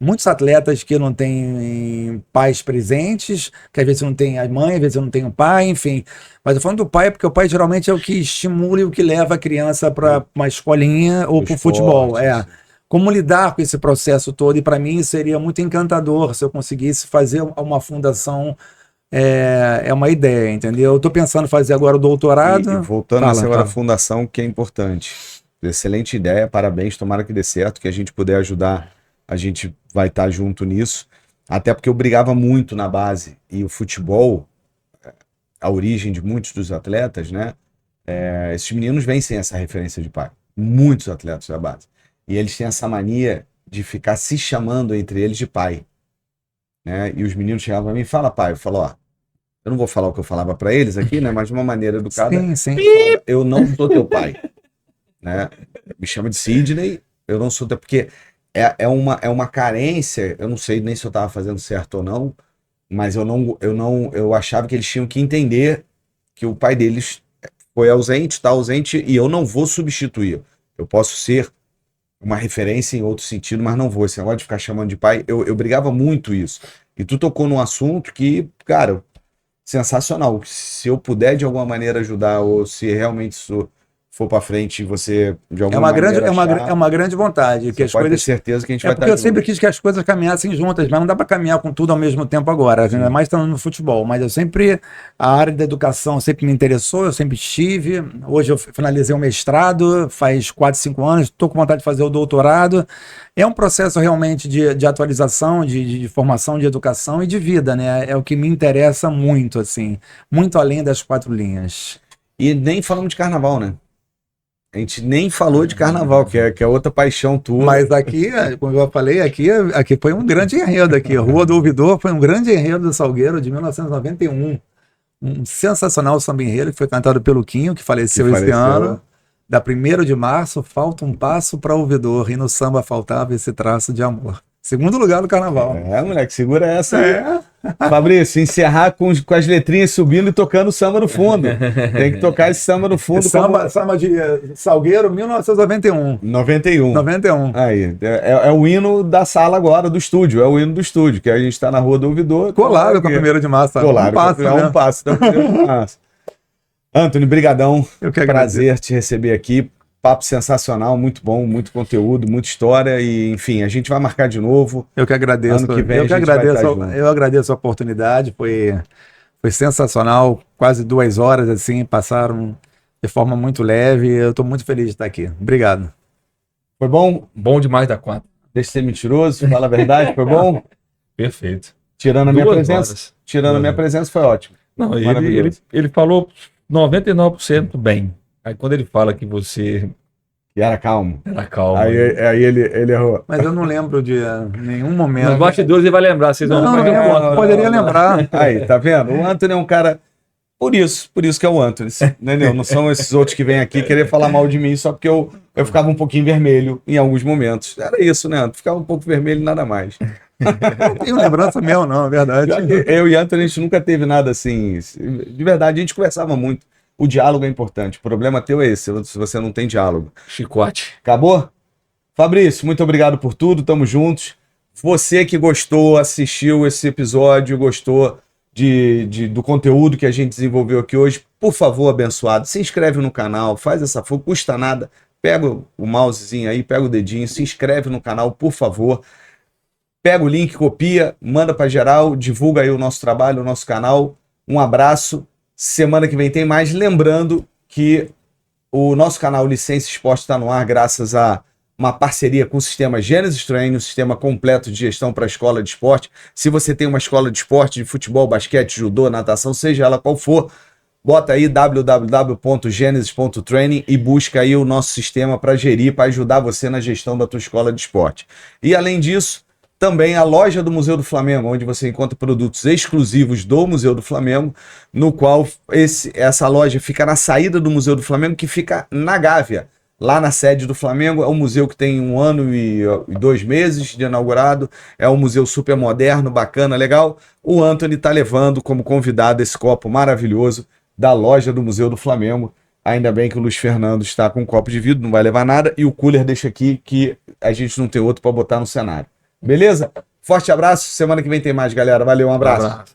muitos atletas que não têm pais presentes, que às vezes não tem a mãe, às vezes não tem o pai, enfim. Mas eu falando do pai, porque o pai geralmente é o que estimula e o que leva a criança para uma escolinha ou para o futebol. Como lidar com esse processo todo, e para mim seria muito encantador se eu conseguisse fazer uma fundação. É uma ideia, entendeu? Eu estou pensando em fazer agora o doutorado. E voltando agora à fundação, que é importante. Excelente ideia, parabéns, tomara que dê certo, que a gente puder ajudar, a gente vai estar junto nisso. Até porque eu brigava muito na base, e o futebol, a origem de muitos dos atletas, né? Esses meninos vêm sem essa referência de pai. Muitos atletas da base. E eles têm essa mania de ficar se chamando entre eles de pai. Né? E os meninos chegavam para mim e falavam, pai, eu falo, ó, eu não vou falar o que eu falava para eles aqui, né? Mas de uma maneira educada. Sim. Eu não sou teu pai. Né? Me chama de Sidney, eu não sou teu... Porque é uma carência, eu não sei nem se eu estava fazendo certo ou não, mas eu achava que eles tinham que entender que o pai deles foi ausente, está ausente, e eu não vou substituir. Eu posso ser uma referência em outro sentido, mas não vou. Esse negócio de ficar chamando de pai, eu brigava muito isso. E tu tocou num assunto que, cara, sensacional. Se eu puder de alguma maneira ajudar, ou se realmente isso for para frente, você de alguma maneira é uma grande vontade. Que as pode coisas... ter certeza que a gente vai estar porque eu sempre quis que as coisas caminhassem juntas, mas não dá para caminhar com tudo ao mesmo tempo agora, ainda mais estando no futebol. Mas eu sempre, a área da educação sempre me interessou, eu sempre estive. Hoje eu finalizei o mestrado, faz 4, 5 anos, estou com vontade de fazer o doutorado. É um processo realmente de atualização, de formação, de educação e de vida, né? É o que me interessa muito, assim, muito além das 4 linhas. E nem falamos de carnaval, né? A gente nem falou de carnaval, que é outra paixão tua. Mas aqui, como eu falei, aqui foi um grande enredo aqui. A Rua do Ouvidor foi um grande enredo do Salgueiro de 1991. Um sensacional samba enredo que foi cantado pelo Quinho, que faleceu esse ano. Da 1º de março, falta um passo para o ouvidor, e no samba faltava esse traço de amor. 2º lugar do carnaval. Moleque, segura essa aí. Fabrício, encerrar com as letrinhas subindo e tocando samba no fundo. Tem que tocar esse samba no fundo. Samba de Salgueiro, 1991. 91. Aí, é o hino da sala agora, do estúdio. É o hino do estúdio, que a gente está na Rua do Ouvidor. Colado com a 1º de março. Colado, um passo. Então, 1º de março. Anthony, brigadão. Eu que agradeço. Prazer te receber aqui. Papo sensacional, muito bom, muito conteúdo, muita história e, enfim, a gente vai marcar de novo. Eu que agradeço. Ano que vem eu agradeço a oportunidade, foi sensacional, quase 2 horas, assim, passaram de forma muito leve, eu estou muito feliz de estar aqui. Obrigado. Foi bom? Bom demais da conta. Deixa de ser mentiroso, fala a verdade, foi bom? Perfeito. Tirando a minha 2 presença. horas. Tirando a minha presença foi ótimo. Não, Maravilhoso. ele falou 99% bem. Aí quando ele fala que você E era calmo. era calmo. Aí ele errou. Mas eu não lembro de nenhum momento. Nos bastidores ele vai lembrar, vocês vão Não, fazer eu uma poderia lembrar. Aí, tá vendo? O Anthony é um cara. Por isso que é o Anthony. Entendeu? Não são esses outros que vêm aqui querer falar mal de mim só porque eu ficava um pouquinho vermelho em alguns momentos. Era isso, né? Ficava um pouco vermelho e nada mais. Não tenho lembrança mesmo, não, é verdade. Já que eu e Anthony, a gente nunca teve nada assim. De verdade, a gente conversava muito. O diálogo é importante. O problema teu é esse, se você não tem diálogo. chicote. Acabou? Fabrício, muito obrigado por tudo. Tamo juntos. Você que gostou, assistiu esse episódio, gostou do conteúdo que a gente desenvolveu aqui hoje, por favor, abençoado, se inscreve no canal, faz essa força, custa nada. Pega o mousezinho aí, pega o dedinho, se inscreve no canal, por favor. Pega o link, copia, manda para geral, divulga aí o nosso trabalho, o nosso canal. Um abraço. Semana que vem tem mais. Lembrando que o nosso canal Licença Esporte está no ar graças a uma parceria com o sistema Genesis Training, um sistema completo de gestão para a escola de esporte. Se você tem uma escola de esporte, de futebol, basquete, judô, natação, seja ela qual for, bota aí www.genesis.training e busca aí o nosso sistema para gerir, para ajudar você na gestão da tua escola de esporte. E além disso, também a loja do Museu do Flamengo, onde você encontra produtos exclusivos do Museu do Flamengo, no qual essa loja fica na saída do Museu do Flamengo, que fica na Gávea, lá na sede do Flamengo. É um museu que tem 1 ano e 2 meses de inaugurado, é um museu super moderno, bacana, legal. O Anthony está levando como convidado esse copo maravilhoso da loja do Museu do Flamengo. Ainda bem que o Luiz Fernando está com um copo de vidro, não vai levar nada, e o cooler deixa aqui que a gente não tem outro para botar no cenário. Beleza? Forte abraço. Semana que vem tem mais, galera. Valeu, um abraço.